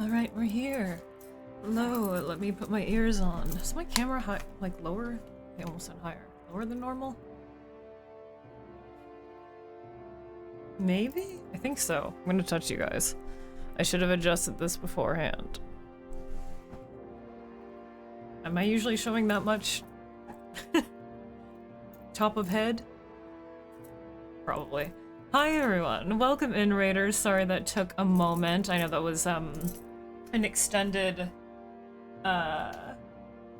Alright, we're here. Hello, let me put my ears on. Is my camera high, like lower? I almost said higher. Lower than normal? Maybe? I think so. I'm gonna touch you guys. I should have adjusted this beforehand. Am I usually showing that much? Top of head? Probably. Hi everyone, welcome in Raiders. Sorry that took a moment. I know that was an extended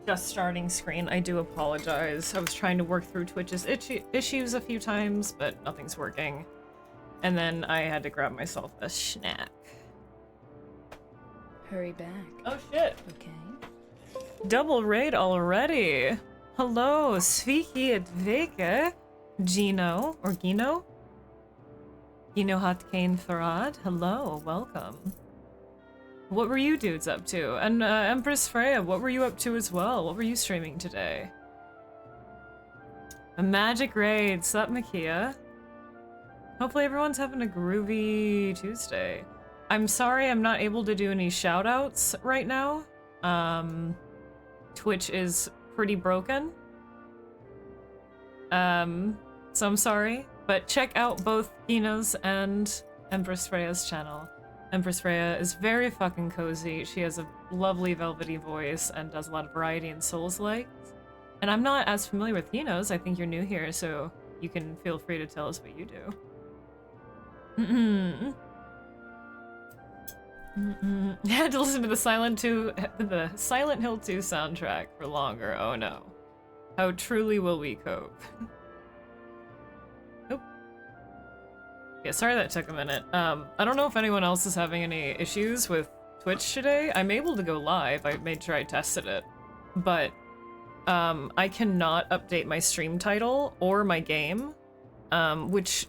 just starting screen. I do apologize. I was trying to work through Twitch's issues a few times, but nothing's working. And then I had to grab myself a snack. Hurry back. Oh shit. Okay. Double raid already. Hello, Sviki at Veke. Gino, or Gino? Gino Hatkane Farad. Hello, welcome. What were you dudes up to? And Empress Freya, what were you up to as well? What were you streaming today? A magic raid. Sup, Makia? Hopefully everyone's having a groovy Tuesday. I'm sorry I'm not able to do any shoutouts right now. Twitch is pretty broken. So I'm sorry, but check out both Gino's and Empress Freya's channel. Empress Freya is very fucking cozy. She has a lovely velvety voice and does a lot of variety in Souls-like. And I'm not as familiar with Gino's. I think you're new here, so you can feel free to tell us what you do. I had to listen to the Silent Hill 2 soundtrack for longer. Oh no. How truly will we cope? Nope. Yeah, sorry that took a minute. I don't know if anyone else is having any issues with Twitch today. I'm able to go live. I made sure I tested it. But I cannot update my stream title or my game, which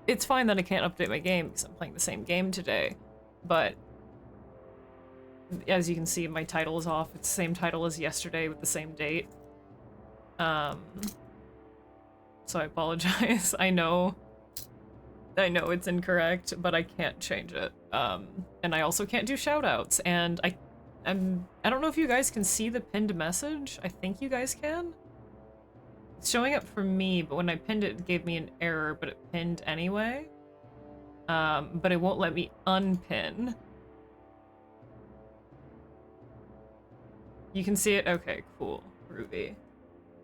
it's fine that I can't update my game because I'm playing the same game today, but as you can see, my title is off. It's the same title as yesterday with the same date. So I apologize. I know it's incorrect, but I can't change it. And I also can't do shoutouts, and I don't know if you guys can see the pinned message. I think you guys can. It's showing up for me, but when I pinned it, it gave me an error, but it pinned anyway. But it won't let me unpin. You can see it? Okay, cool. Groovy.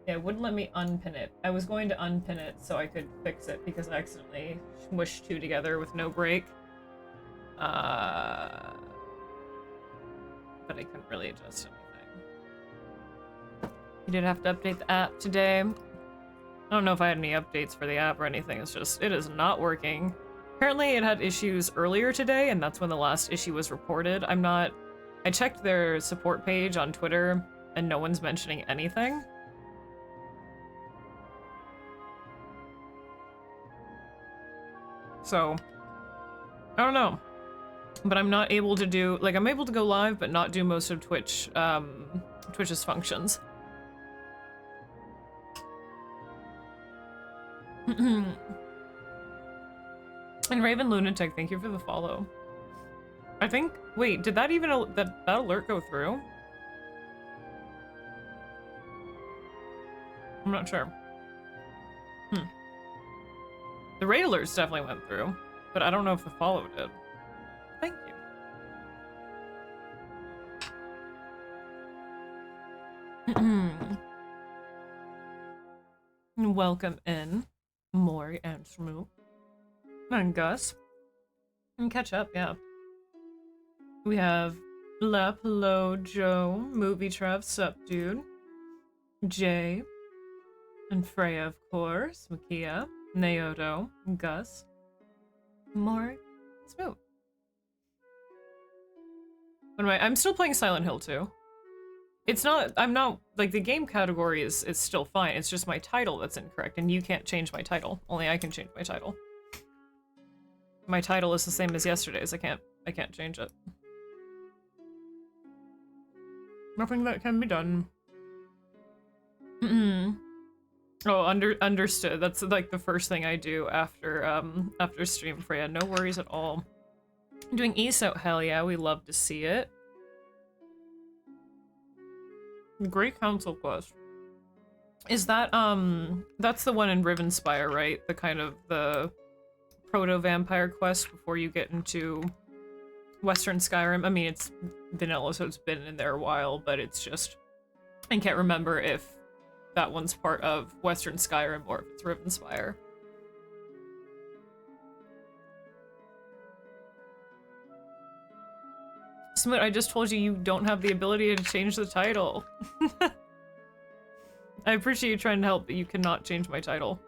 Yeah, it wouldn't let me unpin it. I was going to unpin it so I could fix it because I accidentally smushed two together with no break. But I couldn't really adjust anything. You did have to update the app today. I don't know if I had any updates for the app or anything. It's just, it is not working. Apparently it had issues earlier today, and that's when the last issue was reported. I checked their support page on Twitter, and no one's mentioning anything. So, I don't know. But I'm not able to do, like, I'm able to go live, but not do most of Twitch's functions. And Raven Lunatic, thank you for the follow. I think, wait, did that even, that alert go through? I'm not sure. The raid alerts definitely went through, but I don't know if the follow did. Thank you. Welcome in, Maury and Smoot. And Gus. And catch up, yeah. We have Lep, hello, Joe, Movie Trev, sup, dude. Jay. And Freya, of course. Makia. Naoto. Gus. Maury. Smoot. Anyway, I'm still playing Silent Hill 2. It's not, I'm not, like, the game category is still fine. It's just my title that's incorrect, and you can't change my title. Only I can change my title. My title is the same as yesterday's. I can't change it. Nothing that can be done. Oh, understood. That's like the first thing I do after stream, Freya. No worries at all. Doing ESO, hell yeah, we love to see it. Great Council quest. Is that, that's the one in Rivenspire, right? The kind of the proto-vampire quest before you get into Western Skyrim. I mean, it's vanilla, so it's been in there a while, but it's just... I can't remember if that one's part of Western Skyrim or if it's Rivenspire. Smoot, I just told you you don't have the ability to change the title. I appreciate you trying to help, but you cannot change my title.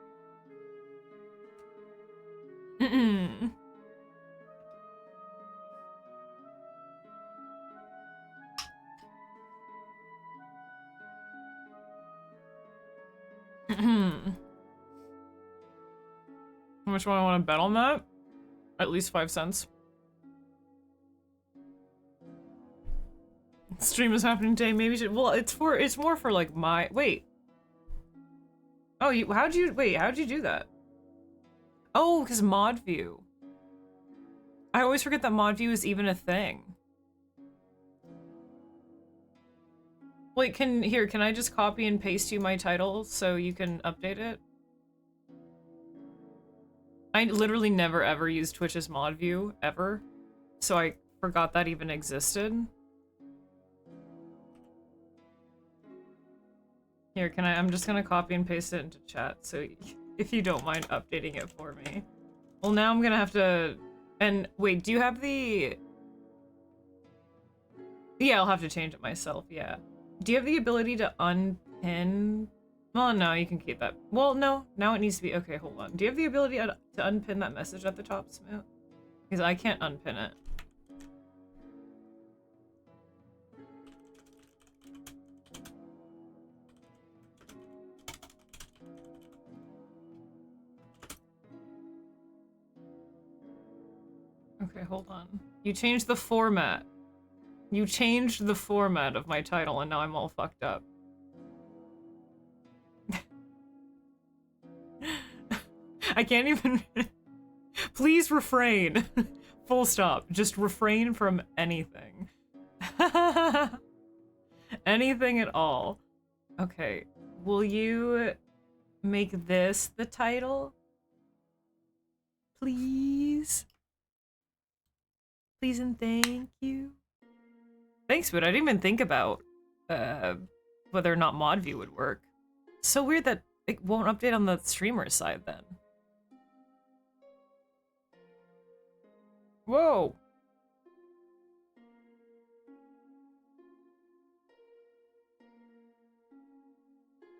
How much do I want to bet on that? At least 5 cents. Stream is happening today, maybe should- well, it's more for like my- wait. Oh, how'd you do that? Oh, because mod view. I always forget that mod view is even a thing. Wait, can I just copy and paste you my title so you can update it? I literally never ever used Twitch's mod view, ever. So I forgot that even existed. Here, I'm just gonna copy and paste it into chat, so if you don't mind updating it for me. Well, now I'm gonna have to... And, wait, do you have the... Yeah, I'll have to change it myself, yeah. Do you have the ability to unpin... Well, no, you can keep that. Well, no, now it needs to be... Okay, hold on. Do you have the ability to unpin that message at the top, Smoot? Because I can't unpin it. Okay, hold on. You changed the format. You changed the format of my title, and now I'm all fucked up. I can't even... Please refrain. Full stop. Just refrain from anything. Anything at all. Okay. Will you make this the title? Please? Please and thank you. Thanks, but I didn't even think about whether or not mod view would work. So weird that it won't update on the streamer side then. Whoa.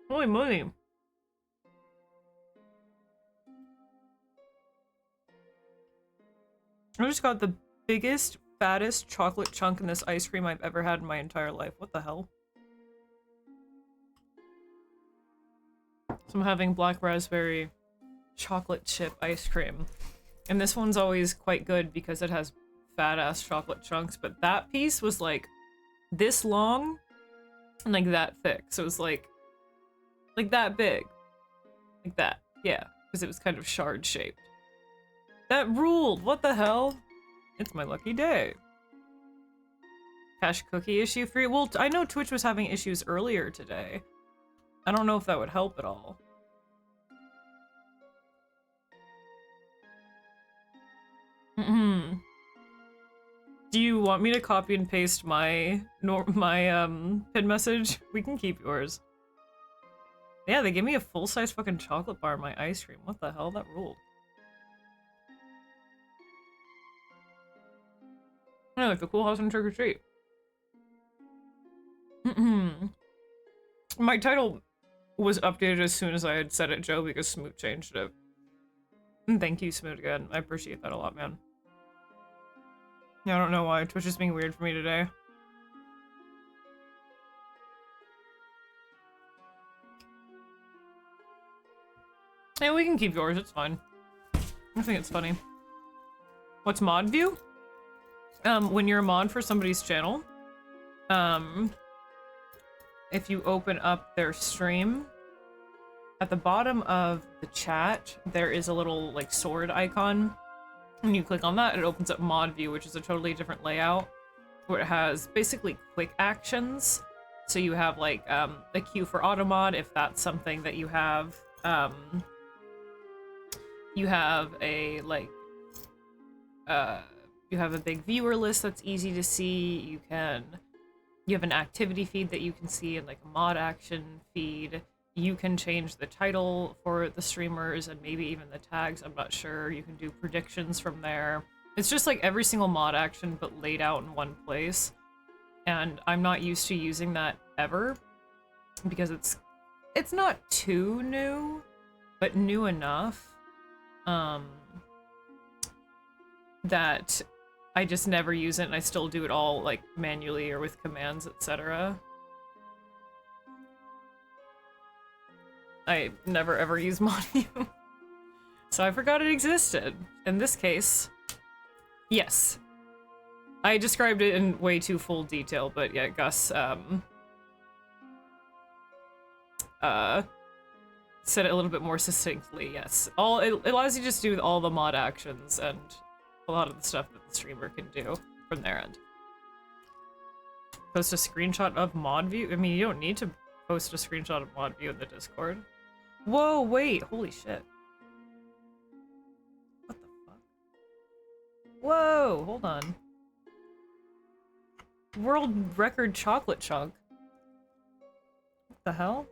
Holy moly. I just got the biggest, fattest chocolate chunk in this ice cream I've ever had in my entire life. What the hell? So I'm having black raspberry chocolate chip ice cream. And this one's always quite good because it has fat-ass chocolate chunks, but that piece was like this long and like that thick. So it was like that big. Like that. Yeah, because it was kind of shard-shaped. That ruled! What the hell? It's my lucky day. Cache cookie issue free? Well, I know Twitch was having issues earlier today. I don't know if that would help at all. Do you want me to copy and paste my pin message? We can keep yours. Yeah, they gave me a full-size fucking chocolate bar in my ice cream. What the hell? That ruled. Yeah, like the Cool House and Trick or Treat. My title was updated as soon as I had said it, Joe, because Smoot changed it. And thank you, Smoot, again. I appreciate that a lot, man. Yeah, I don't know why. Twitch is being weird for me today. Yeah, we can keep yours. It's fine. I think it's funny. What's mod view? When you're a mod for somebody's channel, if you open up their stream, at the bottom of the chat, there is a little, like, sword icon. When you click on that, it opens up mod view, which is a totally different layout, where it has basically quick actions. So you have like a queue for Automod if that's something that you have. You have a like you have a big viewer list that's easy to see. You have an activity feed that you can see and like a mod action feed. You can change the title for the streamers and maybe even the tags. I'm not sure. You can do predictions from there. It's just like every single mod action but laid out in one place. And I'm not used to using that ever because it's not too new, but new enough that I just never use it and I still do it all like manually or with commands, etc. I never ever use mod view. So I forgot it existed. In this case, yes. I described it in way too full detail, but yeah, Gus said it a little bit more succinctly, yes. It allows you to just do all the mod actions and a lot of the stuff that the streamer can do from their end. Post a screenshot of mod view? I mean, you don't need to post a screenshot of mod view in the Discord. Whoa, wait, holy shit. What the fuck? Whoa, hold on. World record chocolate chunk. What the hell?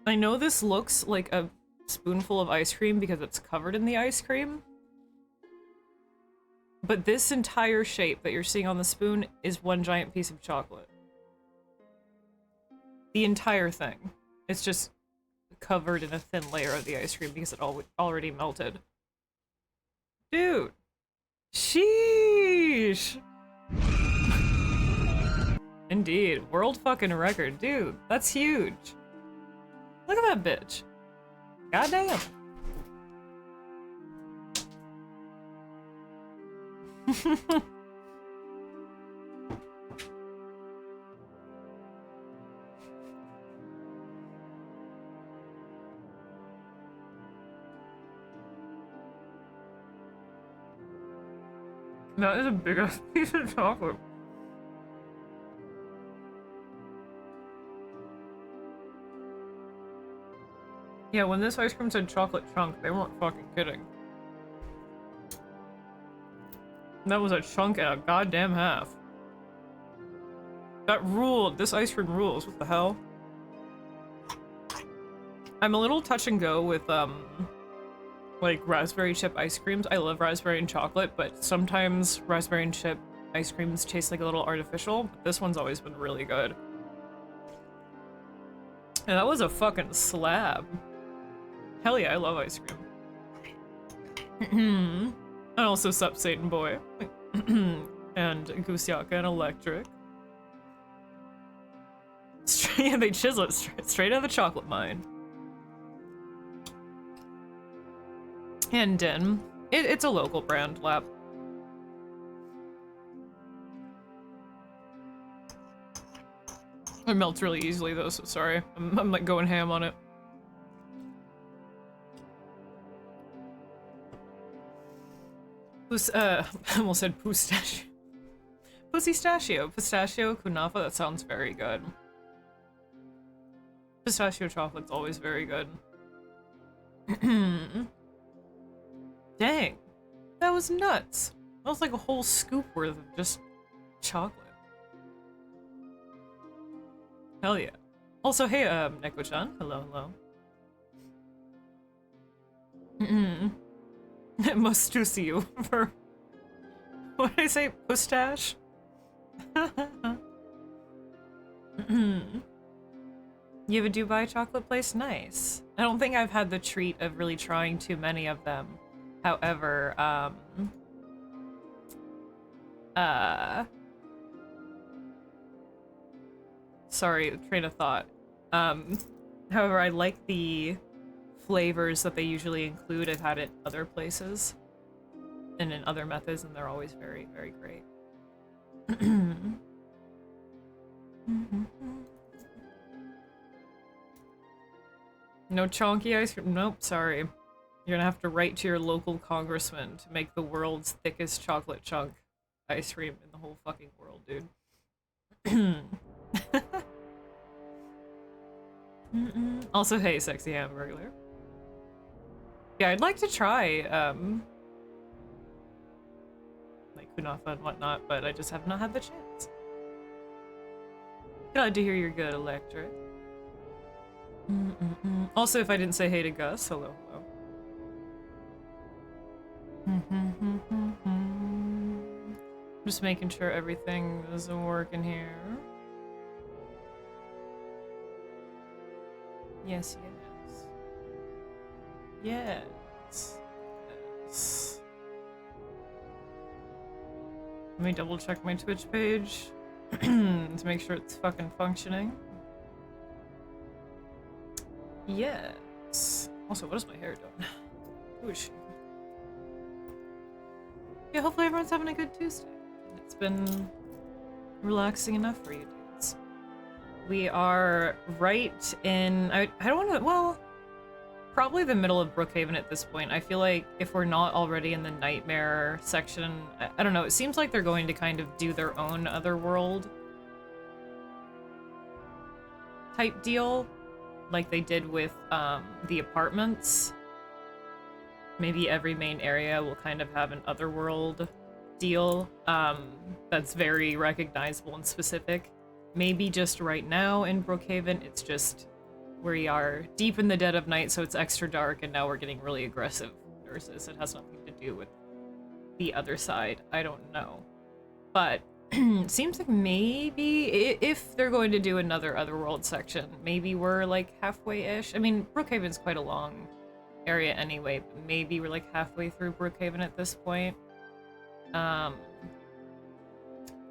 I know this looks like a spoonful of ice cream because it's covered in the ice cream. But this entire shape that you're seeing on the spoon is one giant piece of chocolate. The entire thing. It's just covered in a thin layer of the ice cream because it already melted. Dude. Sheesh. Indeed. World fucking record. Dude, that's huge. Look at that bitch. Goddamn. That is a big ass piece of chocolate. Yeah, when this ice cream said chocolate chunk, they weren't fucking kidding. That was a chunk and a goddamn half. That ruled. This ice cream rules. What the hell? I'm a little touch and go with, like, raspberry chip ice creams. I love raspberry and chocolate, but sometimes raspberry and chip ice creams taste like a little artificial. But this one's always been really good. And that was a fucking slab. Hell yeah, I love ice cream. And also Sup Satan Boy. And Goosyaka and Electric. Yeah, they chisel it straight out of the chocolate mine. And Din. It's a local brand, Lap. It melts really easily though, so sorry. I'm like going ham on it. I almost said pustachio. Pustachio. Pistachio kunafa, that sounds very good. Pistachio chocolate's always very good. Dang. That was nuts. That was like a whole scoop worth of just chocolate. Hell yeah. Also, hey, Neko-chan. Hello, hello. Must to see you for what did I say? Pustache? You have a Dubai chocolate place? Nice. I don't think I've had the treat of really trying too many of them. However, sorry, train of thought. However, I like the flavors that they usually include. I've had it other places and in other methods, and they're always very, very great. No chonky ice cream? Nope, sorry. You're gonna have to write to your local congressman to make the world's thickest chocolate chunk ice cream in the whole fucking world, dude. Also, hey, sexy hamburger. Yeah, I'd like to try, like kunafa and whatnot, but I just have not had the chance. Glad to hear you're good, Electric. Also, if I didn't say hey to Gus, hello, hello. Just making sure everything is working here. Yes, yes. Yes. Yes. Let me double check my Twitch page to make sure it's fucking functioning. Yes. Also, what is my hair doing? Who is she? Yeah, hopefully everyone's having a good Tuesday. It's been relaxing enough for you dudes. We are right in... I don't want to... Well, probably the middle of Brookhaven at this point. I feel like if we're not already in the Nightmare section... I don't know, it seems like they're going to kind of do their own otherworld type deal, like they did with the apartments. Maybe every main area will kind of have an otherworld deal that's very recognizable and specific. Maybe just right now in Brookhaven, it's just we are deep in the dead of night, so it's extra dark, and now we're getting really aggressive nurses. It has nothing to do with the other side. I don't know. But seems like maybe if they're going to do another otherworld section, maybe we're like halfway-ish. I mean, Brookhaven's quite a long area anyway, but maybe we're like halfway through Brookhaven at this point.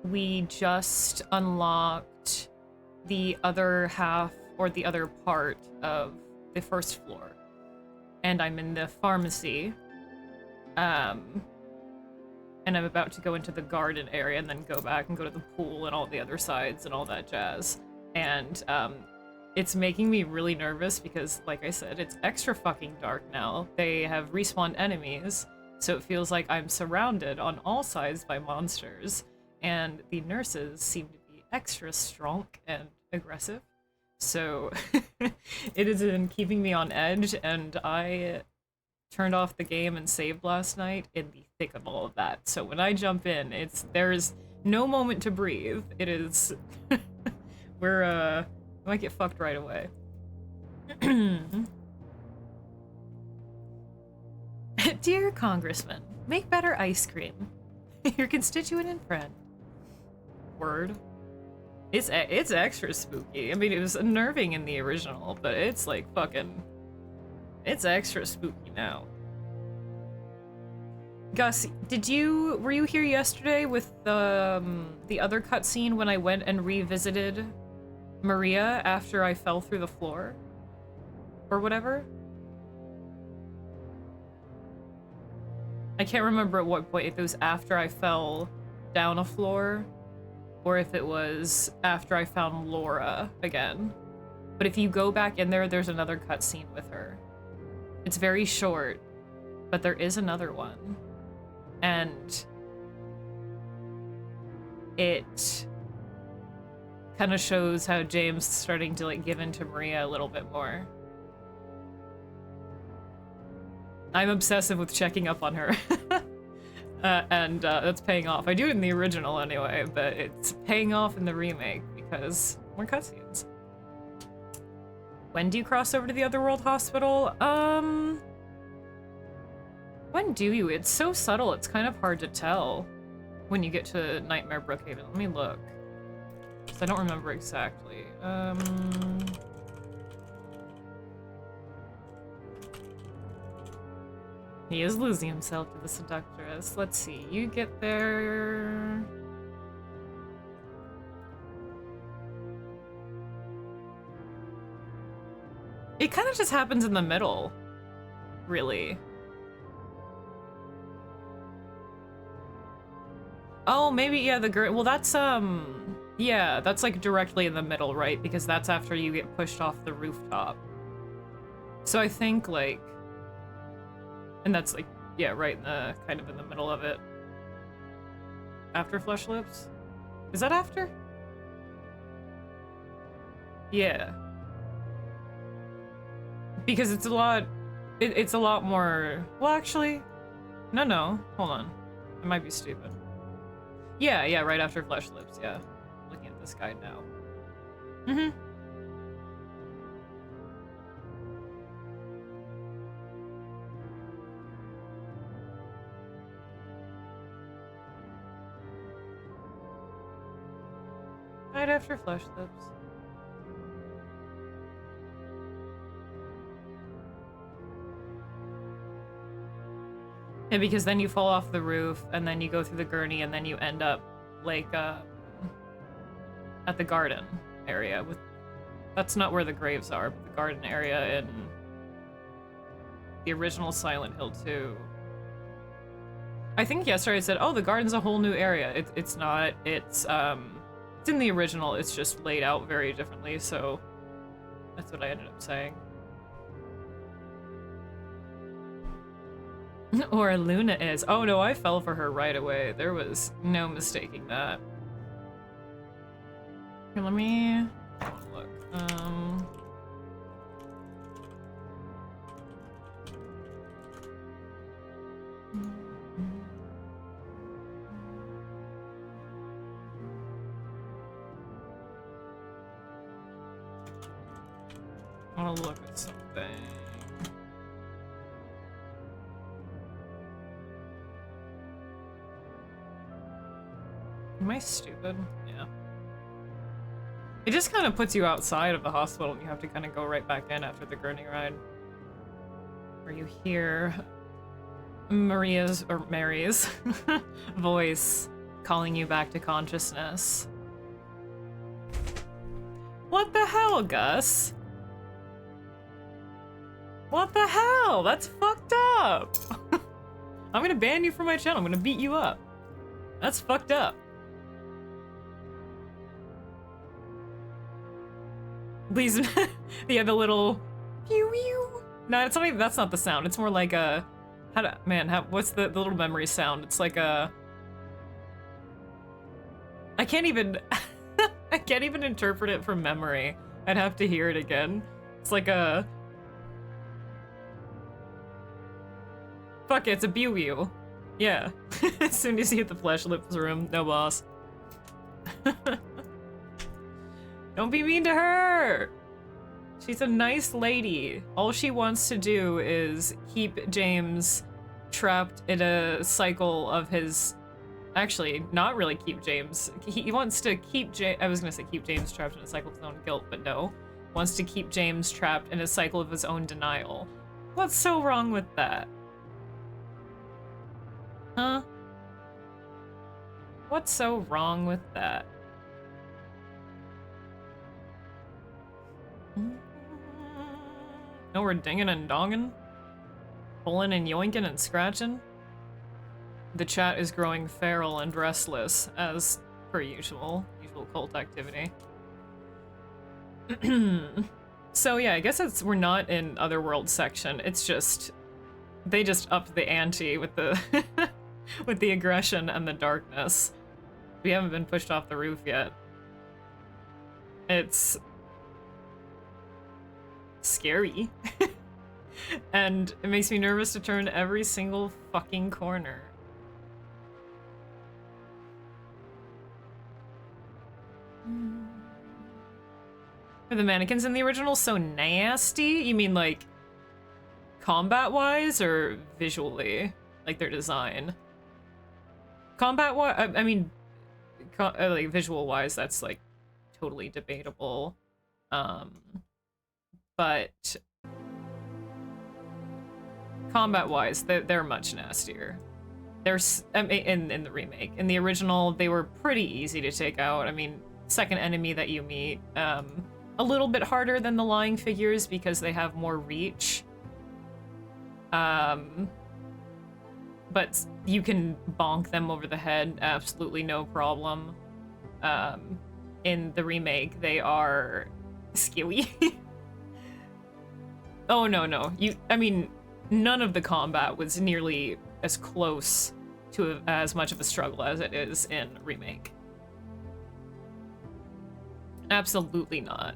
We just unlocked the other half, or the other part of the first floor. And I'm in the pharmacy. And I'm about to go into the garden area and then go back and go to the pool and all the other sides and all that jazz. And it's making me really nervous because, like I said, it's extra fucking dark now. They have respawned enemies, so it feels like I'm surrounded on all sides by monsters. And the nurses seem to be extra strong and aggressive. So it has been keeping me on edge, and I turned off the game and saved last night in the thick of all of that. So when I jump in, there's no moment to breathe. It is I might get fucked right away. Dear Congressman, make better ice cream. Your constituent and friend. Word. It's extra spooky. I mean, it was unnerving in the original, but it's like fucking... It's extra spooky now. Gus, were you here yesterday with the other cutscene when I went and revisited Maria after I fell through the floor? Or whatever? I can't remember at what point, if it was after I fell down a floor, or if it was after I found Laura again. But if you go back in there, there's another cutscene with her. It's very short, but there is another one. And it kind of shows how James is starting to like give in to Maria a little bit more. I'm obsessive with checking up on her. and that's paying off. I do it in the original anyway, but it's paying off in the remake because more cutscenes. When do you cross over to the Otherworld Hospital? When do you? It's so subtle, it's kind of hard to tell when you get to Nightmare Brookhaven. Let me look. 'Cause I don't remember exactly. He is losing himself to the seductress. Let's see, you get there... It kind of just happens in the middle, really. Oh, maybe, yeah, well, that's, yeah, that's, like, directly in the middle, right? Because that's after you get pushed off the rooftop. So I think, like... And that's, like, yeah, right in the, kind of in the middle of it. After Flesh Lips? Is that after? Yeah. Because it's a lot... It's a lot more... Well, actually... No. Hold on. I might be stupid. Yeah, right after Flesh Lips, yeah. Looking at this guide now. Mm-hmm. Right after Flesh Lips. Yeah, because then you fall off the roof, and then you go through the gurney, and then you end up, like, at the garden area. That's not where the graves are, but the garden area in the original Silent Hill 2. I think yesterday I said, oh, the garden's a whole new area. It's not. It's in the original, it's just laid out very differently, so that's what I ended up saying. Or Luna is. Oh no, I fell for her right away. There was no mistaking that. Here, let me look. I want to look at something. Am I stupid? Yeah. It just kind of puts you outside of the hospital and you have to kind of go right back in after the gurney ride. Where you hear Mary's voice calling you back to consciousness. What the hell, Gus? What the hell? That's fucked up. I'm gonna ban you from my channel. I'm gonna beat you up. That's fucked up. Please, yeah, the little pew pew. No, it's not even, that's not the sound. It's more like a, what's the little memory sound? It's like a, I can't even, I can't even interpret it from memory. I'd have to hear it again. It's like a, fuck it, it's a pew pew. Yeah. As soon as you hit the Flesh Lips room, no boss. Don't be mean to her! She's a nice lady. All she wants to do is keep James trapped in a cycle of his... Actually, not really keep James. He wants to keep I was gonna say keep James trapped in a cycle of his own guilt, but no. Wants to keep James trapped in a cycle of his own denial. What's so wrong with that? Huh? What's so wrong with that? No, we're dinging and donging, pulling and yoinking and scratching. The chat is growing feral and restless, as per usual cult activity. So yeah, I guess we're not in Otherworld section. It's just they just upped the ante with the with the aggression and the darkness. We haven't been pushed off the roof yet. It's scary. And it makes me nervous to turn every single fucking corner. Are the mannequins in the original so nasty? You mean like combat-wise or visually? Like their design? Combat-wise? I mean, like visual-wise, that's like totally debatable. But combat-wise, they're much nastier. In the remake. In the original, they were pretty easy to take out. I mean, second enemy that you meet, a little bit harder than the lying figures because they have more reach. But you can bonk them over the head, absolutely no problem. In the remake, they are skilly. Oh, no. I mean, none of the combat was nearly as close to as much of a struggle as it is in Remake. Absolutely not.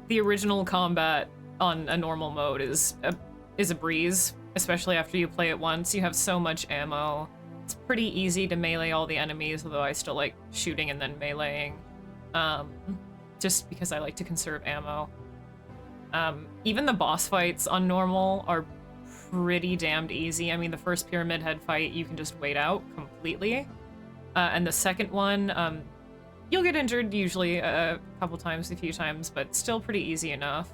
The original combat on a normal mode is a breeze, especially after you play it once. You have so much ammo. It's pretty easy to melee all the enemies, although I still like shooting and then meleeing, just because I like to conserve ammo. Even the boss fights on normal are pretty damned easy. I mean, the first Pyramid Head fight you can just wait out completely, and the second one, you'll get injured usually a couple times, a few times, but still pretty easy enough.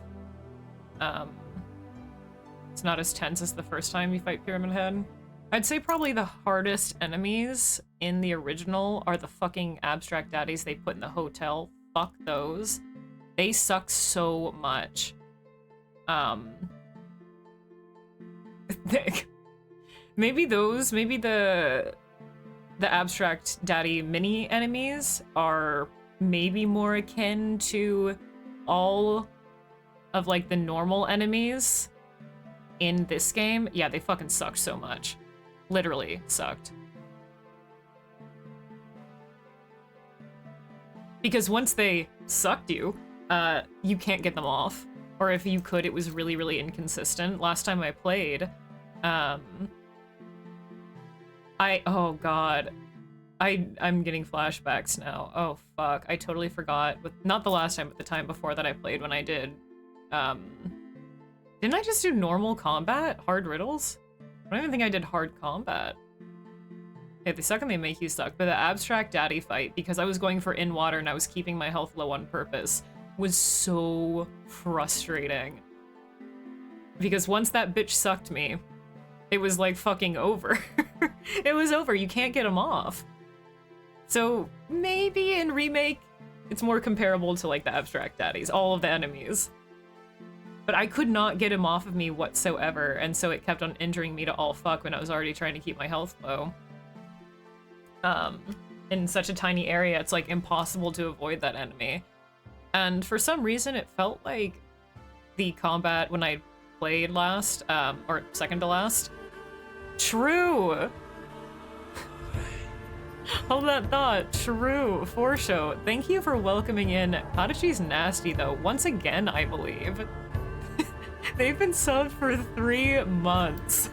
It's not as tense as the first time you fight Pyramid Head. I'd say probably the hardest enemies in the original are the fucking abstract daddies they put in the hotel. Fuck those. They suck so much. Maybe the abstract daddy mini enemies are maybe more akin to all of like the normal enemies in this game. Yeah, they fucking sucked so much. Literally sucked. Because once they sucked you, you can't get them off. Or if you could, it was really, really inconsistent. Last time I played, oh god. I'm getting flashbacks now. Oh fuck, I totally forgot. Not the last time, but the time before that I played when I did, didn't I just do normal combat? Hard riddles? I don't even think I did hard combat. Yeah, the second they make you suck, but the abstract daddy fight, because I was going for in water and I was keeping my health low on purpose, was so frustrating. Because once that bitch sucked me, it was like fucking over. It was over, you can't get him off. So maybe in Remake, it's more comparable to like the abstract daddies, all of the enemies. But I could not get him off of me whatsoever, and so it kept on injuring me to all fuck when I was already trying to keep my health low. In such a tiny area, it's like impossible to avoid that enemy. And for some reason, it felt like the combat when I played last, or second to last. True! Hold that thought. True. For show. Thank you for welcoming in Padachi's Nasty, though. Once again, I believe. They've been subbed for 3 months.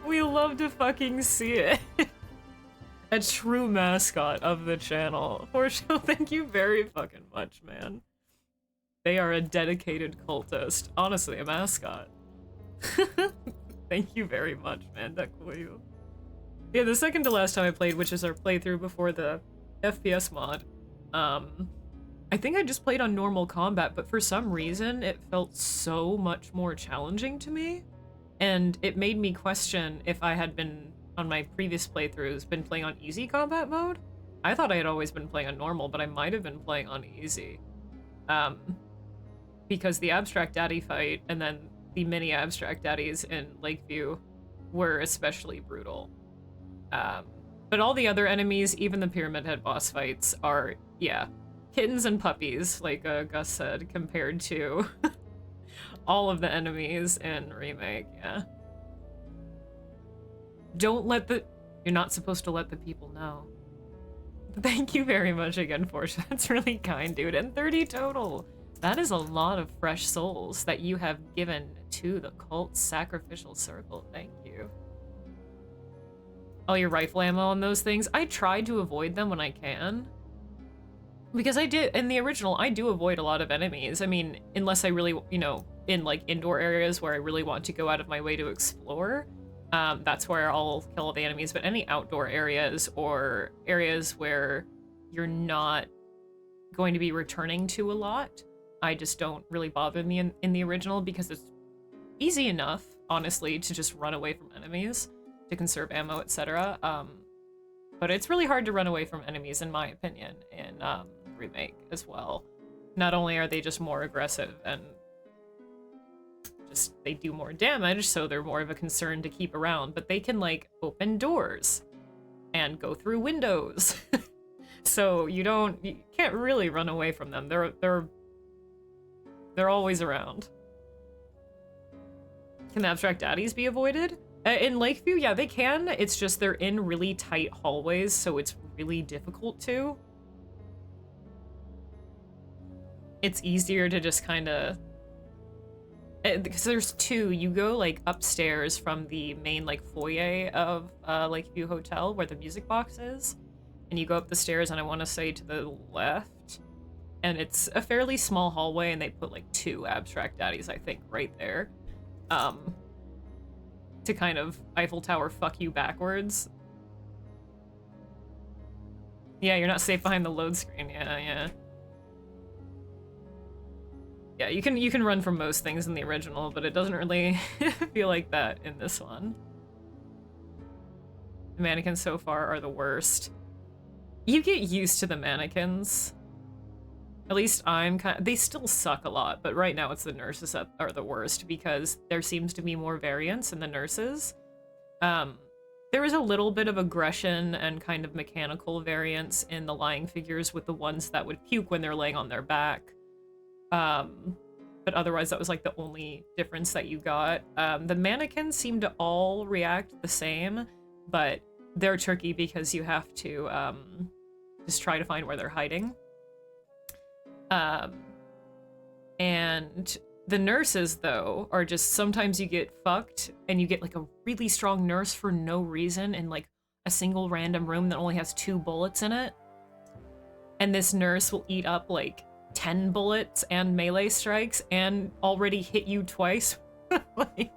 We love to fucking see it. A true mascot of the channel. For show, thank you very fucking much, man. They are a dedicated cultist. Honestly, a mascot. Thank you very much, man. That cool you. Yeah, the second to last time I played, which is our playthrough before the FPS mod, I think I just played on normal combat, but for some reason it felt so much more challenging to me, and it made me question if I had been, on my previous playthroughs, been playing on easy combat mode. I thought I had always been playing on normal, but I might have been playing on easy. Because the abstract daddy fight and then the mini abstract daddies in Lakeview were especially brutal. But all the other enemies, even the Pyramid Head boss fights, are, yeah, kittens and puppies, like Gus said, compared to all of the enemies in Remake, yeah. You're not supposed to let the people know. Thank you very much again, Forsha. That's really kind, dude. And 30 total. That is a lot of fresh souls that you have given to the cult sacrificial circle. Thank you. All your rifle ammo on those things, I try to avoid them when I can. Because I did, in the original, I do avoid a lot of enemies. I mean, unless I really, you know, in like indoor areas where I really want to go out of my way to explore, that's where I'll kill all the enemies. But any outdoor areas or areas where you're not going to be returning to a lot, I just don't really bother me in the original, because it's easy enough, honestly, to just run away from enemies, to conserve ammo, etc. But it's really hard to run away from enemies, in my opinion, in Remake as well. Not only are they just more aggressive and just they do more damage, so they're more of a concern to keep around, but they can like open doors and go through windows. So you can't really run away from them. They're always around. Can the abstract daddies be avoided? In Lakeview, yeah, they can. It's just they're in really tight hallways, so it's really difficult to. It's easier to just kind of... Because there's two. You go, like, upstairs from the main, like, foyer of Lakeview Hotel, where the music box is. And you go up the stairs, and I want to say to the left. And it's a fairly small hallway, and they put, like, 2 abstract daddies, I think, right there. To kind of Eiffel Tower fuck you backwards. Yeah, you're not safe behind the load screen. Yeah. Yeah, you can run from most things in the original, but it doesn't really feel like that in this one. The mannequins so far are the worst. You get used to the mannequins. At least I'm kind of... They still suck a lot, but right now it's the nurses that are the worst because there seems to be more variance in the nurses. There is a little bit of aggression and kind of mechanical variance in the lying figures with the ones that would puke when they're laying on their back. But otherwise that was like the only difference that you got. The mannequins seem to all react the same, but they're tricky because you have to just try to find where they're hiding. And the nurses, though, are just sometimes you get fucked and you get like a really strong nurse for no reason in like a single random room that only has 2 bullets in it. And this nurse will eat up like 10 bullets and melee strikes and already hit you twice, like,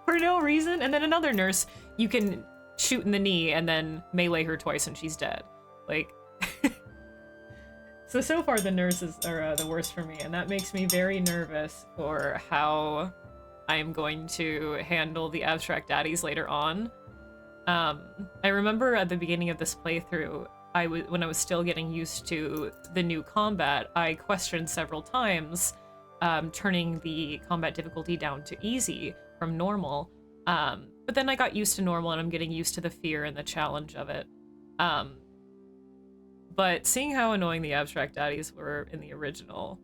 for no reason. And then another nurse, you can shoot in the knee and then melee her twice and she's dead. Like, so far the nurses are the worst for me, and that makes me very nervous for how I am going to handle the abstract daddies later on. I remember at the beginning of this playthrough, when I was still getting used to the new combat, I questioned several times turning the combat difficulty down to easy from normal. But then I got used to normal and I'm getting used to the fear and the challenge of it. But seeing how annoying the abstract daddies were in the original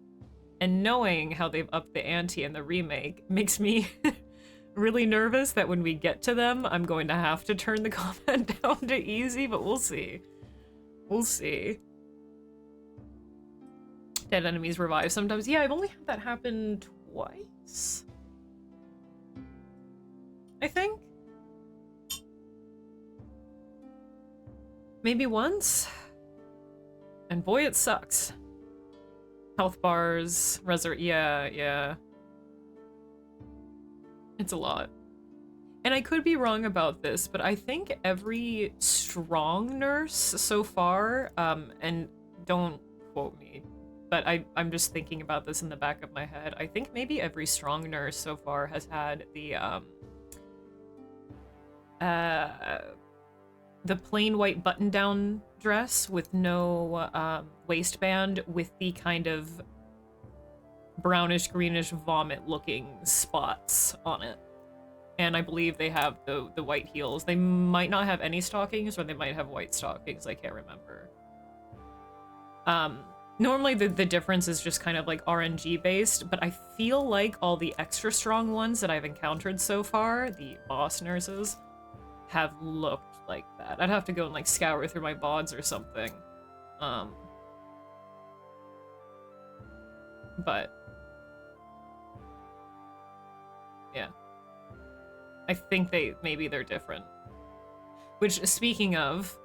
and knowing how they've upped the ante in the remake makes me really nervous that when we get to them, I'm going to have to turn the combat down to easy, but we'll see. We'll see. Dead enemies revive sometimes. Yeah, I've only had that happen twice, I think. Maybe once? And boy, it sucks. Health bars, yeah. It's a lot. And I could be wrong about this, but I think every strong nurse so far, and don't quote me, but I'm just thinking about this in the back of my head. I think maybe every strong nurse so far has had the plain white button-down dress with no waistband with the kind of brownish greenish vomit looking spots on it. And I believe they have the white heels. They might not have any stockings, or they might have white stockings. I can't remember. Normally the difference is just kind of like RNG based, but I feel like all the extra strong ones that I've encountered so far, the boss nurses, have looked like that. I'd have to go and like scour through my VODs or something. But yeah. I think maybe they're different. Which, speaking of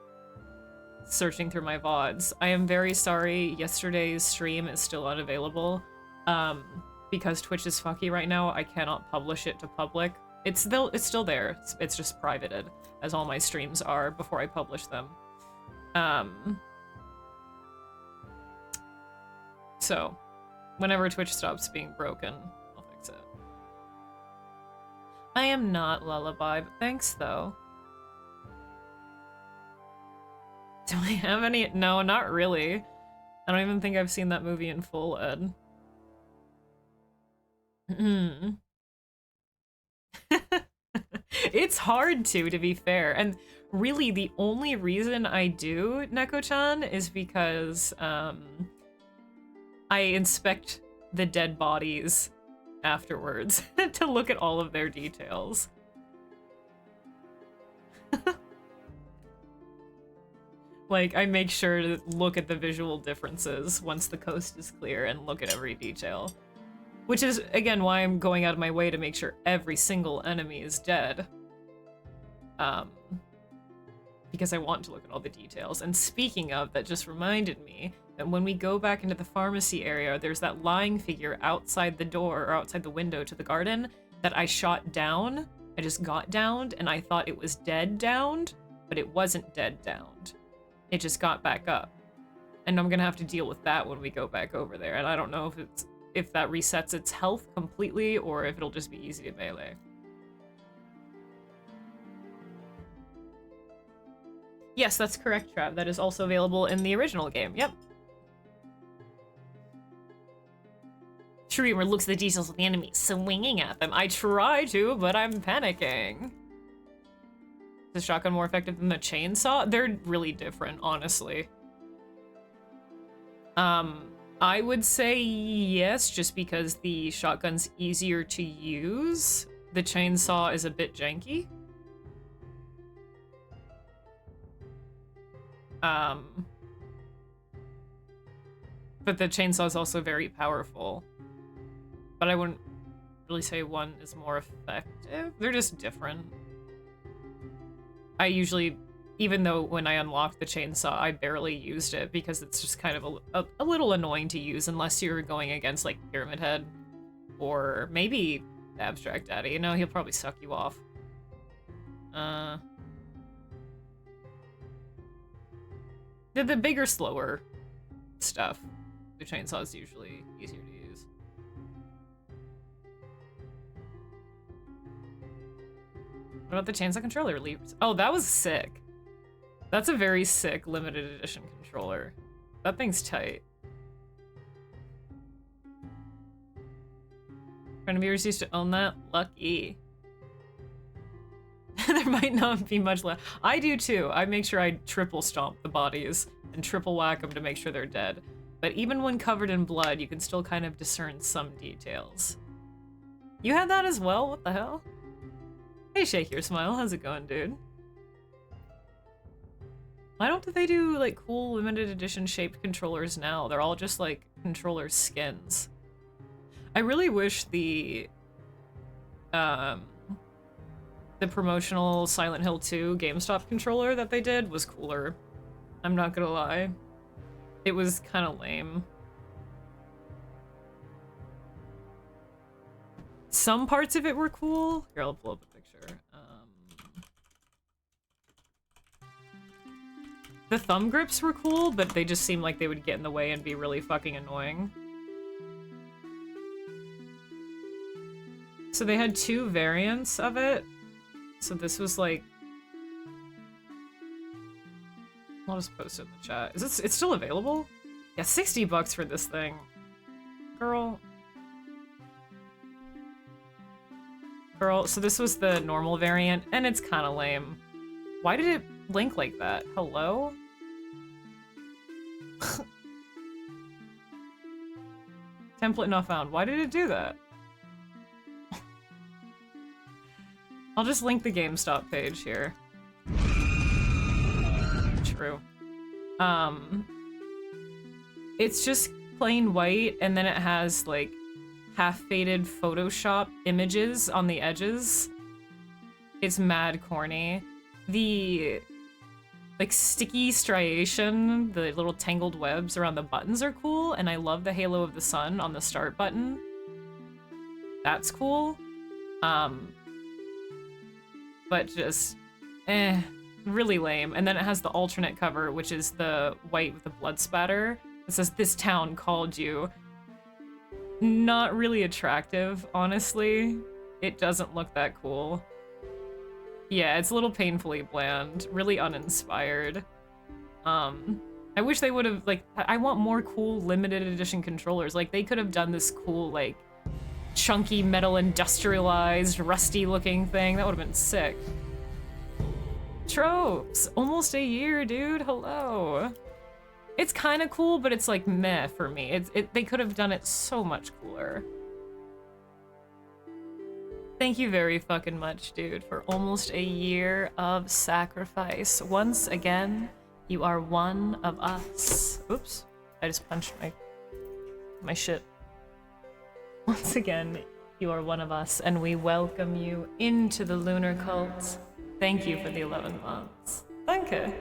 searching through my VODs, I am very sorry yesterday's stream is still unavailable. Because Twitch is fucky right now, I cannot publish it to public. It's still there. It's just privated, as all my streams are before I publish them. So, whenever Twitch stops being broken, I'll fix it. I am not Lullaby, but thanks though. Do I have any? No, not really. I don't even think I've seen that movie in full, Ed. It's hard to be fair. And really, the only reason I do Neko-chan is because, I inspect the dead bodies afterwards to look at all of their details. Like, I make sure to look at the visual differences once the coast is clear and look at every detail. Which is, again, why I'm going out of my way to make sure every single enemy is dead. Because I want to look at all the details. And speaking of, that just reminded me that when we go back into the pharmacy area, there's that lying figure outside the door, or outside the window to the garden, that I shot down. I just got downed, and I thought it was dead downed, but it wasn't dead downed. It just got back up. And I'm gonna have to deal with that when we go back over there, and I don't know if that resets its health completely, or if it'll just be easy to melee. Yes, that's correct, Trav. That is also available in the original game. Yep. Shreemer looks at the details of the enemy, swinging at them. I try to, but I'm panicking. Is the shotgun more effective than the chainsaw? They're really different, honestly. I would say yes, just because the shotgun's easier to use. The chainsaw is a bit janky. But the chainsaw is also very powerful. But I wouldn't really say one is more effective. They're just different. I usually, even though when I unlocked the chainsaw, I barely used it because it's just kind of a little annoying to use unless you're going against like Pyramid Head or maybe Abstract Daddy. You know, he'll probably suck you off. The bigger, slower stuff, the chainsaw is usually easier to use. What about the chainsaw controller leaps? Oh, that was sick. That's a very sick limited edition controller. That thing's tight. Friend of yours used to own that? Lucky. There might not be much left. I do too. I make sure I triple stomp the bodies and triple whack them to make sure they're dead. But even when covered in blood, you can still kind of discern some details. You had that as well? What the hell? Hey, Shake Your Smile. How's it going, dude? Why don't they do like cool limited edition shaped controllers now? They're all just like controller skins. I really wish the promotional Silent Hill 2 GameStop controller that they did was cooler. I'm not gonna lie. It was kind of lame. Some parts of it were cool. Here, I'll pull up a picture. The thumb grips were cool, but they just seemed like they would get in the way and be really fucking annoying. So they had two variants of it. So this was like... I'll just post it in the chat. It's still available? Yeah, 60 bucks for this thing. Girl. So this was the normal variant, and it's kind of lame. Why did it blink like that? Hello? Template not found. Why did it do that? I'll just link the GameStop page here. True. It's just plain white, and then it has like half-faded Photoshop images on the edges. It's mad corny. The like sticky striation, the little tangled webs around the buttons are cool, and I love the halo of the sun on the start button. That's cool. But just, really lame. And then it has the alternate cover, which is the white with the blood spatter. It says, "This town called you." Not really attractive, honestly. It doesn't look that cool. Yeah, it's a little painfully bland, really uninspired. I wish they would have, like, I want more cool limited edition controllers. Like, they could have done this cool, like, chunky metal industrialized, rusty looking thing. That would have been sick. Tropes! Almost a year, dude. Hello. It's kind of cool, but it's like meh for me. They could have done it so much cooler. Thank you very fucking much, dude, for almost a year of sacrifice. Once again, You are one of us. Oops. I just punched my shit. Once again, you are one of us, and we welcome you into the lunar cult. Thank you for the 11 months. Danke.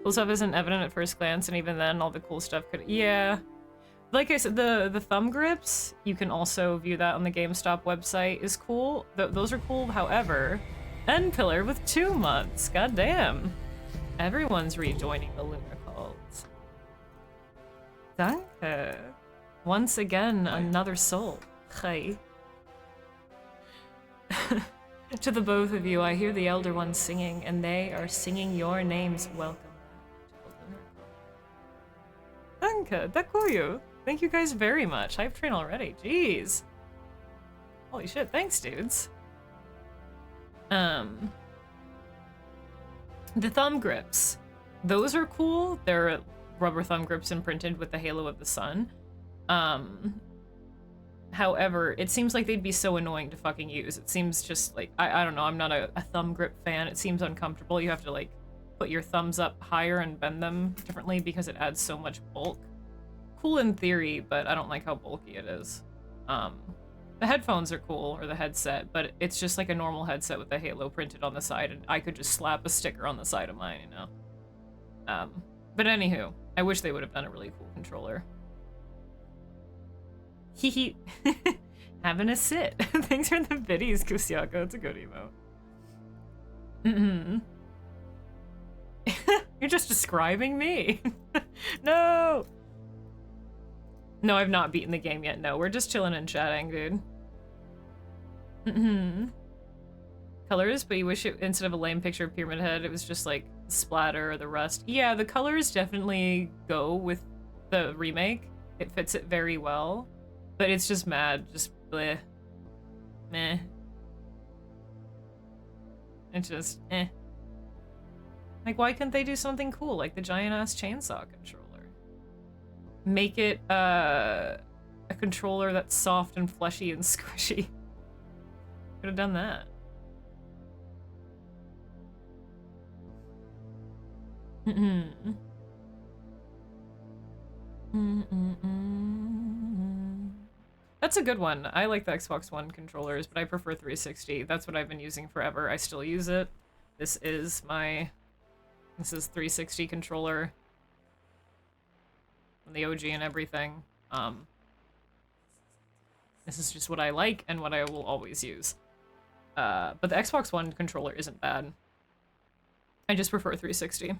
Cool stuff isn't evident at first glance, and even then, all the cool stuff could... Yeah. Like I said, the thumb grips, you can also view that on the GameStop website, is cool. Those are cool, however. End Pillar with 2 months. Goddamn. Everyone's rejoining the lunar cult. Danke. Once again, another soul. Hey. To the both of you, I hear the Elder Ones singing, and they are singing your names. Welcome back to the lunar cult. Danke, dakuyu. Thank you guys very much. Hype train already. Jeez. Holy shit, thanks, dudes. The thumb grips. Those are cool. They're rubber thumb grips imprinted with the halo of the sun. However, it seems like they'd be so annoying to fucking use. It seems just like, I don't know, I'm not a thumb grip fan. It seems uncomfortable. You have to like put your thumbs up higher and bend them differently because it adds so much bulk. Cool in theory, but I don't like how bulky it is. The headphones are cool, or the headset, but it's just like a normal headset with the halo printed on the side, and I could just slap a sticker on the side of mine, you know? But anywho, I wish they would have done a really cool controller. Hee having a sit. Thanks for the biddies, Kusiako. It's a good emote. You're just describing me. No! No, I've not beaten the game yet. No, we're just chilling and chatting, dude. Colors, but you wish it, instead of a lame picture of Pyramid Head, it was just like splatter or the rust. Yeah, the colors definitely go with the remake. It fits it very well. But it's just mad, just bleh. Meh. It's just, eh. Like, why couldn't they do something cool, like the giant-ass chainsaw controller? Make it, a controller that's soft and fleshy and squishy. Could have done that. That's a good one. I like the Xbox One controllers, but I prefer 360. That's what I've been using forever. I still use it. This is 360 controller. And the OG and everything. This is just what I like and what I will always use. But the Xbox One controller isn't bad. I just prefer 360.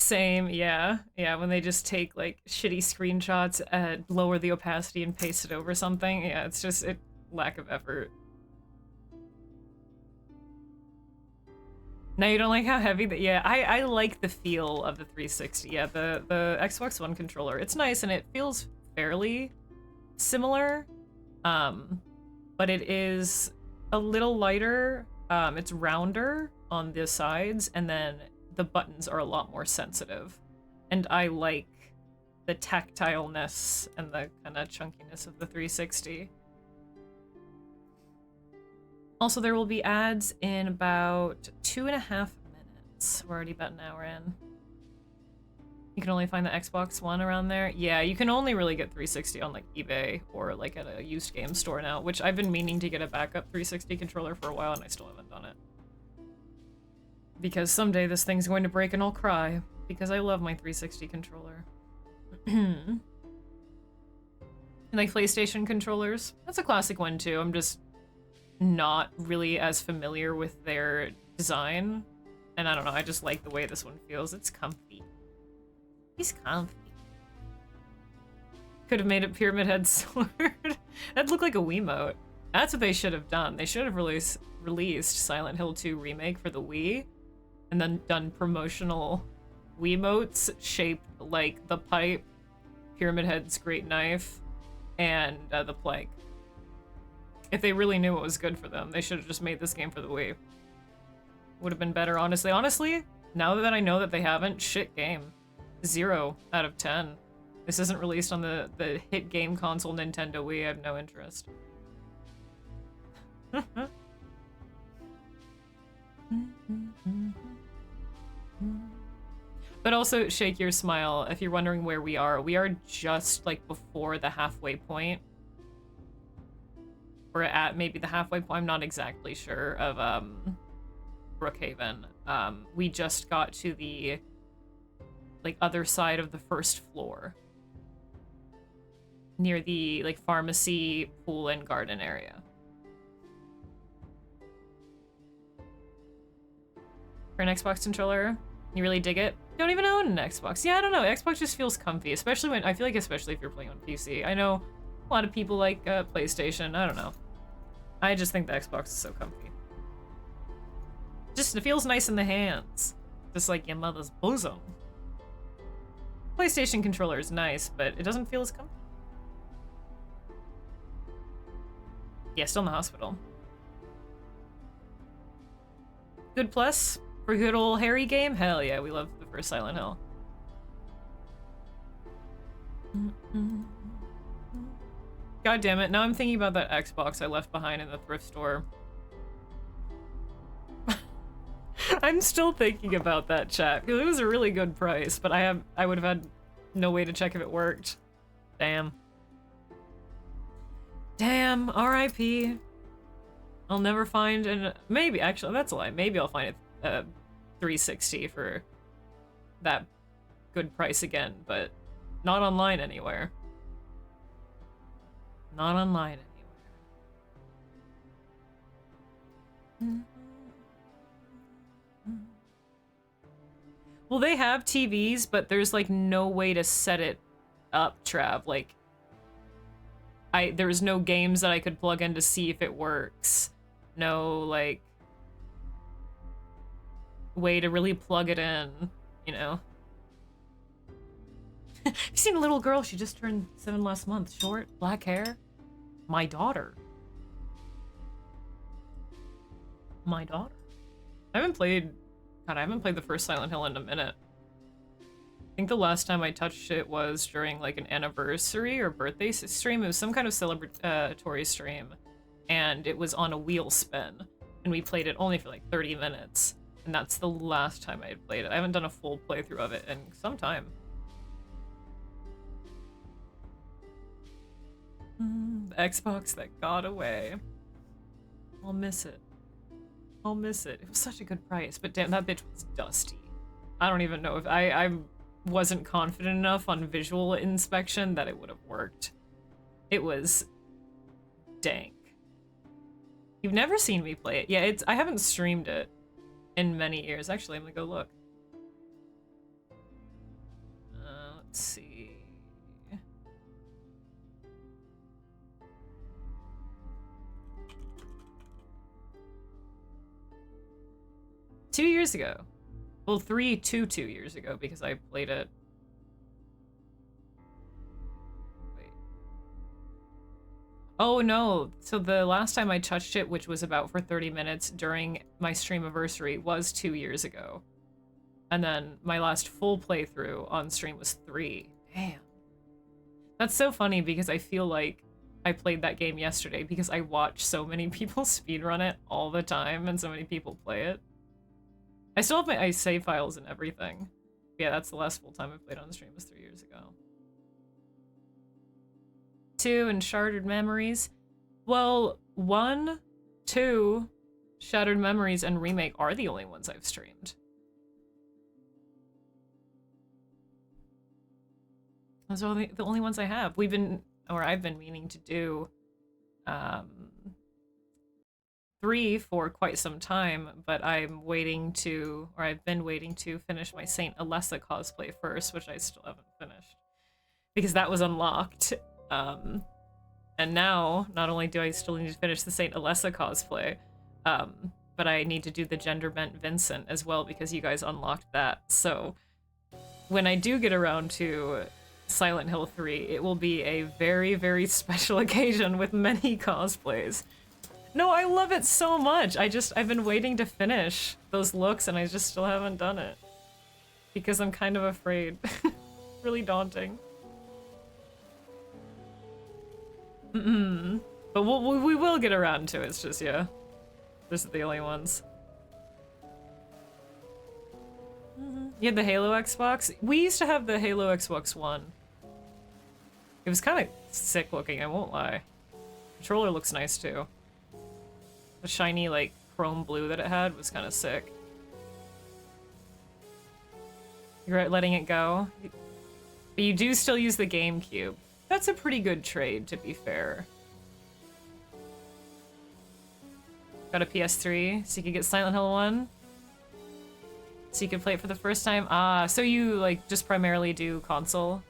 Same, yeah. Yeah, when they just take, like, shitty screenshots, lower the opacity and paste it over something. Yeah, it's just a lack of effort. Now you don't like how heavy that? Yeah, I like the feel of the 360. Yeah, the Xbox One controller. It's nice and it feels fairly similar. But it is a little lighter. It's rounder on the sides, and then the buttons are a lot more sensitive. And I like the tactileness and the kind of chunkiness of the 360. Also, there will be ads in about 2.5 minutes. We're already about an hour in. You can only find the Xbox One around there. Yeah, you can only really get 360 on like eBay or like at a used game store now, which I've been meaning to get a backup 360 controller for a while and I still haven't done it. Because someday this thing's going to break and I'll cry. Because I love my 360 controller. Like PlayStation controllers. That's a classic one too. I'm just not really as familiar with their design. And I don't know, I just like the way this one feels. It's comfy. He's comfy. Could have made it Pyramid Head sword. That'd look like a Wiimote. That's what they should have done. They should have released Silent Hill 2 Remake for the Wii. And then done promotional Wiimotes shaped like the pipe, Pyramid Head's great knife, and the plank. If they really knew what was good for them, they should have just made this game for the Wii. Would have been better, honestly. Honestly, now that I know that they haven't, shit game. 0 out of 10. This isn't released on the hit game console Nintendo Wii. I have no interest. But also, Shake Your Smile, if you're wondering where we are just, like, before the halfway point. We're at maybe the halfway point, I'm not exactly sure, of, Brookhaven. We just got to the, like, other side of the first floor. Near the, like, pharmacy, pool, and garden area. For an Xbox controller, you really dig it? Don't even own an Xbox. Yeah, I don't know. Xbox just feels comfy, especially when, I feel like especially if you're playing on PC. I know a lot of people like PlayStation. I don't know. I just think the Xbox is so comfy. Just, it feels nice in the hands. Just like your mother's bosom. PlayStation controller is nice, but it doesn't feel as comfy. Yeah, still in the hospital. Good plus for good old Harry game? Hell yeah, we love the first Silent Hill. God damn it, now I'm thinking about that Xbox I left behind in the thrift store. I'm still thinking about that, chat, because it was a really good price, but I would have had no way to check if it worked. Damn. Damn, R.I.P. I'll never find an... Maybe, actually, that's a lie. Maybe I'll find a 360 for that good price again, but not online anywhere. Not online anywhere. Well, they have TVs, but there's, like, no way to set it up, Trav. Like, there's no games that I could plug in to see if it works. No, like, way to really plug it in, you know? Have you seen a little girl? She just turned 7 last month. Short, black hair. My daughter. My daughter. I haven't played the first Silent Hill in a minute. I think the last time I touched it was during, like, an anniversary or birthday stream. It was some kind of celebratory stream. And it was on a wheel spin. And we played it only for, like, 30 minutes. And that's the last time I had played it. I haven't done a full playthrough of it in some time. The Xbox that got away. I'll miss it. I'll miss it. It was such a good price, but damn, that bitch was dusty. I don't even know if I wasn't confident enough on visual inspection that it would have worked. It was dank. You've never seen me play it. Yeah, I haven't streamed it in many years. Actually, I'm gonna go look. Let's see. 2 years ago. Well, 2 years ago, because I played it. Wait. Oh no, so the last time I touched it, which was about for 30 minutes during my streamiversary, was 2 years ago. And then my last full playthrough on stream was 3. Damn. That's so funny because I feel like I played that game yesterday because I watch so many people speedrun it all the time and so many people play it. I still have my save files and everything. Yeah, that's the last full time I played on the stream was 3 years ago. 2 and Shattered Memories. Well, 1, 2, Shattered Memories, and Remake are the only ones I've streamed. Those are the only ones I have. I've been meaning to do 3 for quite some time, but I've been waiting to finish my Saint Alessa cosplay first, which I still haven't finished. Because that was unlocked. And now, not only do I still need to finish the Saint Alessa cosplay, but I need to do the Gender Bent Vincent as well because you guys unlocked that. So when I do get around to Silent Hill 3, it will be a very, very special occasion with many cosplays. No, I love it so much. I've been waiting to finish those looks and I just still haven't done it. Because I'm kind of afraid. Really daunting. But we will get around to it, it's just, yeah. These are the only ones. You had the Halo Xbox? We used to have the Halo Xbox One. It was kind of sick looking, I won't lie. Controller looks nice too. The shiny, like, chrome blue that it had was kind of sick. You're letting it go? But you do still use the GameCube. That's a pretty good trade, to be fair. Got a PS3, so you could get Silent Hill 1. So you could play it for the first time. Ah, so you, like, just primarily do console,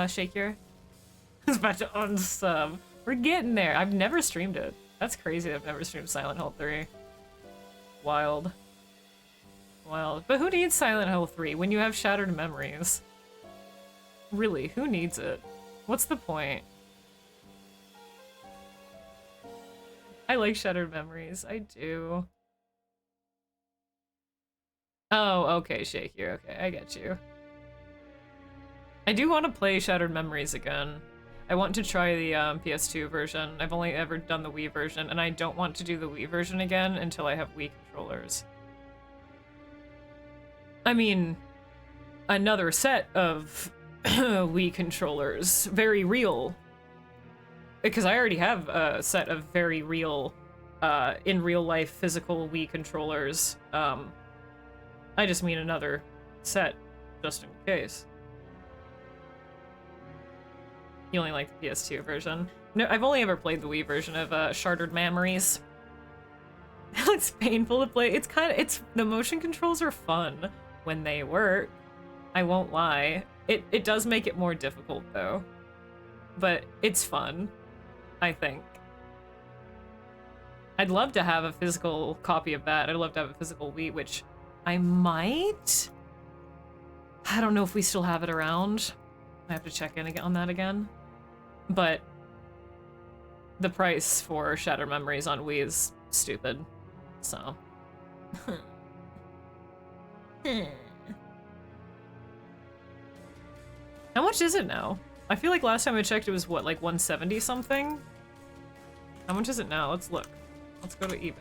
Shake Your? I was about to unsub. We're getting there. I've never streamed it. That's crazy. I've never streamed Silent Hill 3. Wild. Wild. But who needs Silent Hill 3 when you have Shattered Memories? Really, who needs it? What's the point? I like Shattered Memories. I do. Oh, okay, Shake Your. Okay, I get you. I do want to play Shattered Memories again. I want to try the PS2 version. I've only ever done the Wii version, and I don't want to do the Wii version again until I have Wii controllers. I mean, another set of Wii controllers. Very real. Because I already have a set of very real, in real life physical Wii controllers. I just mean another set, just in case. You only like the PS2 version. No, I've only ever played the Wii version of Shattered Memories. It's painful to play. It's the motion controls are fun when they work. I won't lie. It does make it more difficult though. But it's fun, I think. I'd love to have a physical copy of that. I'd love to have a physical Wii, which I might. I don't know if we still have it around. I have to check in on that again. But the price for Shattered Memories on Wii is stupid. So. How much is it now? I feel like last time I checked it was what, like 170 something? How much is it now? Let's look. Let's go to eBay.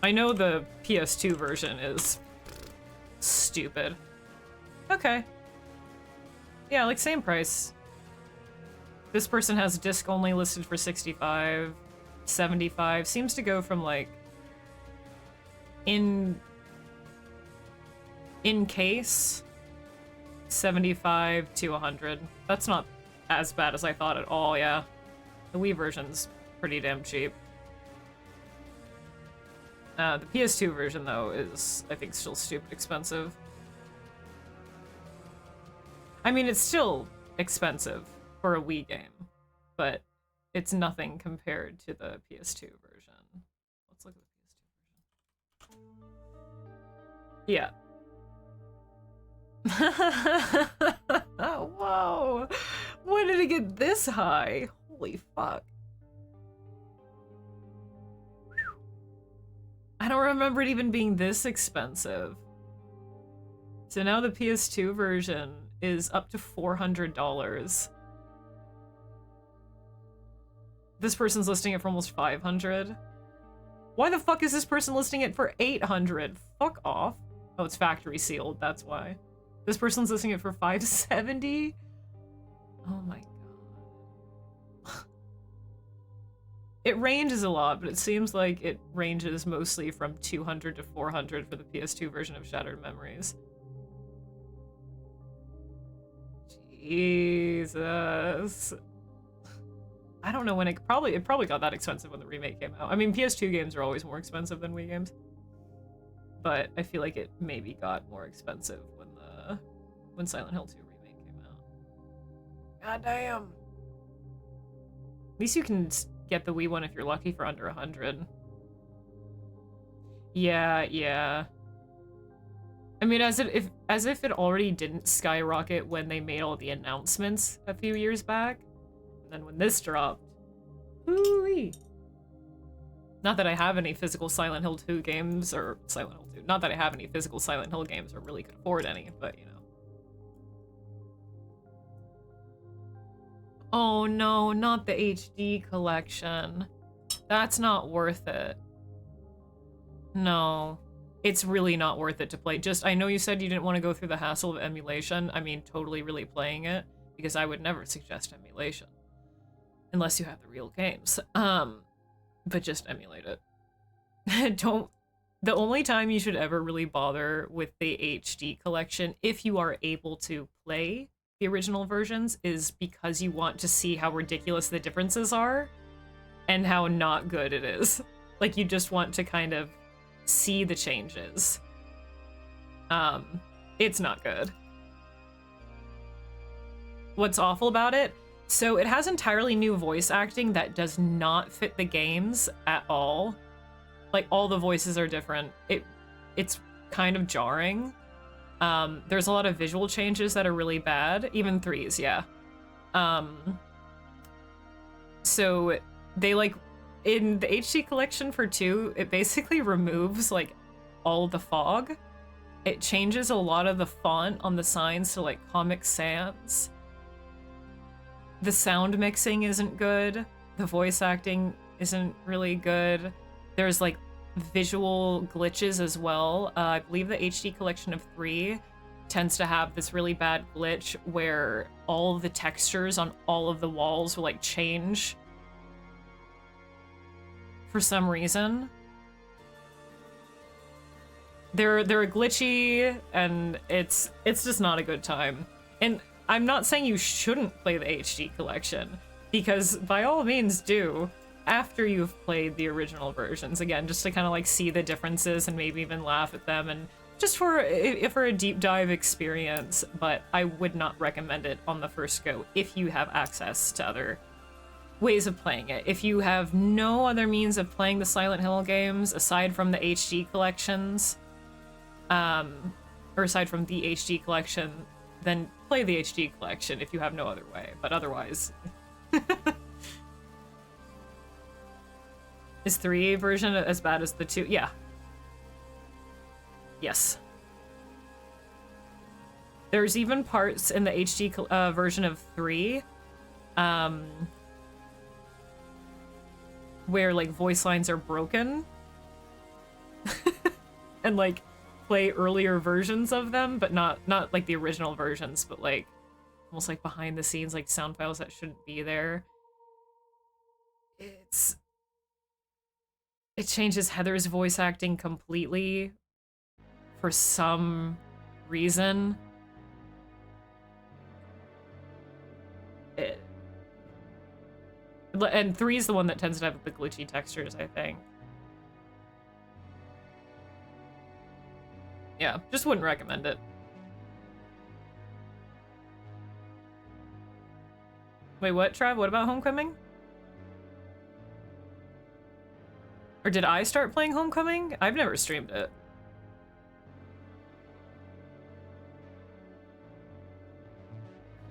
I know the PS2 version is stupid. Okay. Yeah, like same price. This person has disc only listed for 65, 75. Seems to go from like in case 75 to 100. That's not as bad as I thought at all, yeah. The Wii version's pretty damn cheap. The PS2 version, though, is, I think, still stupid expensive. I mean, it's still expensive for a Wii game, but it's nothing compared to the PS2 version. Let's look at the PS2 version. Yeah. Whoa! When did it get this high? Holy fuck. I don't remember it even being this expensive. So now the PS2 version is up to $400. This person's listing it for almost $500. Why the fuck is this person listing it for $800? Fuck off. Oh, it's factory sealed, that's why. This person's listing it for $570? Oh my god. It ranges a lot, but it seems like it ranges mostly from $200 to $400 for the PS2 version of Shattered Memories. Jesus. I don't know when it probably got that expensive when the remake came out. I mean, PS2 games are always more expensive than Wii games. But I feel like it maybe got more expensive when Silent Hill 2 remake came out. God damn. At least you can get the Wii one if you're lucky for under 100. Yeah. I mean, as if it already didn't skyrocket when they made all the announcements a few years back. And then when this dropped, whoo-wee. Not that I have any physical Silent Hill 2 games, or Silent Hill 2. Not that I have any physical Silent Hill games or really could afford any, but you know. Oh no, not the HD collection. That's not worth it. No. It's really not worth it to play. Just, I know you said you didn't want to go through the hassle of emulation. I mean, totally really playing it, because I would never suggest emulation. Unless you have the real games. But just emulate it. Don't... The only time you should ever really bother with the HD collection, if you are able to play the original versions, is because you want to see how ridiculous the differences are and how not good it is. Like, you just want to kind of see the changes. It's not good. What's awful about it? So it has entirely new voice acting that does not fit the games at all. Like, all the voices are different. It's kind of jarring. There's a lot of visual changes that are really bad. Even 3s, yeah. So they, like, in the HD collection for 2, it basically removes, like, all the fog. It changes a lot of the font on the signs to, like, Comic Sans. The sound mixing isn't good. The voice acting isn't really good. There's, like, visual glitches as well. I believe the HD collection of 3 tends to have this really bad glitch where all the textures on all of the walls will, like, change for some reason. They're glitchy, and it's just not a good time. And I'm not saying you shouldn't play the HD collection, because by all means do, after you've played the original versions. Again, just to kind of, like, see the differences and maybe even laugh at them, and just for a deep dive experience. But I would not recommend it on the first go if you have access to other ways of playing it. If you have no other means of playing the Silent Hill games aside from the HD collections, or aside from the HD collection, then play the HD collection if you have no other way. But otherwise... Is 3 version as bad as the 2? Yeah. Yes. There's even parts in the HD version of 3 where, like, voice lines are broken and, like, play earlier versions of them, but not like the original versions, but, like, almost like behind the scenes, like, sound files that shouldn't be there. It changes Heather's voice acting completely for some reason. And 3 is the one that tends to have the glitchy textures, I think. Yeah, just wouldn't recommend it. Wait, what, Trav? What about Homecoming? Or did I start playing Homecoming? I've never streamed it.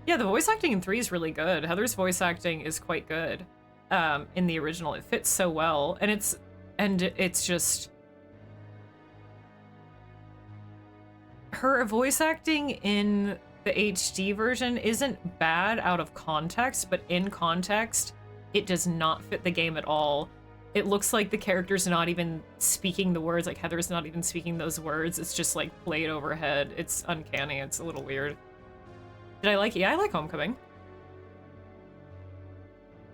Yeah, the voice acting in 3 is really good. Heather's voice acting is quite good in the original. It fits so well, and it's just... Her voice acting in the HD version isn't bad out of context, but in context, it does not fit the game at all. It looks like the character's not even speaking the words, like Heather's not even speaking those words. It's just, like, played overhead. It's uncanny. It's a little weird. Did I like it? Yeah, I like Homecoming.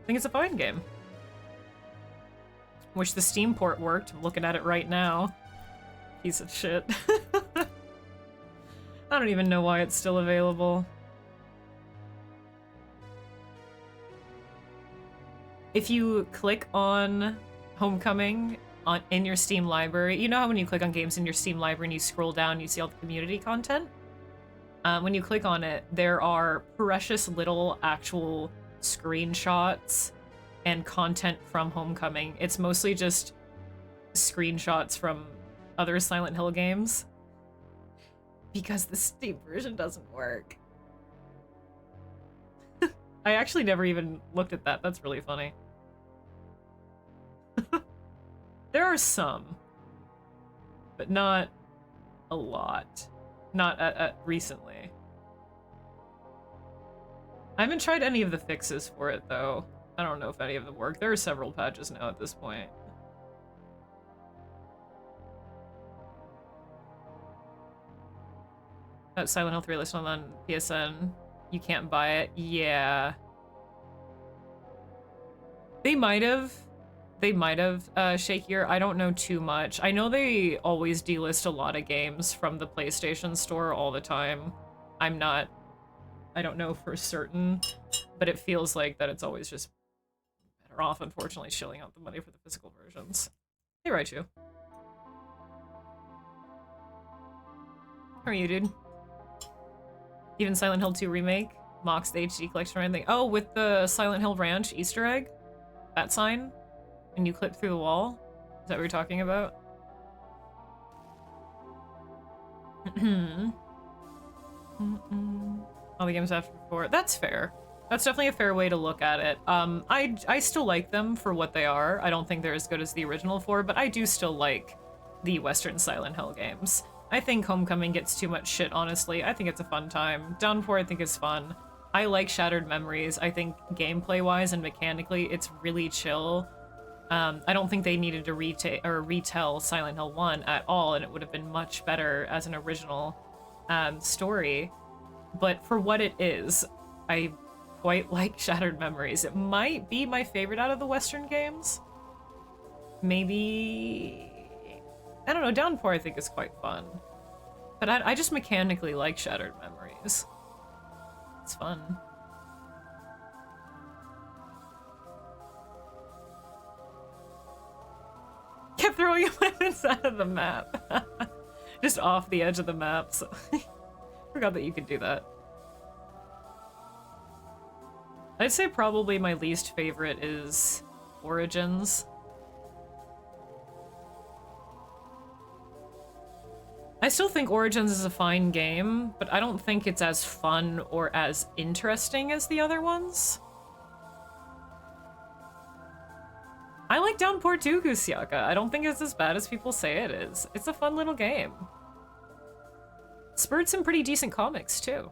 I think it's a fine game. Wish the Steam port worked. I'm looking at it right now. Piece of shit. I don't even know why it's still available. If you click on Homecoming in your Steam library, you know how when you click on games in your Steam library and you scroll down, you see all the community content? When you click on it, there are precious little actual screenshots and content from Homecoming. It's mostly just screenshots from other Silent Hill games. Because the Steam version doesn't work. I actually never even looked at that. That's really funny. There are some, but not a lot. Not recently. I haven't tried any of the fixes for it, though. I don't know if any of them work. There are several patches now at this point. Silent Hill 3 listed on PSN. You can't buy it. Yeah. They might have. They might have, Shakier. I don't know too much. I know they always delist a lot of games from the PlayStation Store all the time. I don't know for certain, but it feels like that it's always just better off, unfortunately, shilling out the money for the physical versions. Hey, Raichu. How are you, dude? Even Silent Hill 2 Remake mocks the HD collection or anything. Oh, with the Silent Hill Ranch Easter egg? That sign? And you clip through the wall? Is that what you're talking about? All the games after 4. That's fair. That's definitely a fair way to look at it. I still like them for what they are. I don't think they're as good as the original 4, but I do still like the Western Silent Hill games. I think Homecoming gets too much shit, honestly. I think it's a fun time. Downpour I think is fun. I like Shattered Memories. I think gameplay-wise and mechanically, it's really chill. I don't think they needed to retell Silent Hill 1 at all, and it would have been much better as an original story. But for what it is, I quite like Shattered Memories. It might be my favorite out of the Western games. Maybe... I don't know, Downpour I think is quite fun. But I just mechanically like Shattered Memories. It's fun. Kept throwing weapons out of the map. Just off the edge of the map, so forgot that you could do that. I'd say probably my least favorite is Origins. I still think Origins is a fine game, but I don't think it's as fun or as interesting as the other ones. I like Downpour too, Gusiaka. I don't think it's as bad as people say it is. It's a fun little game. Spurred some pretty decent comics too.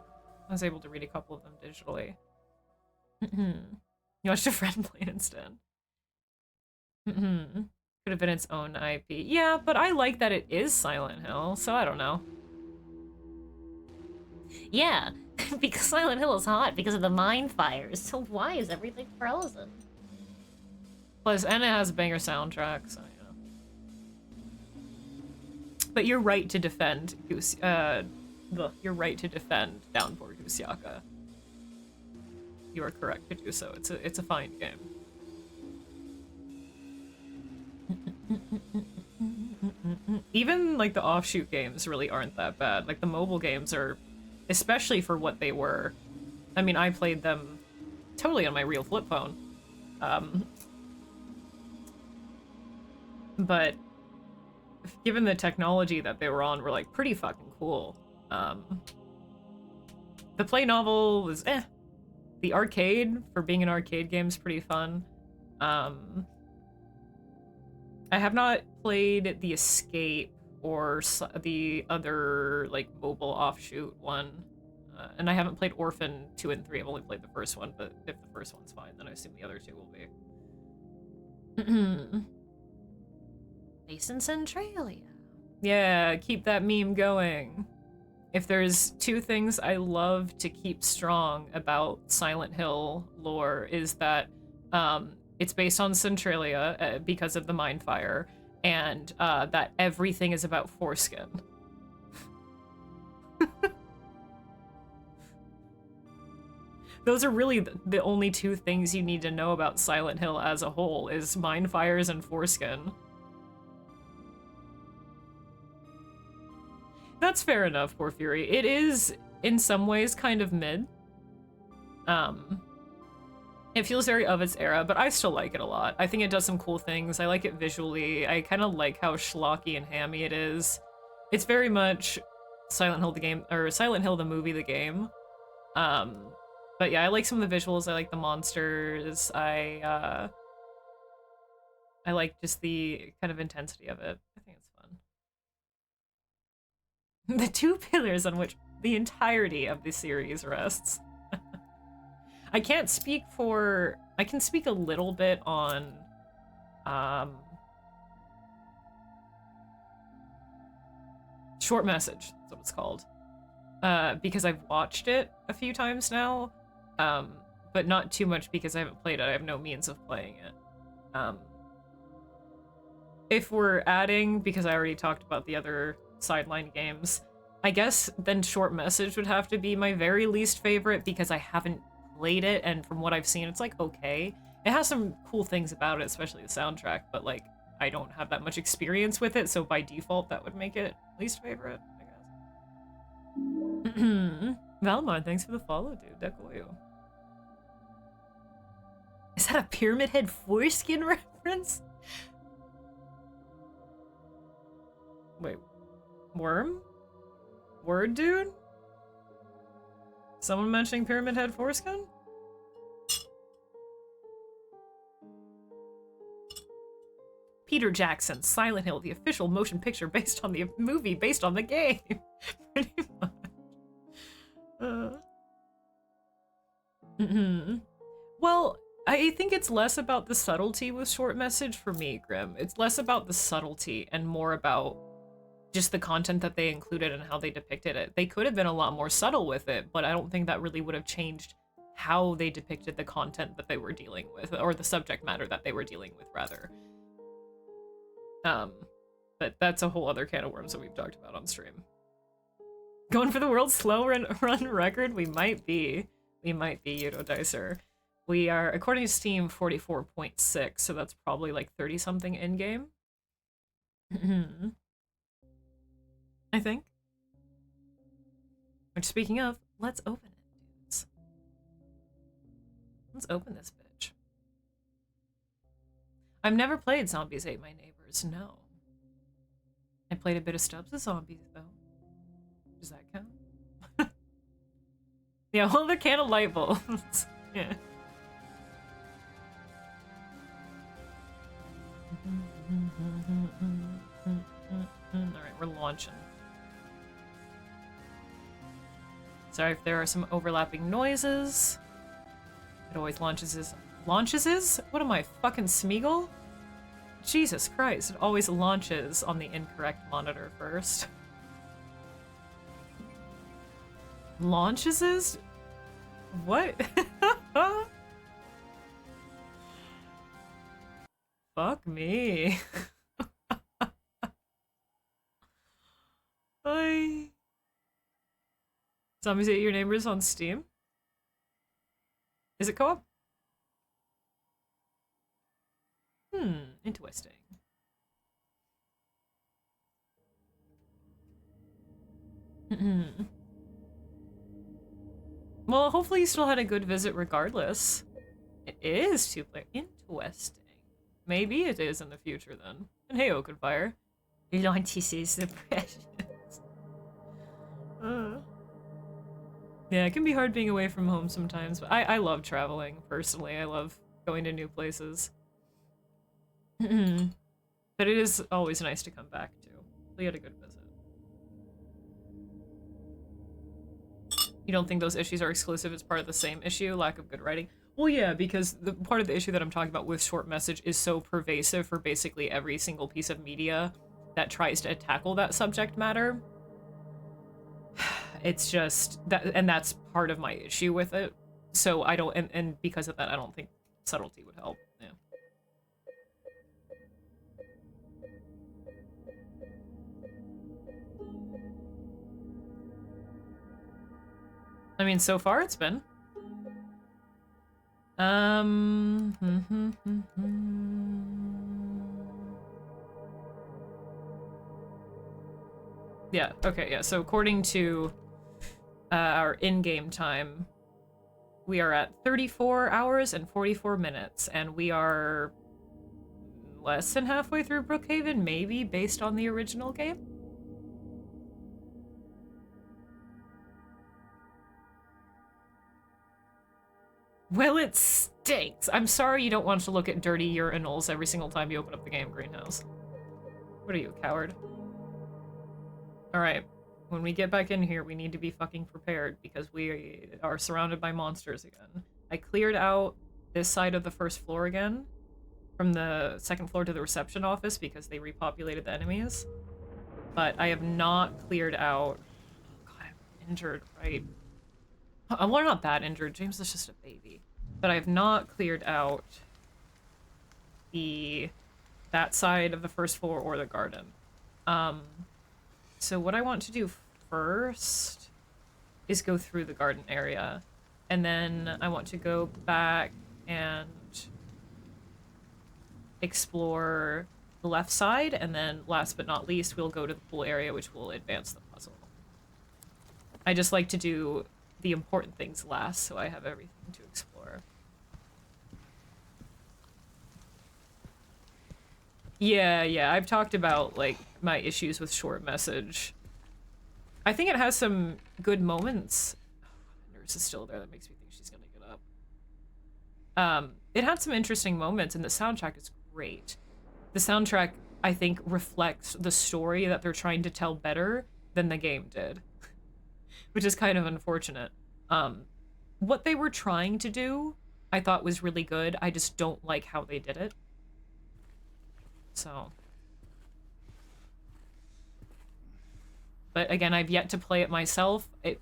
I was able to read a couple of them digitally. You watched a friend play it instead. Could have been its own IP. Yeah, but I like that it is Silent Hill, so I don't know. Yeah, because Silent Hill is hot because of the mine fires, so why is everything frozen? Plus, and it has a banger soundtrack, so you know. But you're right to defend you're right to defend Downpour Gusiaka. You are correct to do so. It's a fine game. Even like the offshoot games really aren't that bad. Like the mobile games are, especially for what they were. I mean, I played them totally on my real flip phone. But given the technology that they were on, were like pretty fucking cool. The play novel was eh. The arcade, for being an arcade game, is pretty fun. I have not played the Escape or the other like mobile offshoot one, and I haven't played Orphan 2 and 3. I've only played the first one, but if the first one's fine, then I assume the other two will be. Base in Centralia. Yeah, keep that meme going. If there's two things I love to keep strong about Silent Hill lore is that it's based on Centralia because of the mine fire, and that everything is about foreskin. Those are really the only two things you need to know about Silent Hill as a whole, is mine fires and foreskin. That's fair enough, Porphyry. It is, in some ways, kind of mid. It feels very of its era, but I still like it a lot. I think it does some cool things. I like it visually. I kind of like how schlocky and hammy it is. It's very much Silent Hill the game, or Silent Hill the movie the game. But yeah, I like some of the visuals. I like the monsters. I like just the kind of intensity of it. I think it's fun. The two pillars on which the entirety of the series rests. I can't speak for... I can speak a little bit on... Short Message, that's what it's called. because I've watched it a few times now, but not too much because I haven't played it. I have no means of playing it. If we're adding, because I already talked about the other sideline games, I guess then Short Message would have to be my very least favorite because I haven't played it, and from what I've seen, it's like okay. It has some cool things about it, especially the soundtrack, but like I don't have that much experience with it, so by default that would make it least favorite, I guess. Valmar, thanks for the follow, dude. Decoyo. Is that a Pyramid Head foreskin reference? Wait, Worm? Word, dude? Someone mentioning Pyramid Head foreskin? Peter Jackson, Silent Hill, the official motion picture based on the movie, based on the game. Pretty much. Well, I think it's less about the subtlety with Short Message for me, Grim. It's less about the subtlety and more about just the content that they included and how they depicted it. They could have been a lot more subtle with it, but I don't think that really would have changed how they depicted the content that they were dealing with, or the subject matter that they were dealing with, rather. But that's a whole other can of worms that we've talked about on stream. Going for the world's slow run record? We might be. We might be, Yudo Dicer. We are, according to Steam, 44.6, so that's probably like 30-something in-game. I think. Which, speaking of, let's open it, dudes. Let's open this bitch. I've never played Zombies Ate My Neighbors, no. I played a bit of Stubbs' Zombies, though. Does that count? Yeah, well, the can of light bulbs. Yeah. Alright, we're launching. Sorry if there are some overlapping noises. It always launches is... Launches is? What am I, fucking Smeagol? Jesus Christ, it always launches on the incorrect monitor first. Launches is? What? Fuck me. Bye. Zombies Ate Your Neighbors on Steam? Is it co-op? Interesting. Well, hopefully you still had a good visit regardless. It is two-player. Interesting. Maybe it is in the future then. And hey, Oakenfire. Launches is the precious. Yeah, it can be hard being away from home sometimes, but I love traveling, personally. I love going to new places. But it is always nice to come back to. We had a good visit. You don't think those issues are exclusive? It's part of the same issue, lack of good writing? Well, yeah, because the part of the issue that I'm talking about with Short Message is so pervasive for basically every single piece of media that tries to tackle that subject matter. It's just that, and that's part of my issue with it. So I don't, and because of that, I don't think subtlety would help. Yeah. I mean, so far it's been. Yeah, okay, yeah, so according to our in-game time, we are at 34 hours and 44 minutes, and we are less than halfway through Brookhaven, maybe, based on the original game? Well, it stinks. I'm sorry you don't want to look at dirty urinals every single time you open up the game, Greenhouse. What are you, a coward? Alright, when we get back in here, we need to be fucking prepared because we are surrounded by monsters again. I cleared out this side of the first floor again, from the second floor to the reception office because they repopulated the enemies. But I have not cleared out... God, injured, right? Well, we're not that injured. James is just a baby. But I've not cleared out that side of the first floor or the garden. So what I want to do first is go through the garden area. And then I want to go back and explore the left side. And then last but not least, we'll go to the pool area, which will advance the puzzle. I just like to do the important things last, so I have everything to explore. Yeah, I've talked about, like, my issues with short message. I think it has some good moments. Oh, the nurse is still there. That makes me think she's gonna get up. It had some interesting moments, and the soundtrack is great. The soundtrack, I think, reflects the story that they're trying to tell better than the game did. Which is kind of unfortunate. What they were trying to do, I thought was really good. I just don't like how they did it. So. But again, I've yet to play it myself. It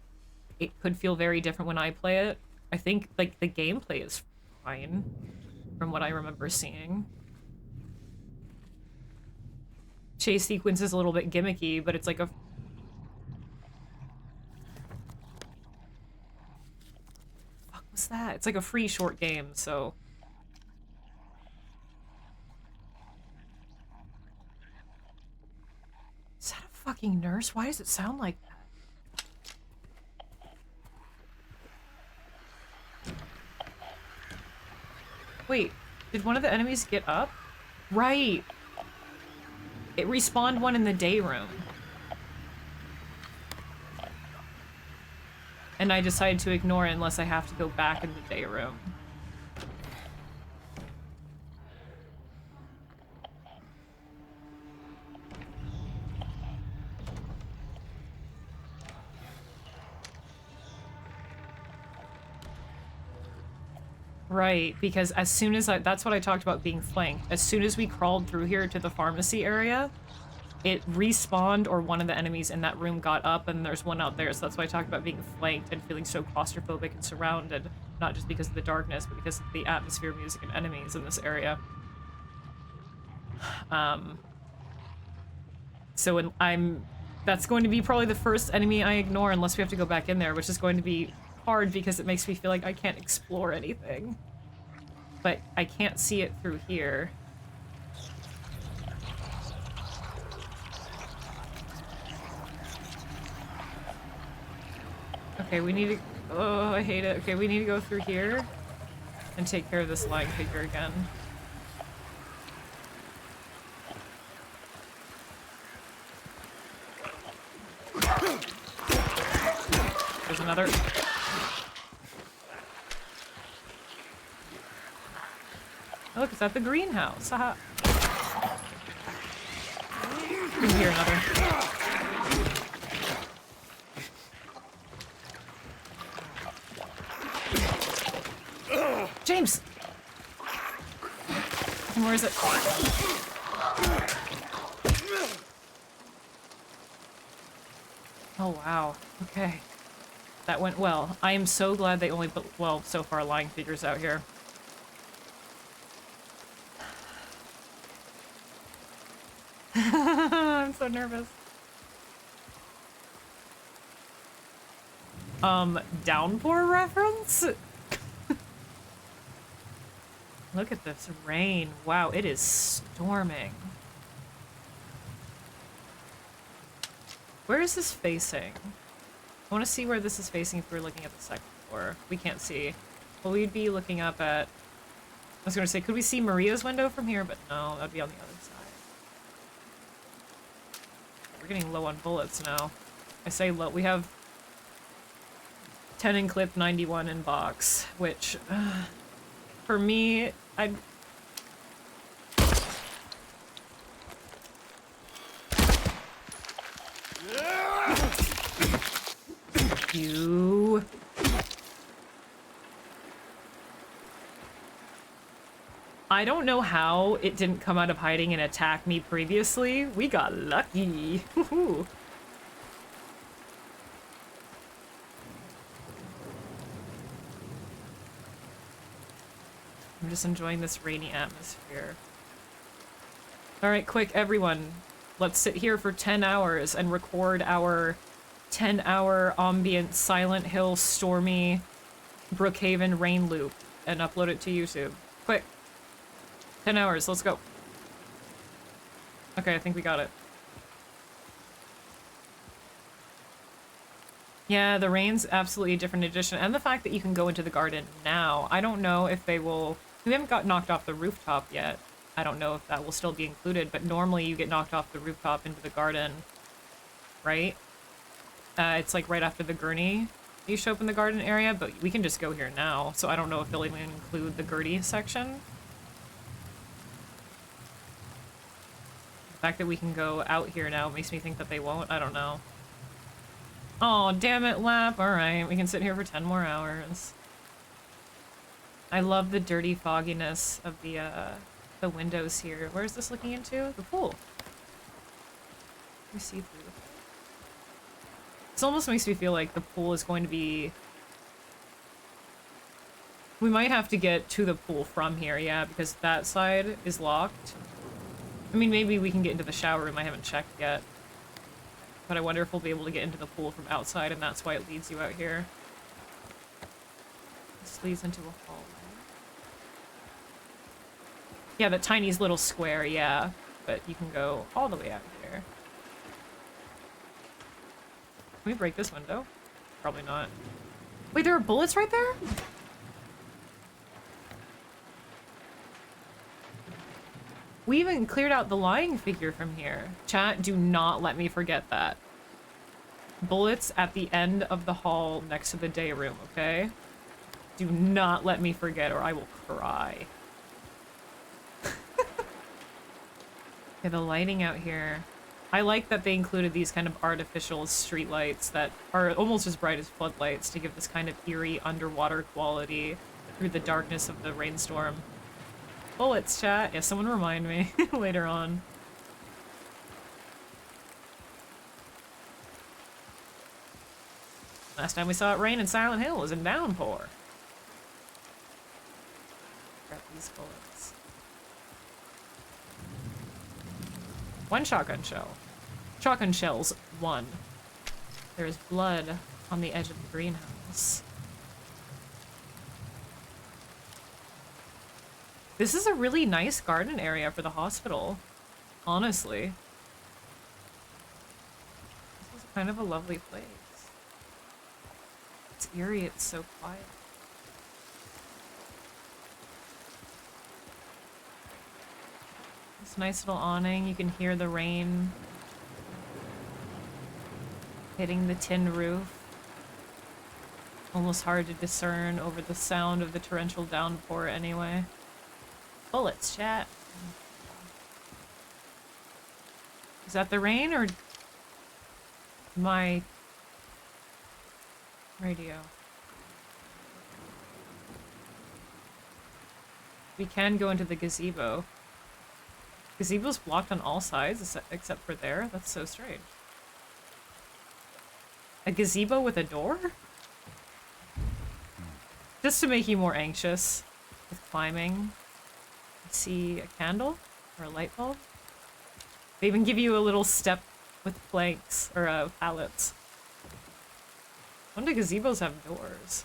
could feel very different when I play it. I think, like, the gameplay is fine, from what I remember seeing. Chase sequence is a little bit gimmicky, but it's like a... Fuck was that? It's like a free short game, so... Is that a fucking nurse? Why does it sound like that? Wait, did one of the enemies get up? Right! It respawned one in the day room. And I decided to ignore it unless I have to go back in the day room. Right, because as soon as that's what I talked about being flanked. As soon as we crawled through here to the pharmacy area, it respawned or one of the enemies in that room got up and there's one out there. So that's why I talked about being flanked and feeling so claustrophobic and surrounded. Not just because of the darkness, but because of the atmosphere, music, and enemies in this area. So when that's going to be probably the first enemy I ignore unless we have to go back in there, which is going to be hard because it makes me feel like I can't explore anything. But I can't see it through here. Okay, we need to... Oh, I hate it. Okay, we need to go through here and take care of this lying figure again. There's another... Oh, look, it's at the greenhouse. Haha. Here, another. James! Where is it? Oh, wow. Okay. That went well. I am so glad they only put, well, so far, lying figures out here. I'm so nervous. Downpour reference? Look at this rain. Wow, it is storming. Where is this facing? I want to see where this is facing if we're looking at the second floor. We can't see. Well, we'd be looking up at... I was going to say, could we see Maria's window from here? But no, that'd be on the other side. We're getting low on bullets now. I say low. We have 10 in clip, 91 in box, which... for me, I'd... You... I don't know how it didn't come out of hiding and attack me previously. We got lucky. I'm just enjoying this rainy atmosphere. Alright, quick, everyone. Let's sit here for 10 hours and record our 10-hour ambient Silent Hill stormy Brookhaven rain loop and upload it to YouTube. Quick. 10 hours, let's go. Okay, I think we got it. Yeah, the rain's absolutely a different edition, and the fact that you can go into the garden now. I don't know if they will... We haven't got knocked off the rooftop yet. I don't know if that will still be included, but normally you get knocked off the rooftop into the garden, right? It's like right after the gurney you show up in the garden area, but we can just go here now, so I don't know if they'll even include the gurney section. The fact that we can go out here now makes me think that they won't. I don't know. Oh, damn it, Lap. Alright, we can sit here for 10 more hours. I love the dirty fogginess of the windows here. Where is this looking into? The pool. We see through the pool. This almost makes me feel like the pool is going to be... We might have to get to the pool from here, yeah, because that side is locked. I mean, maybe we can get into the shower room. I haven't checked yet. But I wonder if we'll be able to get into the pool from outside, and that's why it leads you out here. This leads into a hallway. Yeah, that tiny little square, yeah. But you can go all the way out here. Can we break this window? Probably not. Wait, there are bullets right there? We even cleared out the lying figure from here. Chat, do not let me forget that. Bullets at the end of the hall next to the day room, okay? Do not let me forget or I will cry. Yeah, the lighting out here. I like that they included these kind of artificial streetlights that are almost as bright as floodlights to give this kind of eerie underwater quality through the darkness of the rainstorm. Bullets, chat. Yeah, someone remind me later on. Last time we saw it rain in Silent Hill was in downpour. Grab these bullets. One shotgun shell. Shotgun shells, 1. There is blood on the edge of the greenhouse. This is a really nice garden area for the hospital, honestly. This is kind of a lovely place. It's eerie, it's so quiet. This nice little awning, you can hear the rain hitting the tin roof. Almost hard to discern over the sound of the torrential downpour anyway. Bullets, chat. Is that the rain or my radio? We can go into the gazebo. Gazebo's blocked on all sides except for there? That's so strange. A gazebo with a door? Just to make you more anxious with climbing. See a candle or a light bulb. They even give you a little step with planks or pallets. When do gazebos have doors?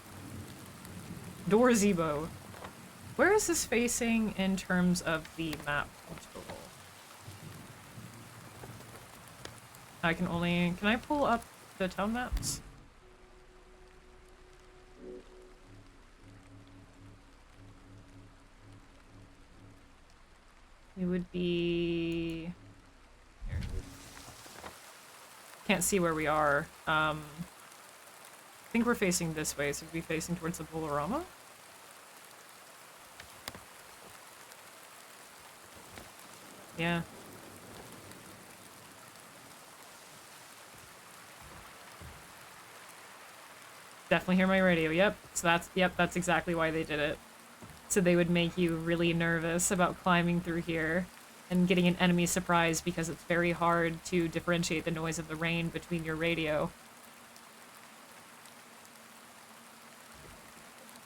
Doorzebo. Where is this facing in terms of the map? I can only... Can I pull up the town maps? It would be... Here. Can't see where we are. I think we're facing this way, so we'd be facing towards the Bolorama? Yeah. Definitely hear my radio. Yep. So that's exactly why they did it. So they would make you really nervous about climbing through here and getting an enemy surprise because it's very hard to differentiate the noise of the rain between your radio.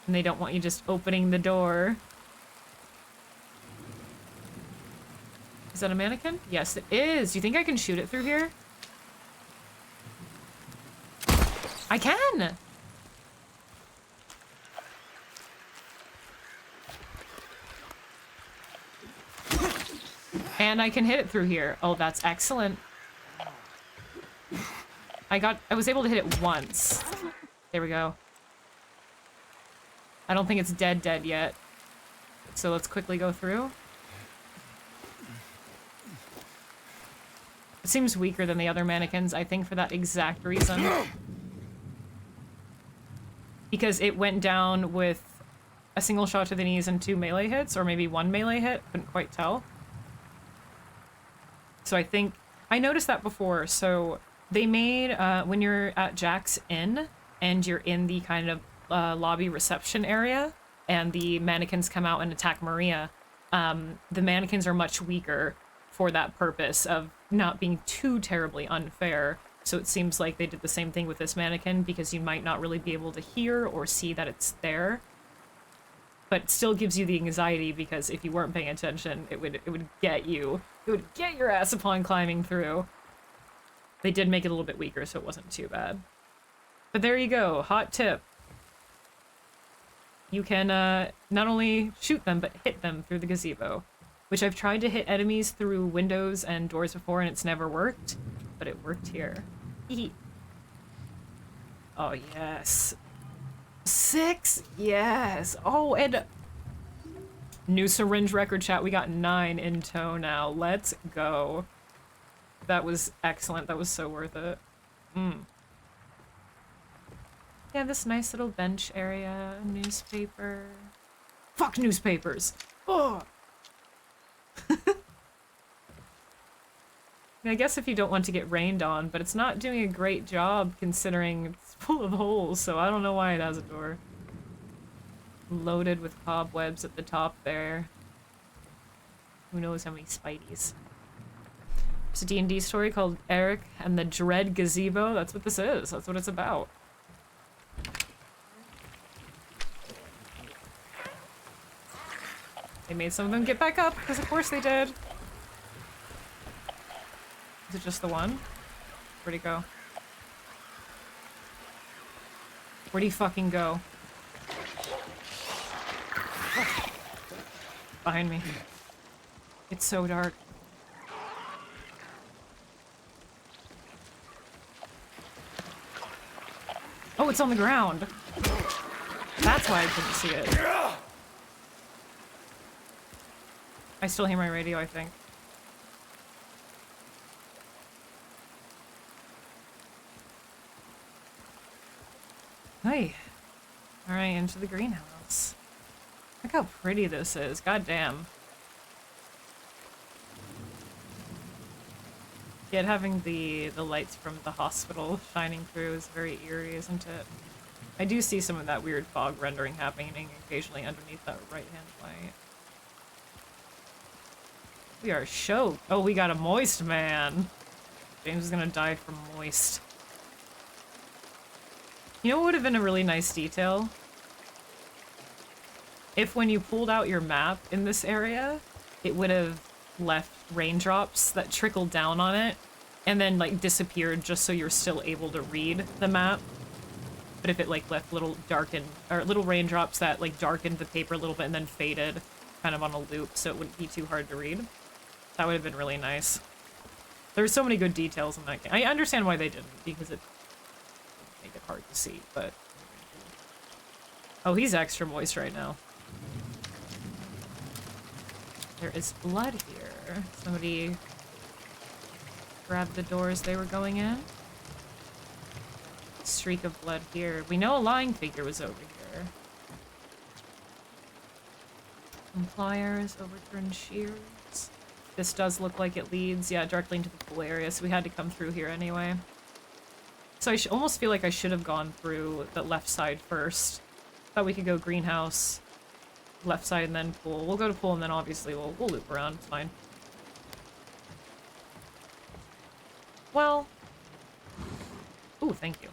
And they don't want you just opening the door Is that a mannequin? Yes, it is. Do you think I can shoot it through here? I can! And I can hit it through here. Oh, that's excellent. I was able to hit it once. There we go. I don't think it's dead yet. So let's quickly go through. It seems weaker than the other mannequins, I think, for that exact reason. Because it went down with a single shot to the knees and 2 melee hits, or maybe 1 melee hit, couldn't quite tell. So I think, I noticed that before, so they made, when you're at Jack's Inn, and you're in the kind of lobby reception area, and the mannequins come out and attack Maria, the mannequins are much weaker for that purpose of not being too terribly unfair. So it seems like they did the same thing with this mannequin, because you might not really be able to hear or see that it's there. But it still gives you the anxiety, because if you weren't paying attention, it would get you. It would get your ass upon climbing through. They did make it a little bit weaker, so it wasn't too bad. But there you go, hot tip. You can not only shoot them, but hit them through the gazebo. Which I've tried to hit enemies through windows and doors before, and it's never worked. But it worked here. Oh, yes. 6? Yes. Oh, and... New syringe record, chat. We got 9 in tow now. Let's go. That was excellent. That was so worth it. Yeah, this nice little bench area. Newspaper. Fuck newspapers! Oh! I guess if you don't want to get rained on, but it's not doing a great job considering it's full of holes, so I don't know why it has a door. Loaded with cobwebs at the top there. Who knows how many spideys. There's a D&D story called Eric and the Dread Gazebo. That's what this is. That's what it's about. They made some of them get back up, because of course they did. Is it just the one? Where'd he go? Where'd he fucking go? Behind me. It's so dark. Oh, it's on the ground. That's why I couldn't see it. I still hear my radio, I think. Hey. Alright, into the greenhouse. Look how pretty this is. God damn. Yet having the lights from the hospital shining through is very eerie, isn't it? I do see some of that weird fog rendering happening occasionally underneath that right-hand light. We are choked. Oh, we got a moist man. James is gonna die from moist. You know what would have been a really nice detail? If when you pulled out your map in this area, it would have left raindrops that trickled down on it and then like disappeared just so you're still able to read the map. But if it like left little darkened or little raindrops that like darkened the paper a little bit and then faded kind of on a loop so it wouldn't be too hard to read. That would have been really nice. There's so many good details in that game. I understand why they didn't, because it make it hard to see, but... Oh, he's extra moist right now. There is blood here. Somebody grabbed the doors they were going in. Streak of blood here. We know a lying figure was over here. Some pliers, overturned shears. This does look like it leads, yeah, directly into the pool area, so we had to come through here anyway. So I almost feel like I should have gone through the left side first. Thought we could go greenhouse, left side, and then pool. We'll go to pool, and then obviously we'll loop around. It's fine. Well... Ooh, thank you.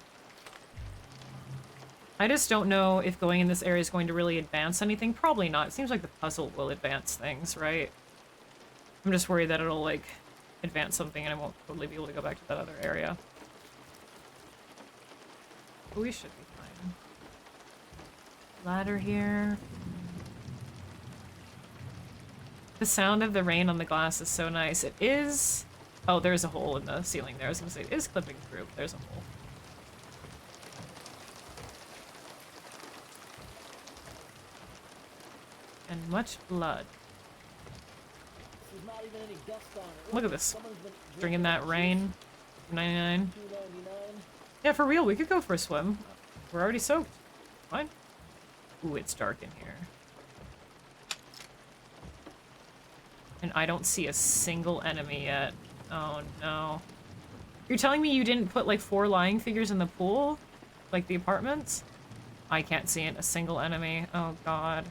I just don't know if going in this area is going to really advance anything. Probably not. It seems like the puzzle will advance things, right? I'm just worried that it'll, like, advance something and I won't totally be able to go back to that other area. But we should be fine. Ladder here. The sound of the rain on the glass is so nice. It is... Oh, there's a hole in the ceiling there. I was gonna say, it is clipping through, but there's a hole. And much blood. Look at this. Drinking that rain. $2.99. Yeah, for real, we could go for a swim. We're already soaked. Fine. Ooh, it's dark in here. And I don't see a single enemy yet. Oh no. You're telling me you didn't put like 4 lying figures in the pool? Like the apartments? I can't see a single enemy. Oh god.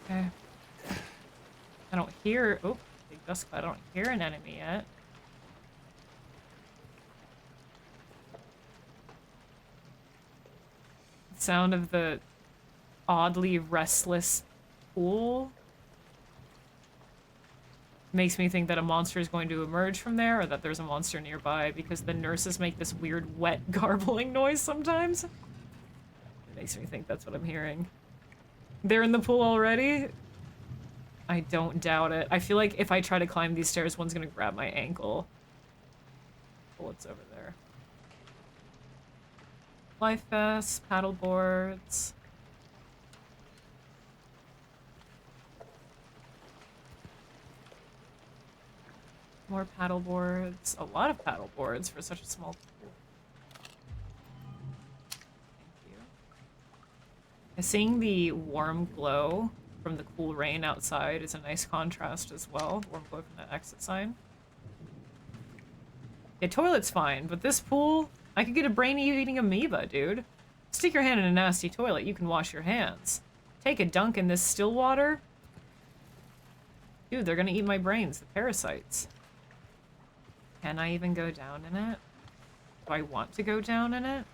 Okay. I don't hear... Oh, big dust cloud. I don't hear an enemy yet. The sound of the oddly restless pool makes me think that a monster is going to emerge from there, or that there's a monster nearby, because the nurses make this weird wet garbling noise sometimes. It makes me think that's what I'm hearing. They're in the pool already? I don't doubt it. I feel like if I try to climb these stairs, one's gonna grab my ankle. Bullets over there. Life vests, paddle boards. More paddle boards. A lot of paddle boards for such a small pool. Thank you. And seeing the warm glow from the cool rain outside is a nice contrast as well. Warm glow from that exit sign. Yeah, toilet's fine, but this pool, I could get a brain-eating amoeba, dude. Stick your hand in a nasty toilet, you can wash your hands. Take a dunk in this still water. Dude, they're gonna eat my brains, the parasites. Can I even go down in it? Do I want to go down in it?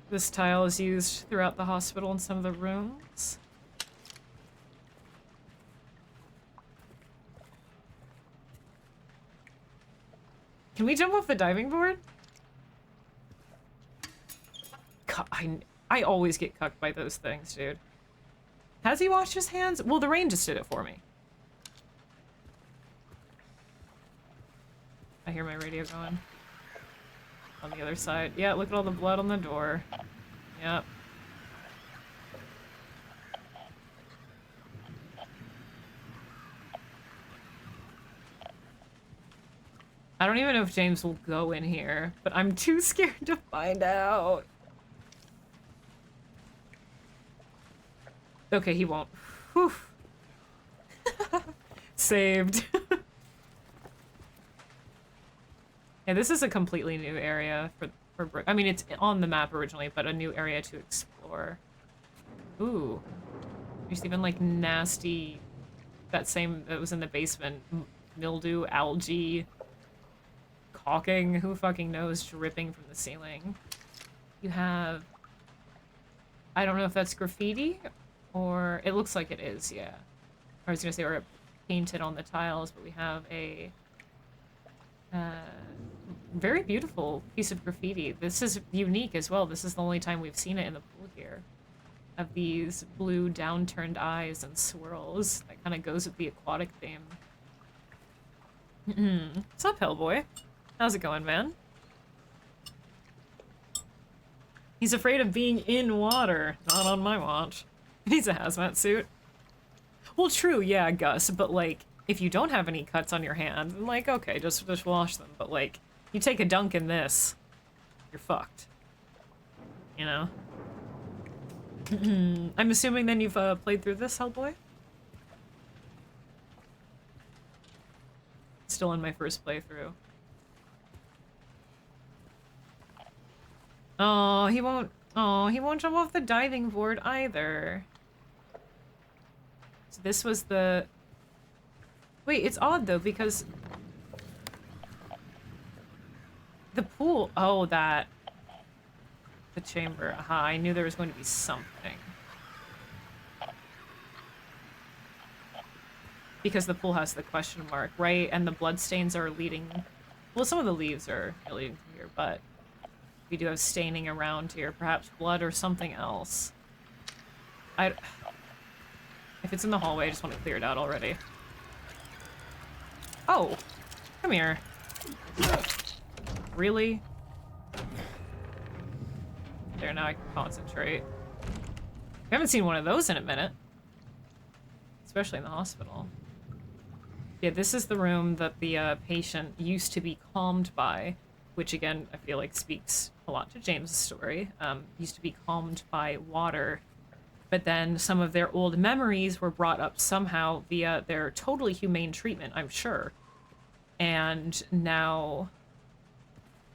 This tile is used throughout the hospital in some of the rooms. Can we jump off the diving board? I always get cucked by those things, dude. Has he washed his hands? Well, the rain just did it for me. I hear my radio going. On the other side. Yeah, look at all the blood on the door. Yep. I don't even know if James will go in here, but I'm too scared to find out. Okay, he won't. Whew. Saved. Yeah, this is a completely new area for I mean, it's on the map originally, but a new area to explore. Ooh. There's even, like, nasty... That was in the basement. Mildew, algae, caulking, who fucking knows, dripping from the ceiling. You have... I don't know if that's graffiti, or... It looks like it is, yeah. I was gonna say, or painted on the tiles, but we have a... very beautiful piece of graffiti. This is unique as well. This is the only time we've seen it in the pool here. Of these blue downturned eyes and swirls. That kind of goes with the aquatic theme. What's up, Hellboy? How's it going, man? He's afraid of being in water. Not on my watch. He needs a hazmat suit. Well, true, yeah, Gus, but like, if you don't have any cuts on your hand, then like, okay, just wash them. But like, you take a dunk in this, you're fucked. You know? I'm assuming then you've played through this, Hellboy? Still in my first playthrough. Oh, he won't jump off the diving board either. So this was the... Wait, it's odd though, because... The pool. Oh, that. The chamber. Aha, I knew there was going to be something. Because the pool has the question mark, right? And the bloodstains are leading... Well, some of the leaves are leading to here, but we do have staining around here. Perhaps blood or something else. If it's in the hallway, I just want to clear it out already. Oh! Come here. Really? There, now I can concentrate. We haven't seen one of those in a minute. Especially in the hospital. Yeah, this is the room that the patient used to be calmed by, which again, I feel like speaks a lot to James' story. Used to be calmed by water, but then some of their old memories were brought up somehow via their totally humane treatment, I'm sure. And now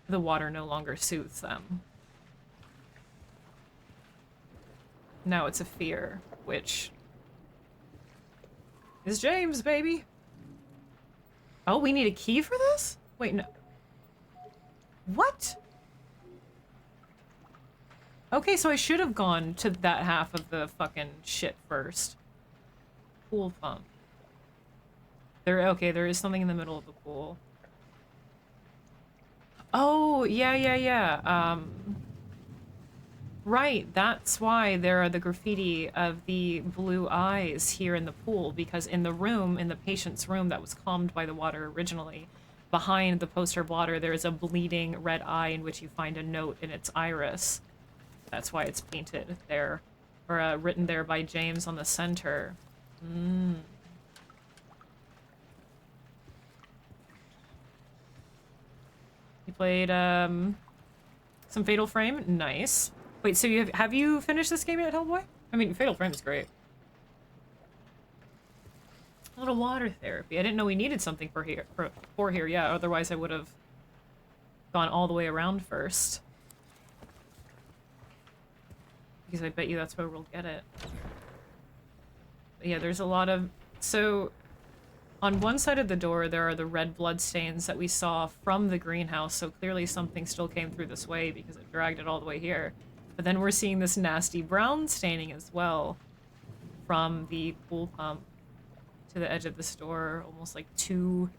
the water no longer soothes them. Now it's a fear, which is James, baby. Oh, we need a key for this? Wait, no. What? Okay, so I should have gone to that half of the fucking shit first. Pool pump. Okay, there is something in the middle of the pool. Oh, yeah. Right, that's why there are the graffiti of the blue eyes here in the pool, because in the room, in the patient's room that was calmed by the water originally, behind the poster blotter, there is a bleeding red eye in which you find a note in its iris. That's why it's painted there, or written there by James on the center. Mm. You played, some Fatal Frame? Nice. Wait, so have you finished this game yet, Hellboy? I mean, Fatal Frame is great. A little water therapy. I didn't know we needed something for here. Yeah, otherwise I would have gone all the way around first. Because I bet you that's where we'll get it. But yeah, there's a lot of... So, on one side of the door, there are the red blood stains that we saw from the greenhouse, so clearly something still came through this way because it dragged it all the way here. But then we're seeing this nasty brown staining as well from the pool pump to the edge of the store. Almost like 2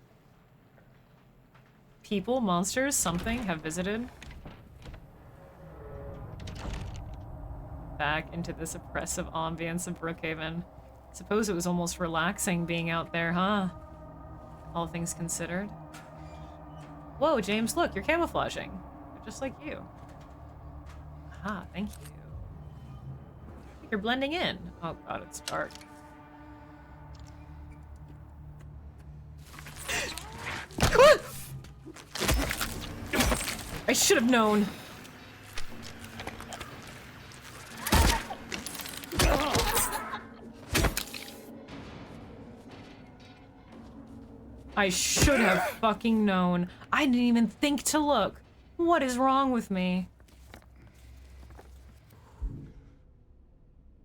people, monsters, something have visited. Back into this oppressive ambience of Brookhaven. Suppose it was almost relaxing being out there, huh? All things considered. Whoa, James, look, you're camouflaging. You're just like you. Ah, thank you. You're blending in. Oh god, it's dark. I should have known. I should have fucking known. I didn't even think to look. What is wrong with me?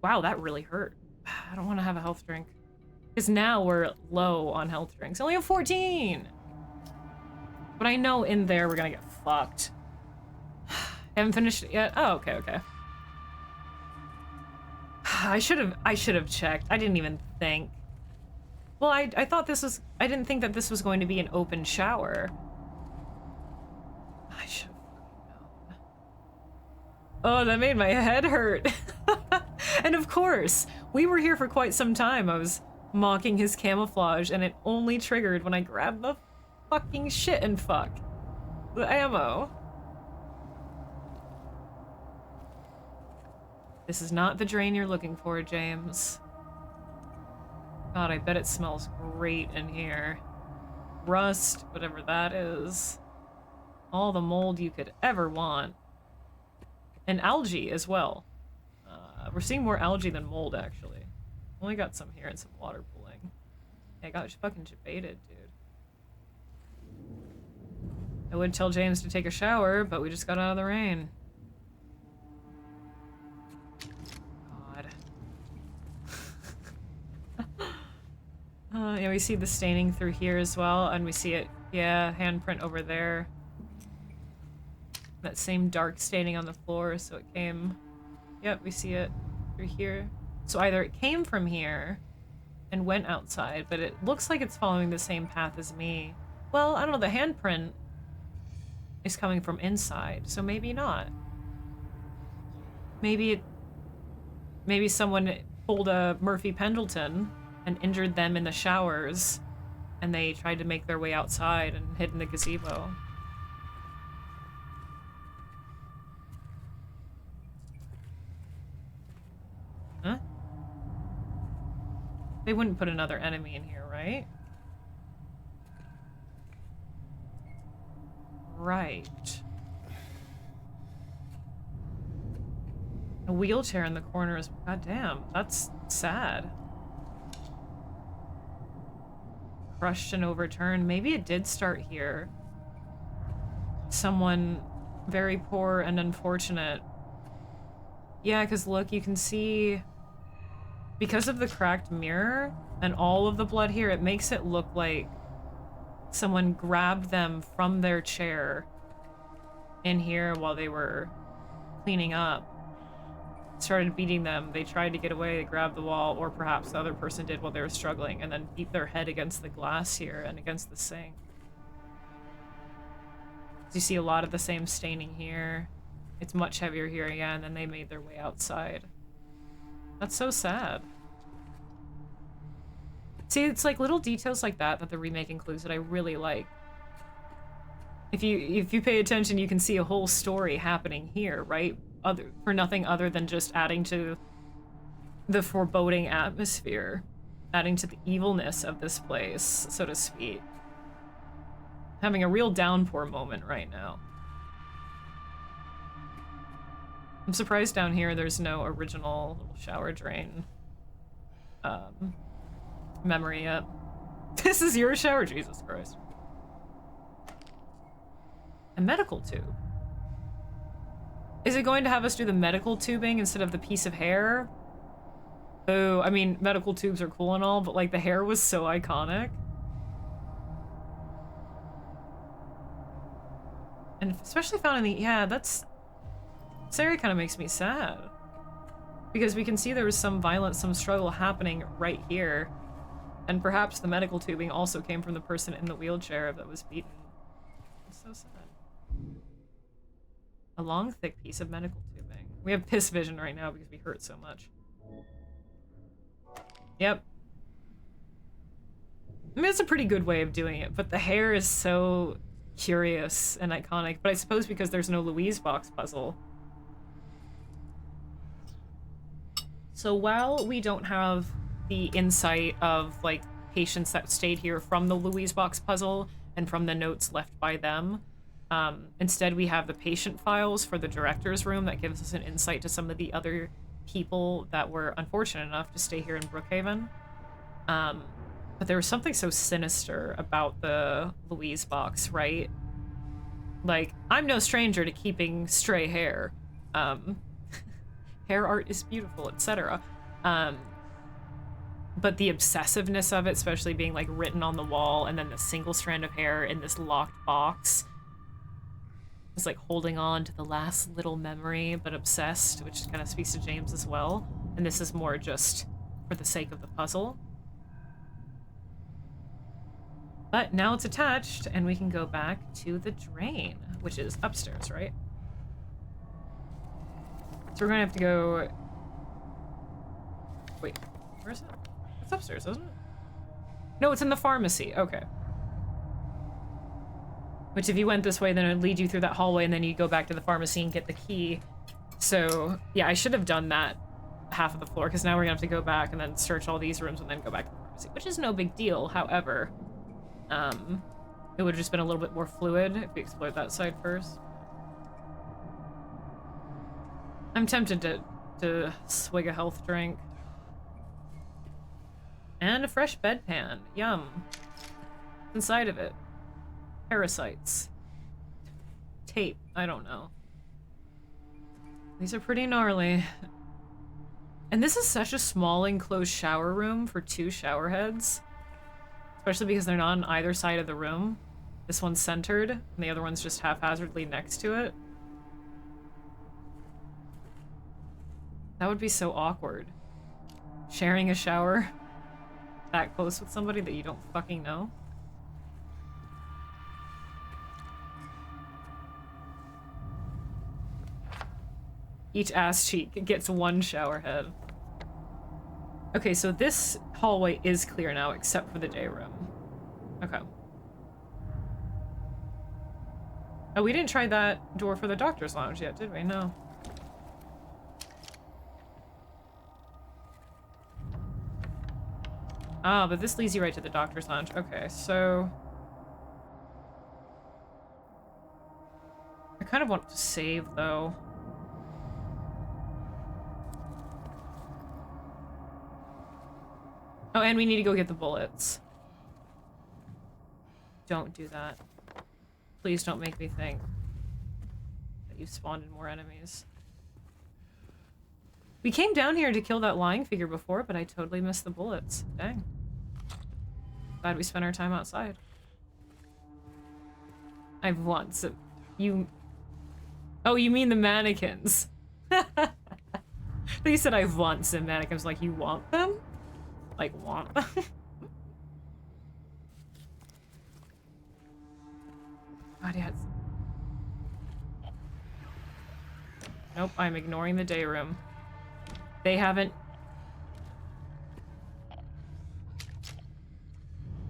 Wow, that really hurt. I don't want to have a health drink. Because now we're low on health drinks. I only have 14! But I know in there we're gonna get fucked. Haven't finished it yet? Oh, okay. I should have checked. I didn't even think. Well, I thought this was... I didn't think that this was going to be an open shower. I should have known. Oh, that made my head hurt. And of course, we were here for quite some time. I was mocking his camouflage, and it only triggered when I grabbed the fucking shit and fuck. The ammo. This is not the drain you're looking for, James. God, I bet it smells great in here. Rust, whatever that is. All the mold you could ever want. And algae as well. We're seeing more algae than mold, actually. Only got some here and some water pooling. Yeah, I got fucking baited, dude. I would tell James to take a shower, but we just got out of the rain. God. Yeah, we see the staining through here as well, and we see it, yeah, handprint over there. That same dark staining on the floor, so it came... Yep, we see it through here. So either it came from here and went outside, but it looks like it's following the same path as me. Well, I don't know, the handprint is coming from inside, so maybe not. Maybe someone pulled a Murphy Pendleton and injured them in the showers, and they tried to make their way outside and hid in the gazebo. Huh? They wouldn't put another enemy in here, right? Right. A wheelchair in the corner is... Goddamn, that's sad. Crushed and overturned. Maybe it did start here. Someone very poor and unfortunate. Yeah, because look, you can see... Because of the cracked mirror and all of the blood here, it makes it look like someone grabbed them from their chair in here while they were cleaning up. Started beating them. They tried to get away, they grabbed the wall, or perhaps the other person did while they were struggling, and then beat their head against the glass here and against the sink. You see a lot of the same staining here. It's much heavier here, yeah, and then they made their way outside. That's so sad. See, it's like little details like that that the remake includes that I really like. If you pay attention, you can see a whole story happening here, right? For nothing other than just adding to the foreboding atmosphere, adding to the evilness of this place, so to speak. Having a real downpour moment right now. I'm surprised down here there's no original little shower drain memory yet. This is your shower, Jesus Christ. A medical tube. Is it going to have us do the medical tubing instead of the piece of hair? Oh, I mean, medical tubes are cool and all, but like the hair was so iconic. And especially found in the, yeah, that's, this area kind of makes me sad. Because we can see there was some violence, some struggle happening right here. And perhaps the medical tubing also came from the person in the wheelchair that was beaten. It's so sad. A long, thick piece of medical tubing. We have piss vision right now because we hurt so much. Yep. I mean, it's a pretty good way of doing it, but the hair is so curious and iconic. But I suppose because there's no Louise box puzzle. So while we don't have the insight of, like, patients that stayed here from the Louise box puzzle and from the notes left by them, instead we have the patient files for the director's room that gives us an insight to some of the other people that were unfortunate enough to stay here in Brookhaven. But there was something so sinister about the Louise box, right? Like, I'm no stranger to keeping stray hair. Hair art is beautiful, etc. But the obsessiveness of it, especially being like written on the wall and then the single strand of hair in this locked box, is like holding on to the last little memory, but obsessed, which kind of speaks to James as well. And this is more just for the sake of the puzzle. But now it's attached, and we can go back to the drain, which is upstairs, right? So we're gonna have to go... Wait, where's it? It's upstairs, isn't it? No, it's in the pharmacy. Okay. Which if you went this way, then it would lead you through that hallway, and then you go back to the pharmacy and get the key. So, yeah, I should have done that half of the floor, because now we're gonna have to go back and then search all these rooms and then go back to the pharmacy, which is no big deal. However, it would have just been a little bit more fluid if we explored that side first. I'm tempted to swig a health drink. And a fresh bedpan. Yum. Inside of it. Parasites. Tape. I don't know. These are pretty gnarly. And this is such a small enclosed shower room for 2 shower heads. Especially because they're not on either side of the room. This one's centered, and the other one's just haphazardly next to it. That would be so awkward. Sharing a shower that close with somebody that you don't fucking know. Each ass cheek gets one shower head. Okay, so this hallway is clear now, except for the day room. Okay. Oh, we didn't try that door for the doctor's lounge yet, did we? No. Ah, but this leads you right to the doctor's lounge. Okay, so... I kind of want to save, though. Oh, and we need to go get the bullets. Don't do that. Please don't make me think that you've spawned in more enemies. We came down here to kill that lying figure before, but I totally missed the bullets. Dang. Glad we spent our time outside. I've once. You... Oh, you mean the mannequins. They said I've once, and mannequins like, you want them? Like, want them? God, yeah. Nope, I'm ignoring the day room. They haven't...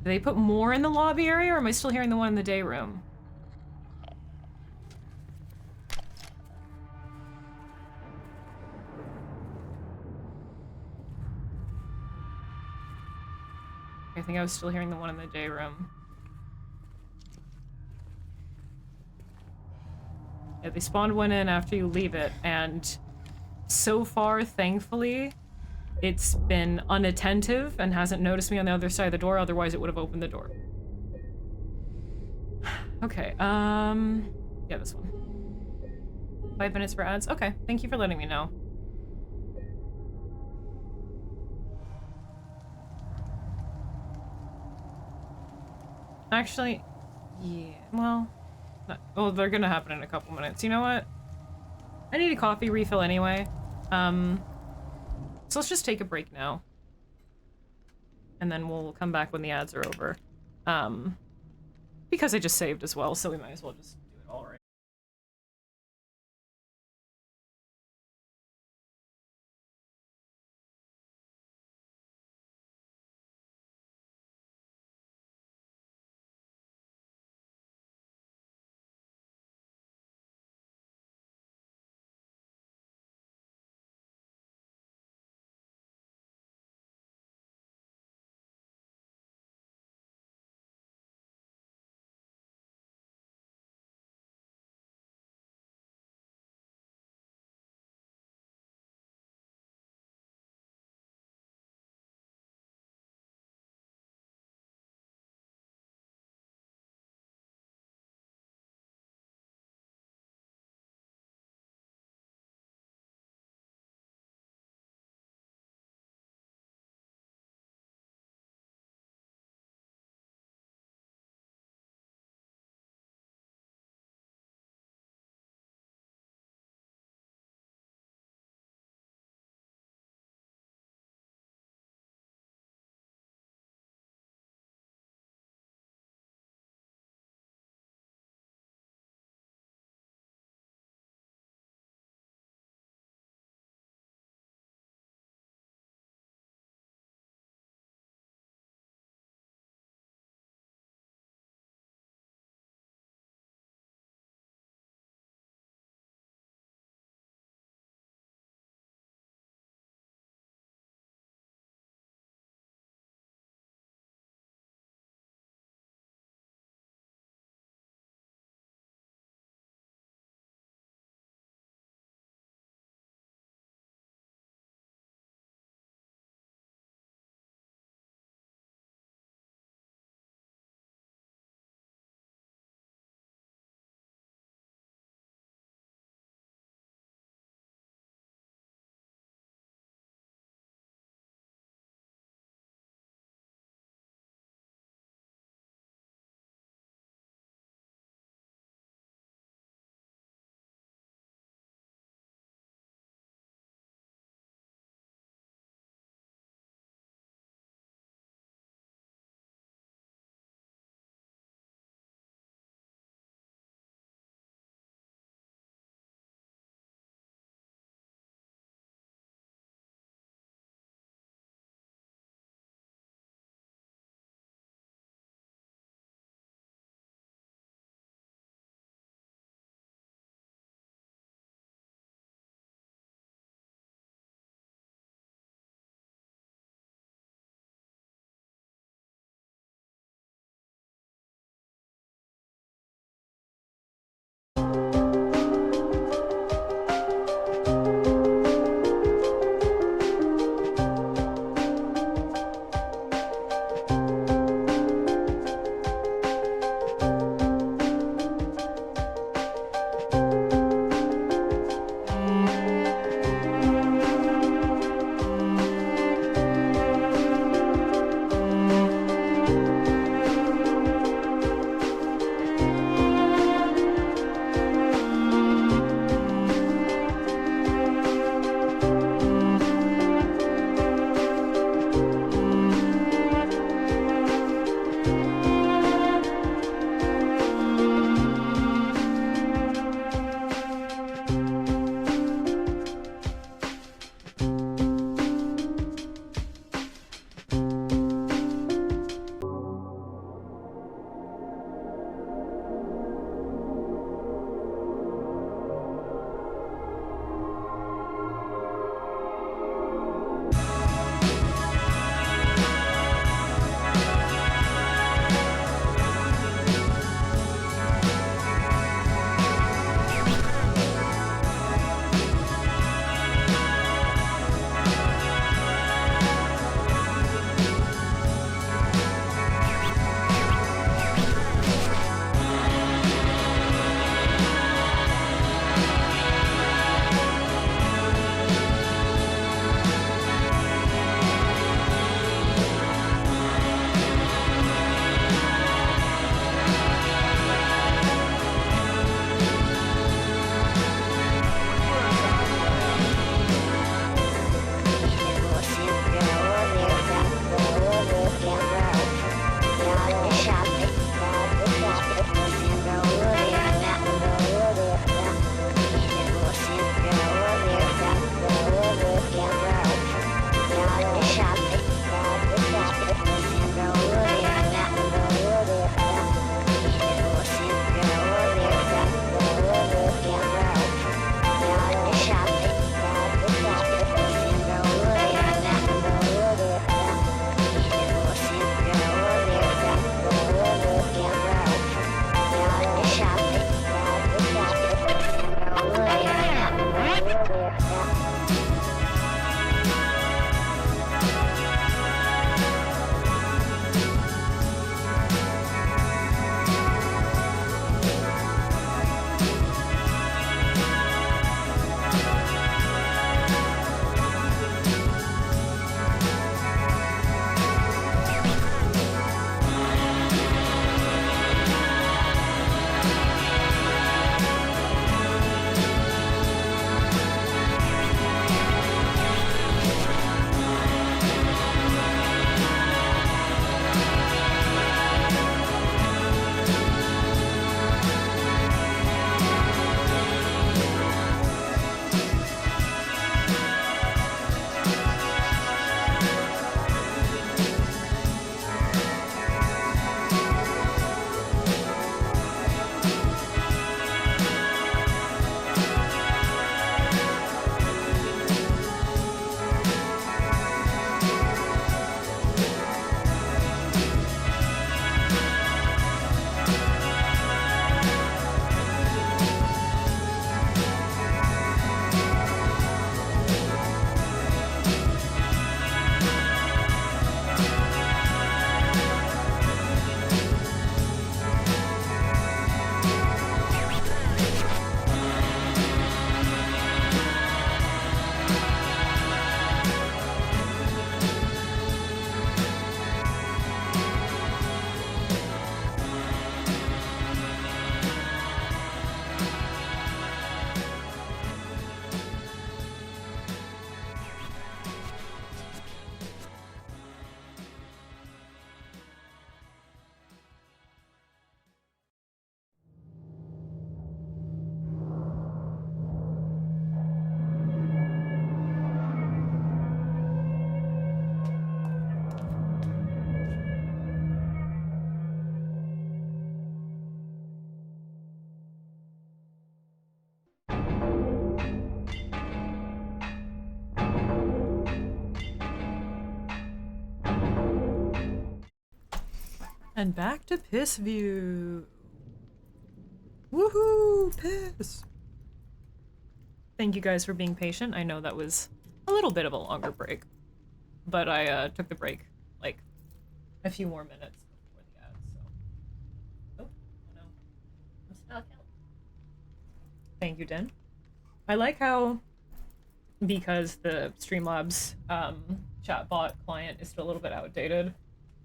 Did they put more in the lobby area, or am I still hearing the one in the day room? I think I was still hearing the one in the day room. Yeah, they spawned one in after you leave it, and so far, thankfully, it's been unattentive and hasn't noticed me on the other side of the door, otherwise it would have opened the door. Okay, yeah, this one. 5 minutes for ads? Okay, thank you for letting me know. Actually, yeah, well, they're gonna happen in a couple minutes. You know what? I need a coffee refill anyway. So let's just take a break now. And then we'll come back when the ads are over. Because I just saved as well, so we might as well just do it all right. And back to Piss View. Woohoo! Piss! Thank you guys for being patient. I know that was a little bit of a longer break. But I took the break, like, a few more minutes before the ads, so... Oh no. I'm stuck out. Thank you, Den. I like how, because the Streamlabs chatbot client is still a little bit outdated,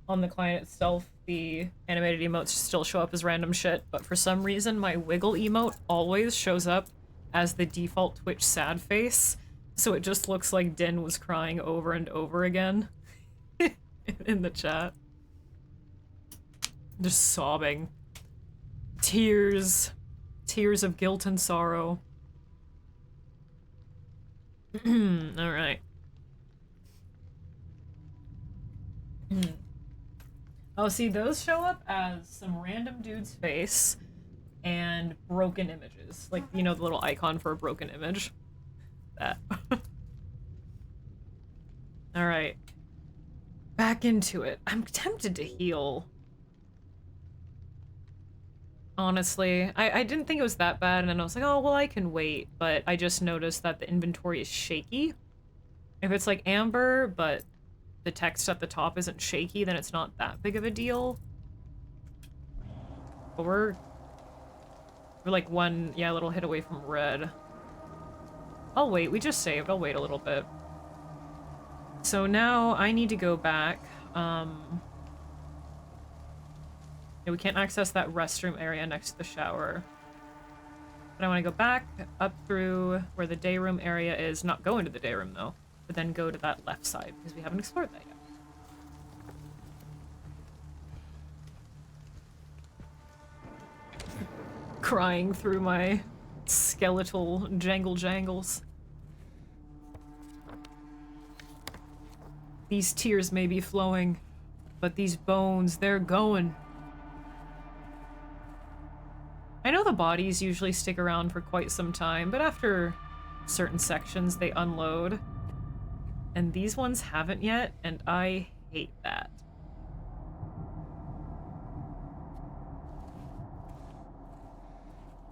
on the client itself, the animated emotes still show up as random shit, but for some reason my wiggle emote always shows up as the default Twitch sad face, so it just looks like Din was crying over and over again in the chat. Just sobbing. Tears. Tears of guilt and sorrow. Alright. Oh, see, those show up as some random dude's face and broken images. Like, you know, the little icon for a broken image? That. Alright. Back into it. I'm tempted to heal. Honestly. I didn't think it was that bad, and then I was like, oh, well, I can wait. But I just noticed that the inventory is shaky. If it's like Amber, but the text at the top isn't shaky, then it's not that big of a deal. But we're like one, yeah, little hit away from red. I'll wait, we just saved, I'll wait a little bit. So now I need to go back. Yeah, we can't access that restroom area next to the shower. But I want to go back up through where the day room area is, not go into the day room though, but then go to that left side because we haven't explored that yet. Crying through my skeletal jangles. These tears may be flowing, but these bones, they're going. I know the bodies usually stick around for quite some time, but after certain sections they unload. And these ones haven't yet, and I hate that.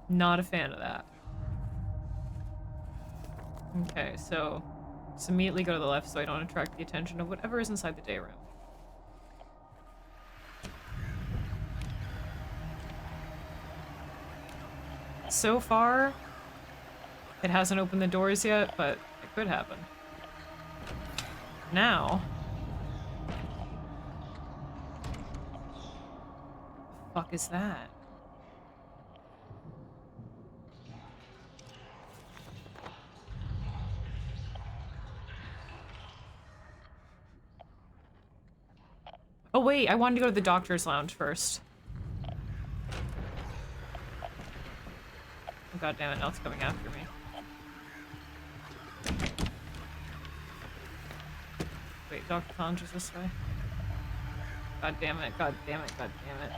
Not a fan of that. Okay, so let's immediately go to the left so I don't attract the attention of whatever is inside the day room. So far, it hasn't opened the doors yet, but it could happen. Now... the fuck is that? Oh wait, I wanted to go to the doctor's lounge first. Oh god damn it, now it's coming after me. Wait, doctor's lounge is this way? God damn it, god damn it, god damn it.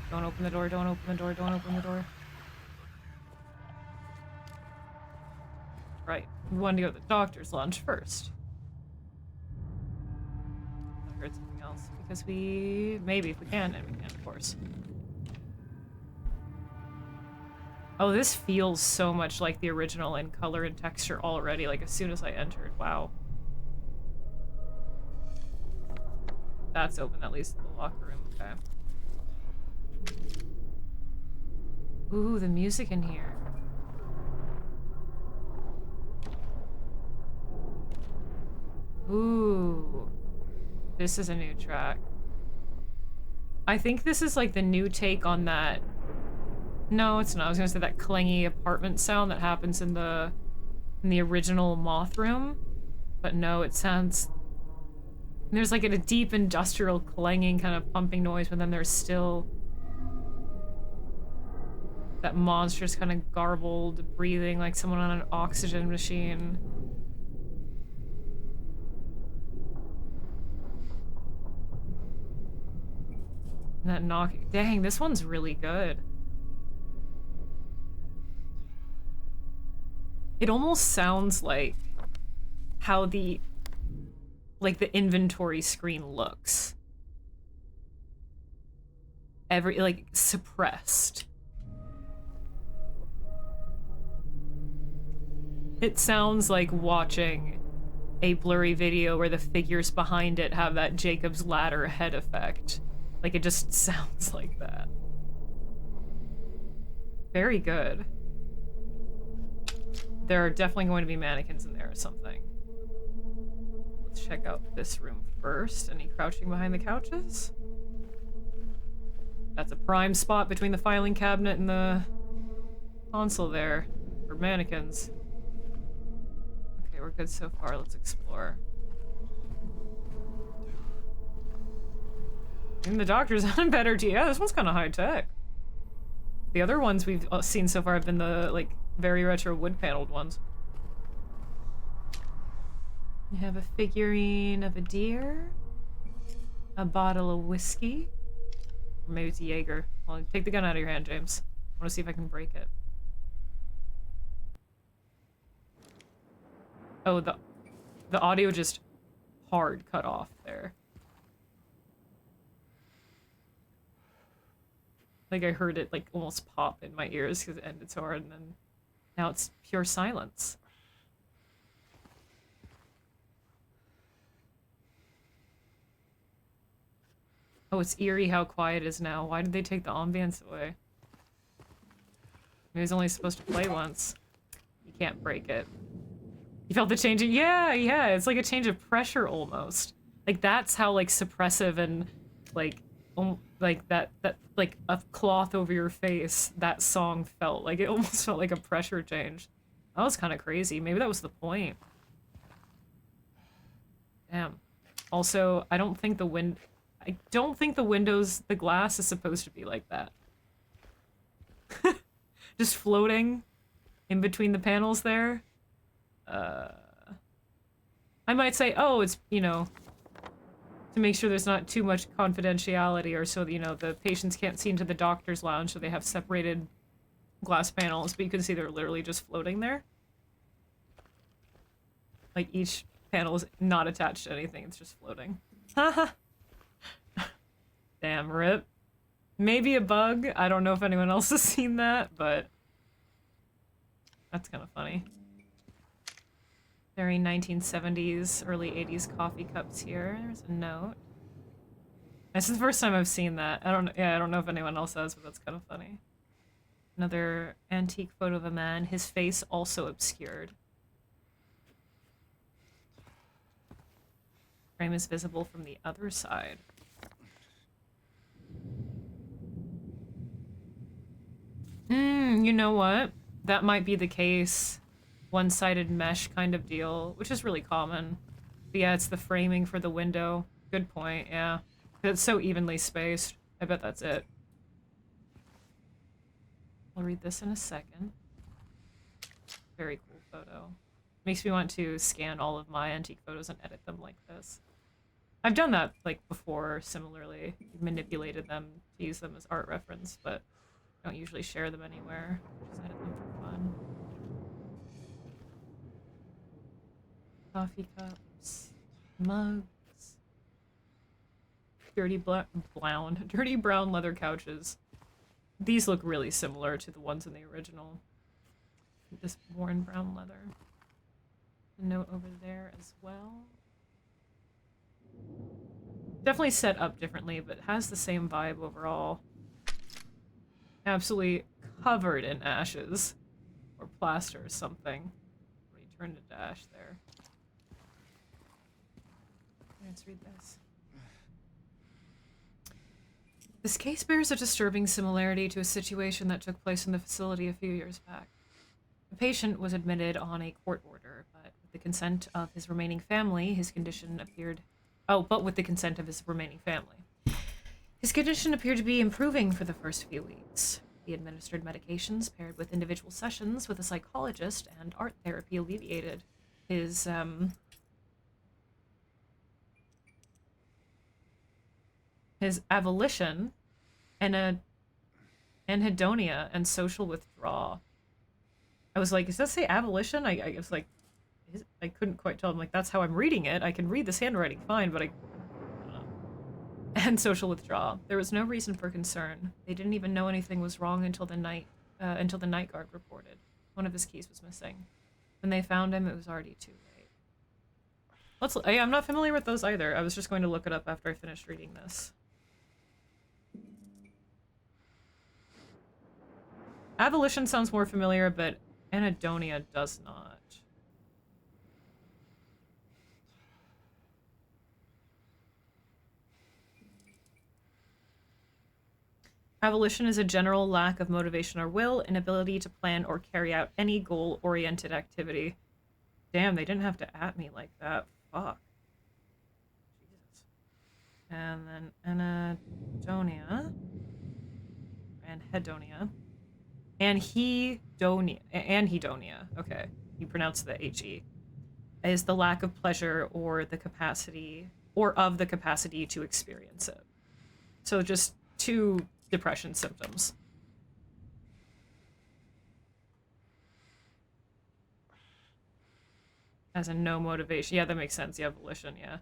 Don't open the door, don't open the door, don't open the door. Right, we wanted to go to the doctor's lounge first. I heard something else, because maybe if we can, and we can, of course. Oh, this feels so much like the original in color and texture already, like as soon as I entered, wow. That's open, that leads to the locker room, okay. Ooh, the music in here. Ooh. This is a new track. I think this is like the new take on that... No, it's not. I was gonna say that clangy apartment sound that happens in the original Moth Room. But no, it sounds... There's like a deep industrial clanging kind of pumping noise, but then there's still... that monstrous kind of garbled breathing like someone on an oxygen machine. And that knock... Dang, this one's really good. It almost sounds like how the inventory screen looks. Like, suppressed. It sounds like watching a blurry video where the figures behind it have that Jacob's Ladder head effect. Like, it just sounds like that. Very good. There are definitely going to be mannequins in there or something. Let's check out this room first. Any crouching behind the couches? That's a prime spot between the filing cabinet and the console there for mannequins. Okay, we're good so far. Let's explore. And the doctor's on better too. Yeah, this one's kind of high tech. The other ones we've seen so far have been the, like, very retro wood-paneled ones. You have a figurine of a deer, a bottle of whiskey, or maybe it's Jaeger. Well, take the gun out of your hand, James. I want to see if I can break it. Oh, the audio just hard cut off there. Like, I heard it, like, almost pop in my ears because it ended so hard, and then now it's pure silence. Oh, it's eerie how quiet it is now. Why did they take the ambience away? It was only supposed to play once. You can't break it. You felt the change in— yeah, it's like a change of pressure almost. Like, that's how, like, suppressive and, like that like a cloth over your face, that song felt. Like, it almost felt like a pressure change. That was kind of crazy. Maybe that was the point. Damn. Also, I don't think the windows, the glass is supposed to be like that. Just floating in between the panels there. I might say, oh, it's, you know, to make sure there's not too much confidentiality, or so, you know, the patients can't see into the doctor's lounge, so they have separated glass panels, but you can see they're literally just floating there. Like, each panel is not attached to anything, it's just floating. Haha. Damn, rip. Maybe a bug. I don't know if anyone else has seen that, but that's kind of funny. Very 1970s, early 80s coffee cups here. There's a note. This is the first time I've seen that. I don't know if anyone else has, but that's kind of funny. Another antique photo of a man, his face also obscured. Frame is visible from the other side. You know what? That might be the case. One-sided mesh kind of deal, which is really common. But yeah, it's the framing for the window. Good point, yeah. It's so evenly spaced. I bet that's it. I'll read this in a second. Very cool photo. Makes me want to scan all of my antique photos and edit them like this. I've done that, like, before, similarly. Manipulated them to use them as art reference, but I don't usually share them anywhere. Just edit them for fun. Coffee cups, mugs, dirty brown leather couches. These look really similar to the ones in the original. This worn brown leather. A note over there as well. Definitely set up differently, but has the same vibe overall. Absolutely covered in ashes or plaster or something. Already turned into ash there. Let's read this. This case bears a disturbing similarity to a situation that took place in the facility a few years back. The patient was admitted on a court order, but with the consent of his remaining family, his condition appeared... Oh, but with the consent of his remaining family. His condition appeared to be improving for the first few weeks. He administered medications paired with individual sessions with a psychologist, and art therapy alleviated his, his avolition and anhedonia and social withdrawal. I was like, does that say abolition? I was like, I couldn't quite tell. I'm like, that's how I'm reading it. I can read this handwriting fine, but I don't know. And social withdrawal. There was no reason for concern. They didn't even know anything was wrong until the night guard reported. One of his keys was missing. When they found him, it was already too late. I'm not familiar with those either. I was just going to look it up after I finished reading this. Abolition sounds more familiar, but anhedonia does not. Abolition is a general lack of motivation or will, inability to plan or carry out any goal-oriented activity. Damn, they didn't have to at me like that. Fuck. Jesus. And then anhedonia. Anhedonia. Okay. You pronounce the H-E. Is the lack of pleasure or the capacity, or of the capacity to experience it. So just 2 depression symptoms. As in no motivation. Yeah, that makes sense. Yeah, volition, yeah.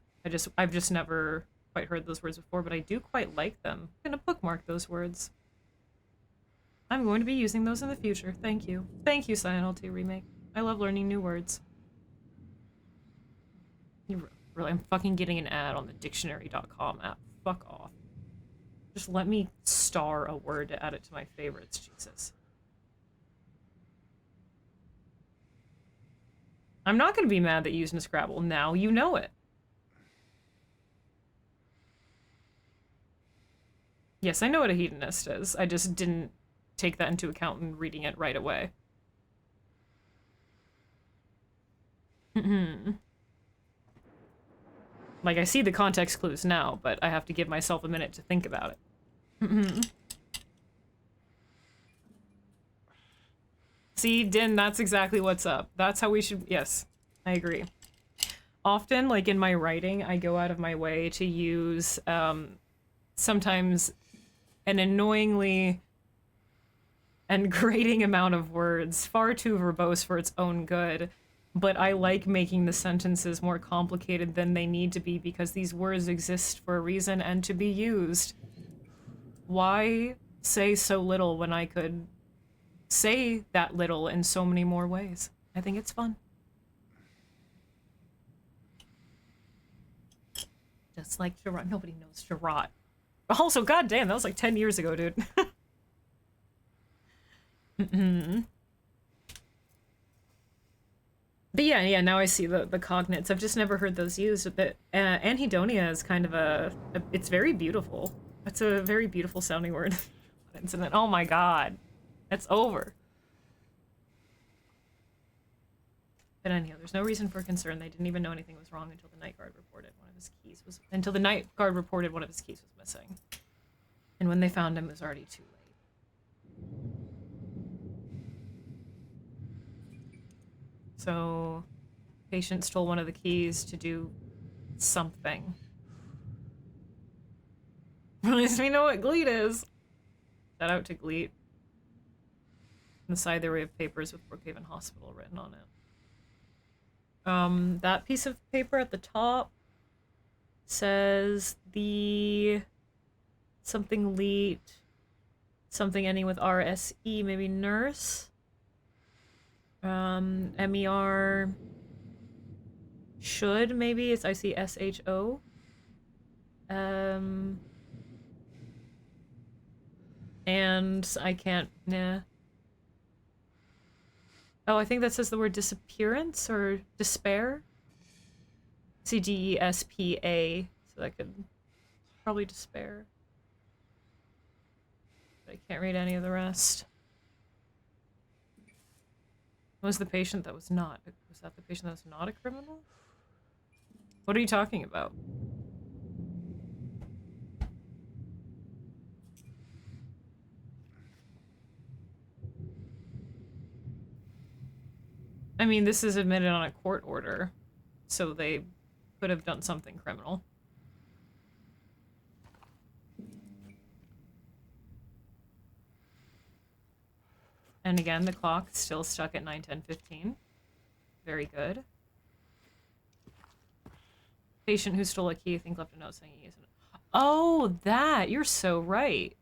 I've just never quite heard those words before, but I do quite like them. I'm gonna bookmark those words. I'm going to be using those in the future. Thank you. Thank you, Silent Hill 2 Remake. I love learning new words. I'm fucking getting an ad on the dictionary.com app. Fuck off. Just let me star a word to add it to my favorites, Jesus. I'm not going to be mad that you used Scrabble. Now you know it. Yes, I know what a hedonist is. I just didn't take that into account in reading it right away. Like, I see the context clues now, but I have to give myself a minute to think about it. See, Din, that's exactly what's up. That's how we should... Yes, I agree. Often, like, in my writing, I go out of my way to use, sometimes an annoyingly and grating amount of words, far too verbose for its own good. But I like making the sentences more complicated than they need to be because these words exist for a reason and to be used. Why say so little when I could say that little in so many more ways? I think it's fun. Just like Sherrod. Nobody knows Sherrod. Also, goddamn, that was like 10 years ago, dude. But yeah, now I see the cognates. I've just never heard those used. But anhedonia is kind of it's very beautiful. That's a very beautiful sounding word. Incident. Oh my god. It's over. But anyhow, there's no reason for concern. They didn't even know anything was wrong until the night guard reported one of his keys was missing. And when they found him, it was already too late. So, patient stole one of the keys to do something. At least we know what Gleet is. Shout out to Gleet. On the side there we have papers with Brookhaven Hospital written on it. That piece of paper at the top says the something Leet, something ending with RSE, maybe nurse. MER should, maybe. I see SHO. And I can't, nah. Oh, I think that says the word disappearance or despair. CDESPA, so that could probably despair. But I can't read any of the rest. Was the patient that was not? Was that the patient that was not a criminal? What are you talking about? I mean, this is admitted on a court order, so they could have done something criminal. And again, the clock still stuck at 9, 10, 15. Very good. Patient who stole a key, I think left a note saying he used it. Oh, that! You're so right.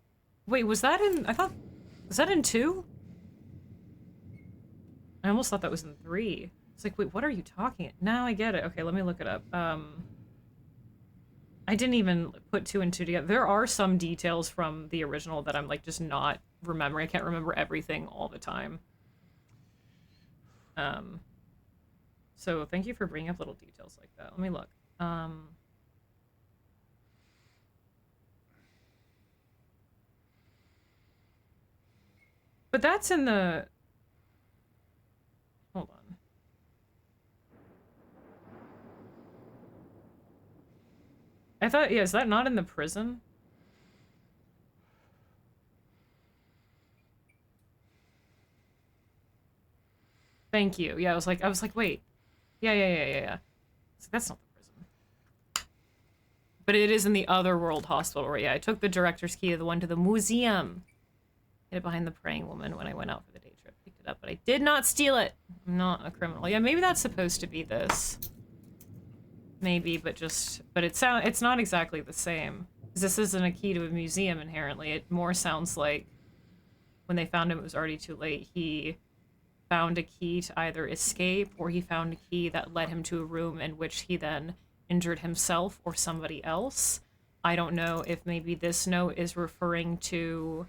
Wait, was that in... I thought... Was that in 2? I almost thought that was in 3. It's like, wait, what are you talking? Now I get it. Okay, let me look it up. I didn't even put 2 and 2 together. There are some details from the original that I'm, like, just not remembering. I can't remember everything all the time. So thank you for bringing up little details like that. Let me look. But that's in the... Hold on. I thought, yeah, is that not in the prison? Thank you. Yeah, I was like, wait. Yeah. So that's not the prison. But it is in the other world hospital where, yeah, I took the director's key to the one to the museum. Hid it behind the praying woman when I went out for the day trip. Picked it up, but I did not steal it. I'm not a criminal. Yeah, maybe that's supposed to be this. Maybe, but it's not exactly the same. Because this isn't a key to a museum inherently. It more sounds like when they found him, it was already too late. He found a key to either escape or he found a key that led him to a room in which he then injured himself or somebody else. I don't know if maybe this note is referring to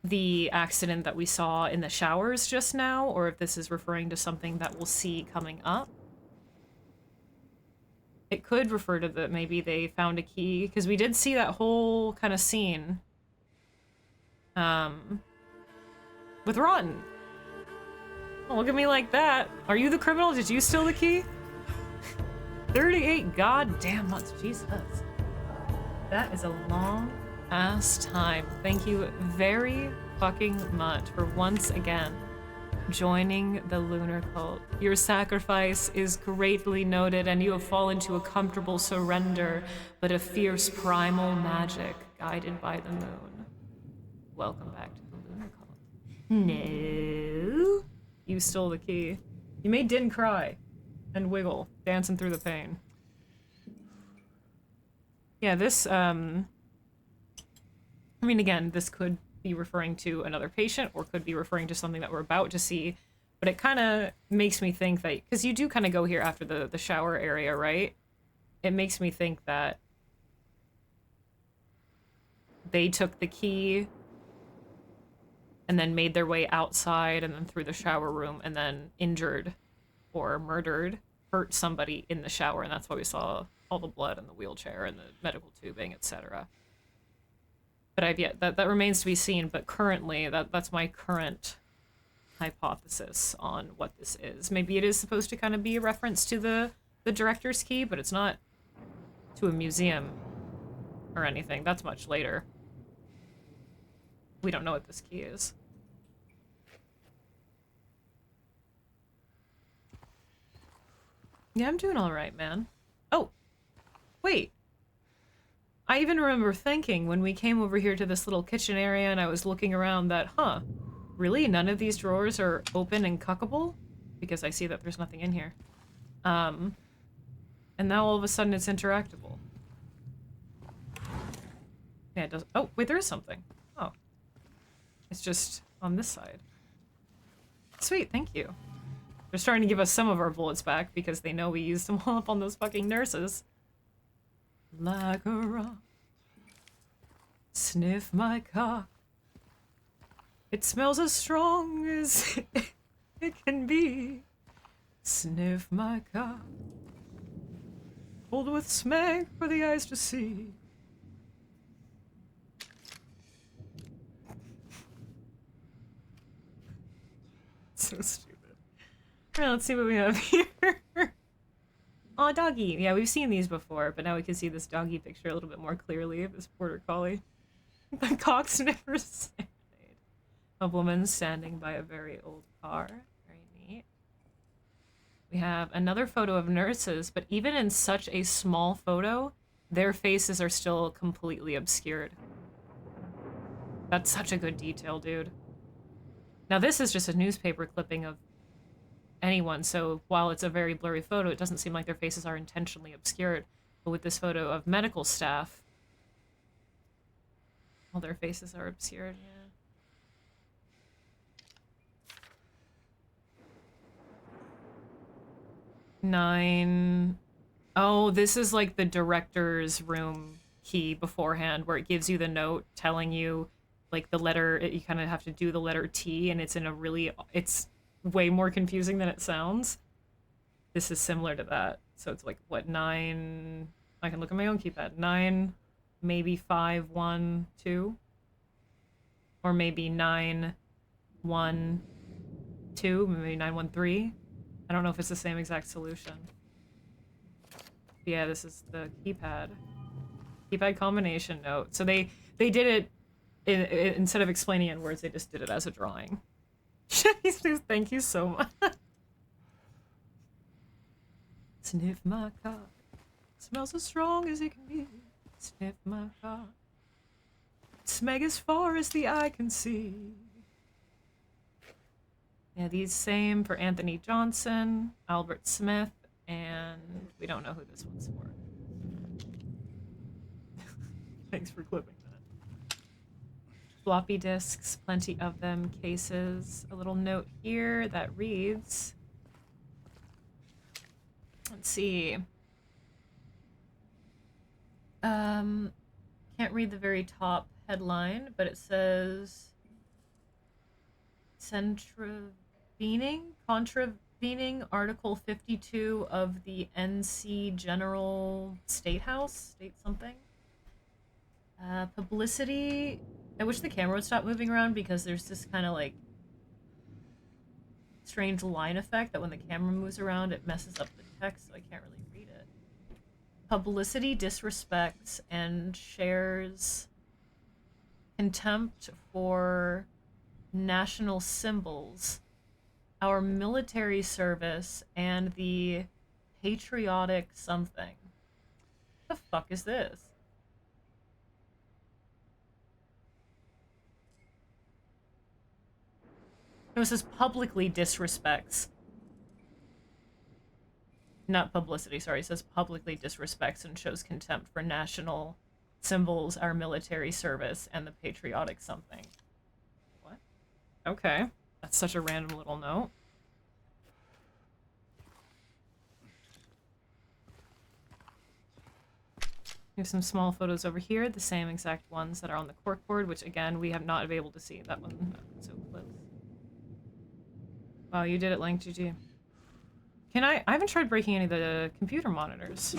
the accident that we saw in the showers just now, or if this is referring to something that we'll see coming up. It could refer to the, maybe they found a key, because we did see that whole kind of scene with Rotten. Don't look at me like that. Are you the criminal? Did you steal the key? 38 goddamn months. Jesus. That is a long ass time. Thank you very fucking much for once again joining the lunar cult. Your sacrifice is greatly noted and you have fallen to a comfortable surrender, but a fierce primal magic guided by the moon. Welcome back to the lunar cult. No. You stole the key. You made Din cry and wiggle, dancing through the pain. Yeah, this, I mean, again, this could be referring to another patient or could be referring to something that we're about to see, but it kind of makes me think that, because you do kind of go here after the shower area, right? It makes me think that they took the key and then made their way outside and then through the shower room and then injured or hurt somebody in the shower, and that's why we saw all the blood in the wheelchair and the medical tubing, etc. But I've yet that remains to be seen. But currently, that's my current hypothesis on what this is. Maybe it is supposed to kind of be a reference to the director's key, but it's not to a museum or anything. That's much later. We don't know what this key is. Yeah, I'm doing all right, man. Oh, wait. I even remember thinking when we came over here to this little kitchen area and I was looking around that, huh, really? None of these drawers are open and cuckable? Because I see that there's nothing in here. And now all of a sudden it's interactable. Yeah, it does. Oh, wait, there is something. Oh. It's just on this side. Sweet, thank you. They're starting to give us some of our bullets back because they know we used them all up on those fucking nurses. Like a rock. Sniff my cock. It smells as strong as it can be. Sniff my cock. Filled with smack for the eyes to see. So stupid. Alright, let's see what we have here. Aw, doggy. Yeah, we've seen these before, but now we can see this doggy picture a little bit more clearly of this border collie. The cock sniffer serenade. A woman standing by a very old car. Very neat. We have another photo of nurses, but even in such a small photo, their faces are still completely obscured. That's such a good detail, dude. Now this is just a newspaper clipping of anyone, so while it's a very blurry photo, it doesn't seem like their faces are intentionally obscured. But with this photo of medical staff, all their faces are obscured, yeah. Nine. Oh, this is like the director's room key beforehand, where it gives you the note telling you, like, the letter, you kind of have to do the letter T, and it's in a really, it's way more confusing than it sounds. This is similar to that. So it's like, what, 9? I can look at my own keypad. 9, maybe 5, 1, 2. Or maybe 9, 1, 2, maybe 9, 1, 3. I don't know if it's the same exact solution. Yeah, this is the keypad. Keypad combination note. So they did it instead of explaining it in words, they just did it as a drawing. Thank you so much. Sniff my cock. Smells as strong as it can be. Sniff my cock. Smeg as far as the eye can see. Yeah, these same for Anthony Johnson, Albert Smith, and we don't know who this one's for. Thanks for clipping that. Floppy disks, plenty of them, cases. A little note here that reads, let's see. Can't read the very top headline, but it says contravening Article 52 of the NC General State House, state something. Publicity. I wish the camera would stop moving around because there's this kind of like strange line effect that when the camera moves around it messes up the text, so I can't really read it. Publicity disrespects and shares contempt for national symbols, our military service, and the patriotic something. What the fuck is this? No, it says publicly disrespects. Not publicity, sorry. It says publicly disrespects and shows contempt for national symbols, our military service, and the patriotic something. What? Okay. That's such a random little note. We have some small photos over here, the same exact ones that are on the corkboard, which again, we have not been able to see. That one so close. Wow, you did it, Link. GG. Can I haven't tried breaking any of the computer monitors.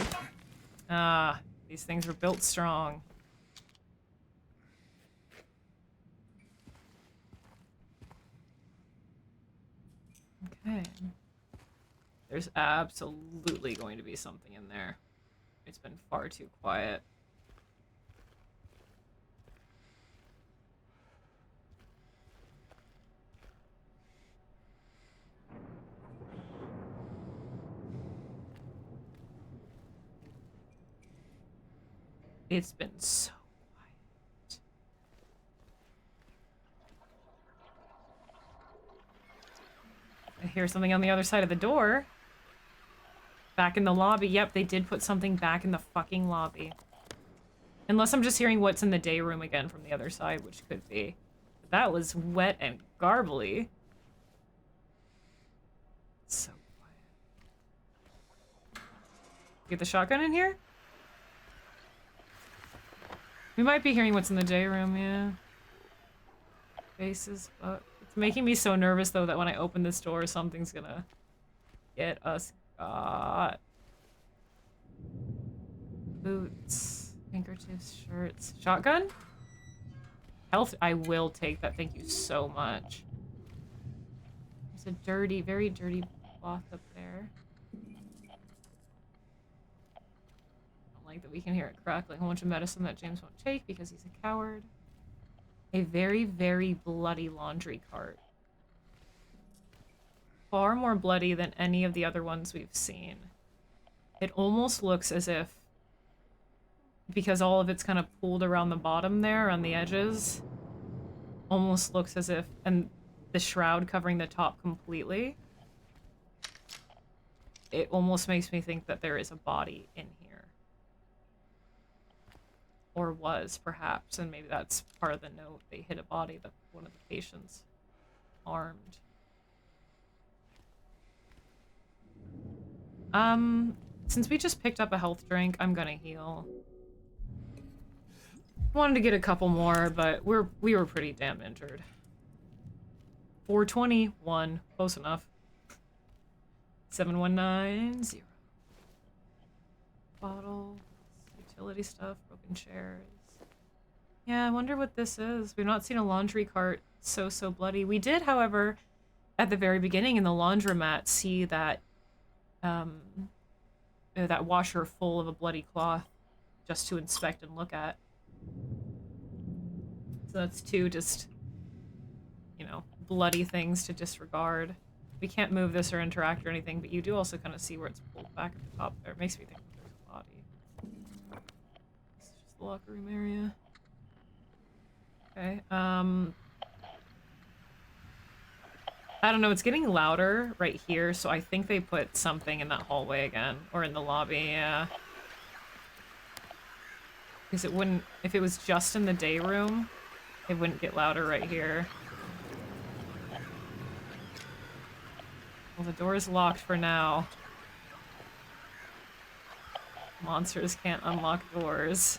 Ah, these things were built strong. Okay. There's absolutely going to be something in there. It's been far too quiet. It's been so quiet. I hear something on the other side of the door. Back in the lobby. Yep, they did put something back in the fucking lobby. Unless I'm just hearing what's in the day room again from the other side, which could be. But that was wet and garbly. So quiet. Get the shotgun in here? We might be hearing what's in the day room, yeah. Faces, but it's making me so nervous though that when I open this door, something's gonna get us got. Boots, handkerchiefs, shirts, shotgun? Health, I will take that, thank you so much. There's a dirty, very dirty cloth up there. Like that we can hear it crackling. A bunch of medicine that James won't take because he's a coward. A very, very bloody laundry cart. Far more bloody than any of the other ones we've seen. It almost looks as if because all of it's kind of pooled around the bottom there on the edges. Almost looks as if, and the shroud covering the top completely. It almost makes me think that there is a body in here. Or was, perhaps, and maybe that's part of the note. They hit a body that one of the patients armed. Since we just picked up a health drink, I'm gonna heal. Wanted to get a couple more, but we were pretty damn injured. 421, close enough. 7190. Bottles, utility stuff, broken chairs. Yeah, I wonder what this is. We've not seen a laundry cart so bloody. We did, however, at the very beginning in the laundromat, see that that washer full of a bloody cloth just to inspect and look at. So that's two just, you know, bloody things to disregard. We can't move this or interact or anything, but you do also kind of see where it's pulled back at the top there. It makes me think that there's a body. This is just the locker room area. Okay, I don't know, it's getting louder right here, so I think they put something in that hallway again, or in the lobby, yeah. Because it wouldn't, if it was just in the day room, it wouldn't get louder right here. Well, the door is locked for now. Monsters can't unlock doors.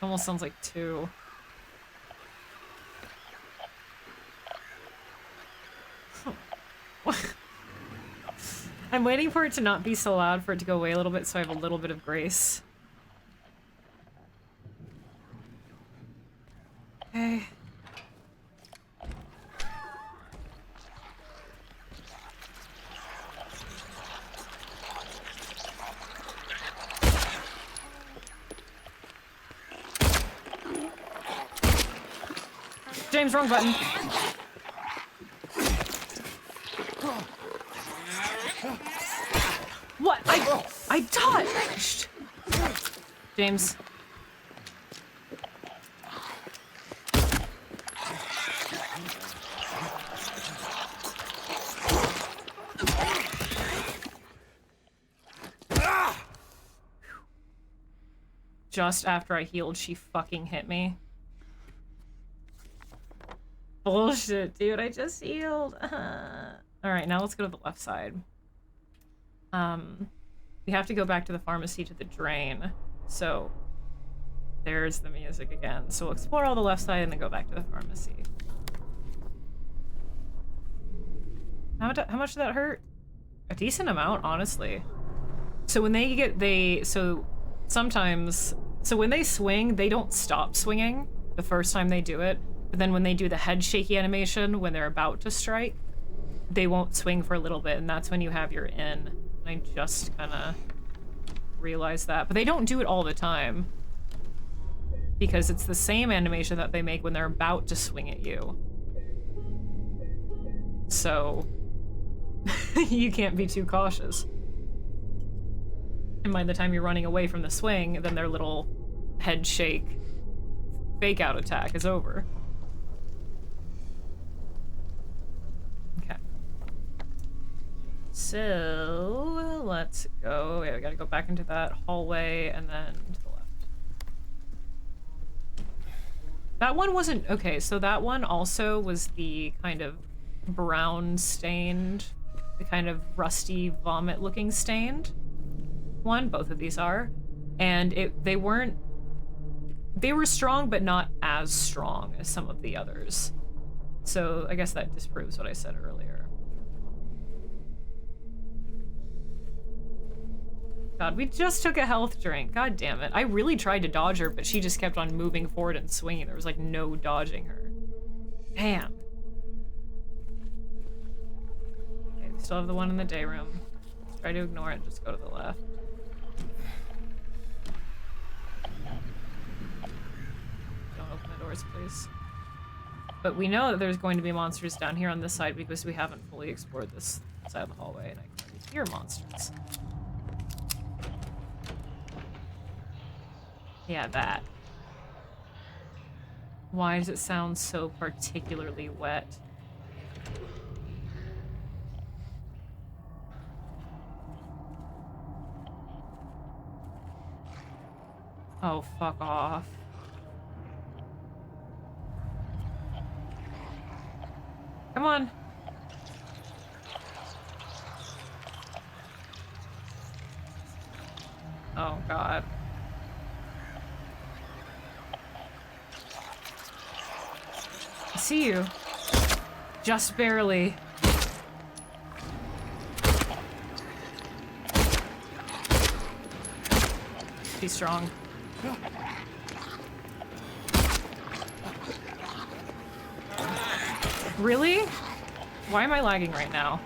Almost sounds like two. I'm waiting for it to not be so loud for it to go away a little bit so I have a little bit of grace. Okay. James, wrong button. What? I dodged! James. Just after I healed, she fucking hit me. Bullshit, dude, I just healed. Alright, now let's go to the left side. We have to go back to the pharmacy to the drain. So, there's the music again. So we'll explore all the left side and then go back to the pharmacy. How much did that hurt? A decent amount, honestly. So when they get, so sometimes, so when they swing, they don't stop swinging the first time they do it. But then when they do the head shaky animation, when they're about to strike, they won't swing for a little bit, and that's when you have your in. I just kind of realized that. But they don't do it all the time. Because it's the same animation that they make when they're about to swing at you. So, you can't be too cautious. And by the time you're running away from the swing, then their little head shake fake out attack is over. Okay. So, let's go. Yeah, we gotta go back into that hallway and then to the left. That one wasn't... Okay, so that one also was the kind of brown stained, the kind of rusty vomit looking stained one. Both of these are. And they weren't... They were strong, but not as strong as some of the others. So I guess that disproves what I said earlier. God, we just took a health drink. God damn it. I really tried to dodge her, but she just kept on moving forward and swinging. There was like no dodging her. Damn. Okay, we still have the one in the day room. Let's try to ignore it and just go to the left. Don't open the doors, please. But we know that there's going to be monsters down here on this side because we haven't fully explored this side of the hallway, and I can already hear monsters. Yeah, that. Why does it sound so particularly wet? Oh, fuck off. Come on. Oh, God. I see you. Just barely. Be strong. Really? Why am I lagging right now?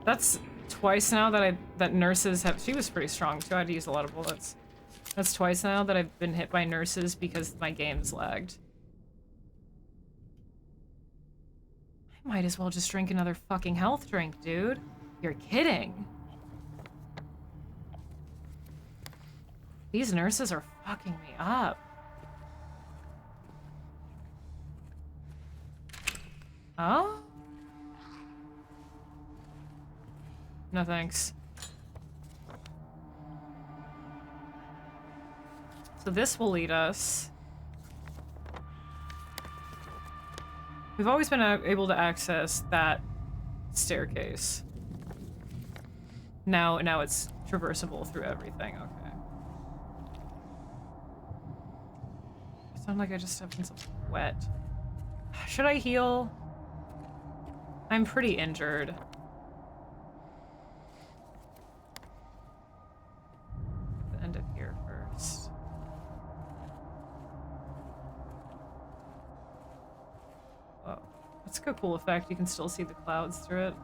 That's twice now that nurses have. She was pretty strong too. I had to use a lot of bullets. That's twice now that I've been hit by nurses because my game's lagged. I might as well just drink another fucking health drink, dude. You're kidding. These nurses are fucking me up. Oh? No thanks. So this will lead us. We've always been able to access that staircase. Now it's traversable through everything. Okay. I sound like I just stepped in something wet. Should I heal? I'm pretty injured. The end of here first. Oh, that's a cool effect. You can still see the clouds through it.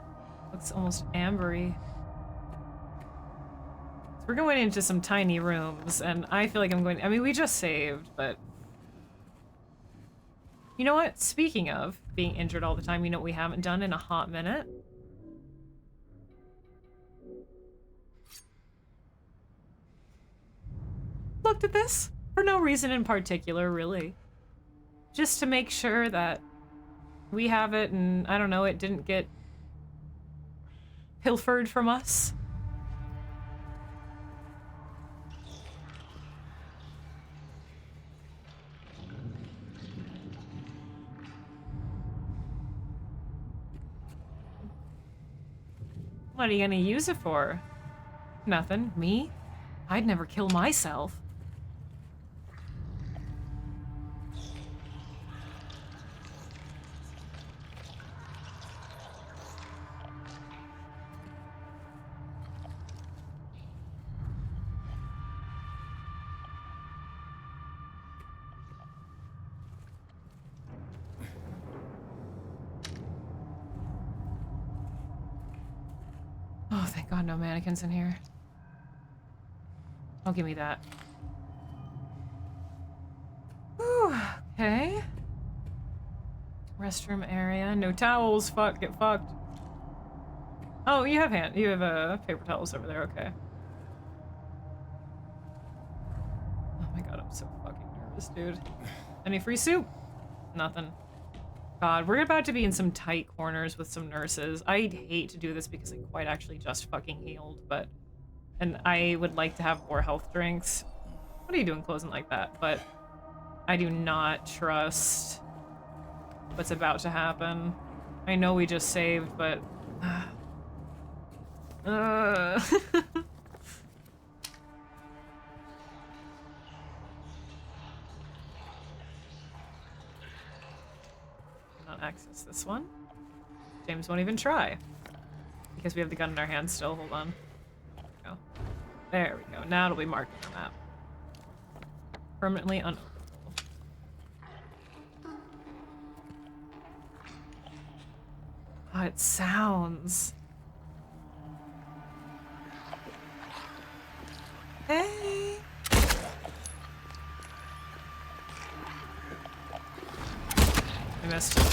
Looks almost ambery. So we're going into some tiny rooms, and I feel like I'm going. I mean, we just saved, but you know what? Speaking of being injured all the time, you know what we haven't done in a hot minute? Looked at this for no reason in particular, really. Just to make sure that we have it and, I don't know, it didn't get pilfered from us. What are you gonna use it for? Nothing. Me? I'd never kill myself. Oh, thank God no mannequins in here. Oh, give me that. Whew, okay. Restroom area. No towels. Fuck. Get fucked. Oh, you have paper towels over there. Okay. Oh my God, I'm so fucking nervous, dude. Any free soup? Nothing. God, we're about to be in some tight corners with some nurses. I'd hate to do this because I quite actually just fucking healed, but... And I would like to have more health drinks. What are you doing closing like that? But I do not trust what's about to happen. I know we just saved, but... Not access this one. James won't even try. Because we have the gun in our hand still. Hold on. There we go. There we go. Now it'll be marked on the map. Permanently unopenable. Oh, it sounds. Hey. I missed. Did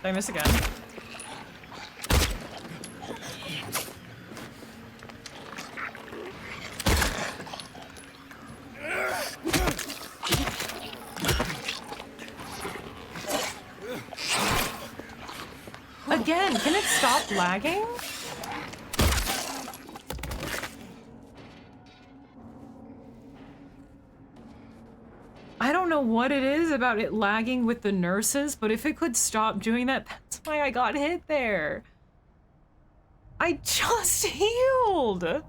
I miss again? Again, can it stop lagging? I don't know what it is about it lagging with the nurses, but if it could stop doing that, that's why I got hit there. I just healed!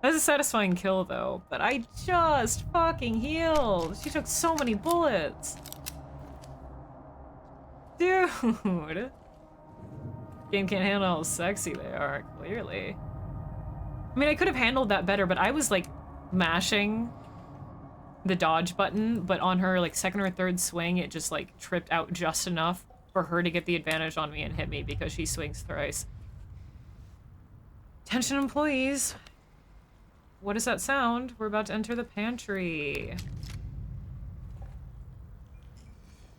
That's a satisfying kill, though, but I just fucking healed. She took so many bullets. Dude. Game can't handle how sexy they are, clearly. I mean, I could have handled that better, but I was, like, mashing the dodge button, but on her, like, second or third swing, it just, like, tripped out just enough for her to get the advantage on me and hit me because she swings thrice. Attention employees. What is that sound? We're about to enter the pantry.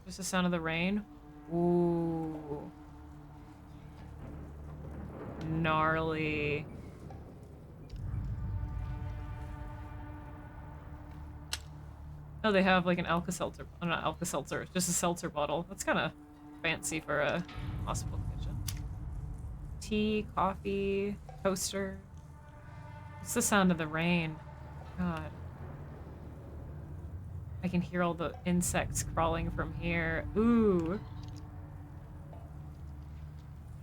Just the sound of the rain. Ooh. Gnarly. Oh, they have like an Alka-Seltzer. Oh, not Alka-Seltzer, just a seltzer bottle. That's kind of fancy for a hospital kitchen. Tea, coffee, toaster. What's the sound of the rain? God. I can hear all the insects crawling from here. Ooh.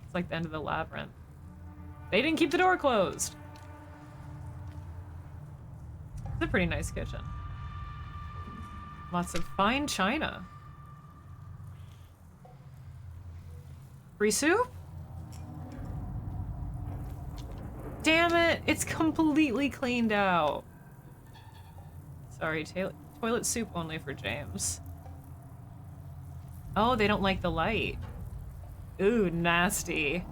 It's like the end of the labyrinth. They didn't keep the door closed. It's a pretty nice kitchen. Lots of fine china. Free soup? Damn it, it's completely cleaned out. Sorry, toilet soup only for James. Oh, they don't like the light. Ooh, nasty.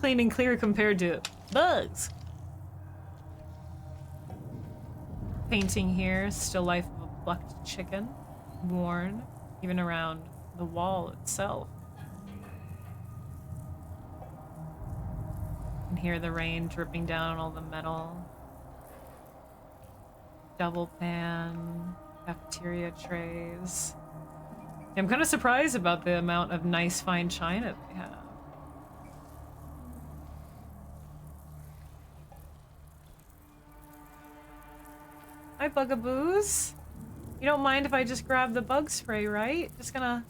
Clean and clear compared to bugs. Painting here, still life of a plucked chicken. Worn, even around the wall itself. You can hear the rain dripping down on all the metal. Double pan, cafeteria trays. I'm kind of surprised about the amount of nice fine china they have. Hi, bugaboos. You don't mind if I just grab the bug spray, right? Just gonna...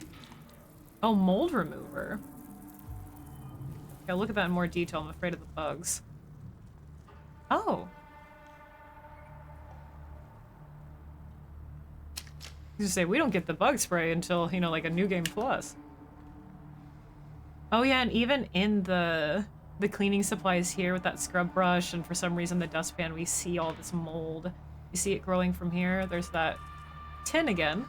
Oh, mold remover. Gotta look at that in more detail. I'm afraid of the bugs. Oh. You just say, we don't get the bug spray until, you know, like a New Game Plus. Oh yeah, and even in the cleaning supplies here with that scrub brush and for some reason the dustpan, we see all this mold. You see it growing from here? There's that tin again.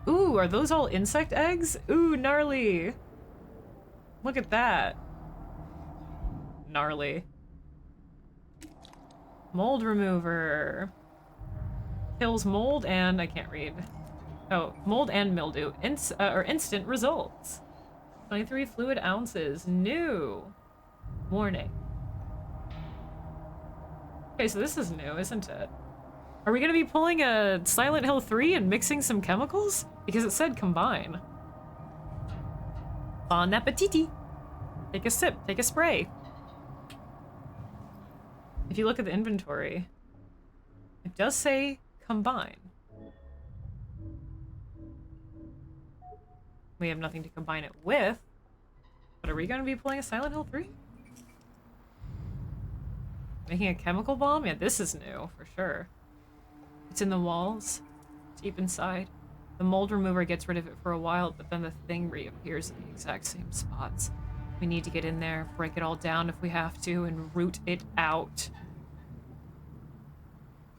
Ooh, are those all insect eggs? Ooh, gnarly. Look at that. Gnarly. Mold remover. Kills mold and... I can't read. Oh, mold and mildew. Instant results. 23 fluid ounces. New. Warning. Okay, so this is new, isn't it? Are we gonna be pulling a Silent Hill 3 and mixing some chemicals? Because it said combine. Bon appetit. Take a sip, take a spray. If you look at the inventory, it does say combine. We have nothing to combine it with, but are we gonna be pulling a Silent Hill 3? Making a chemical bomb? Yeah, this is new, for sure. It's in the walls, deep inside. The mold remover gets rid of it for a while, but then the thing reappears in the exact same spots. We need to get in there, break it all down if we have to, and root it out.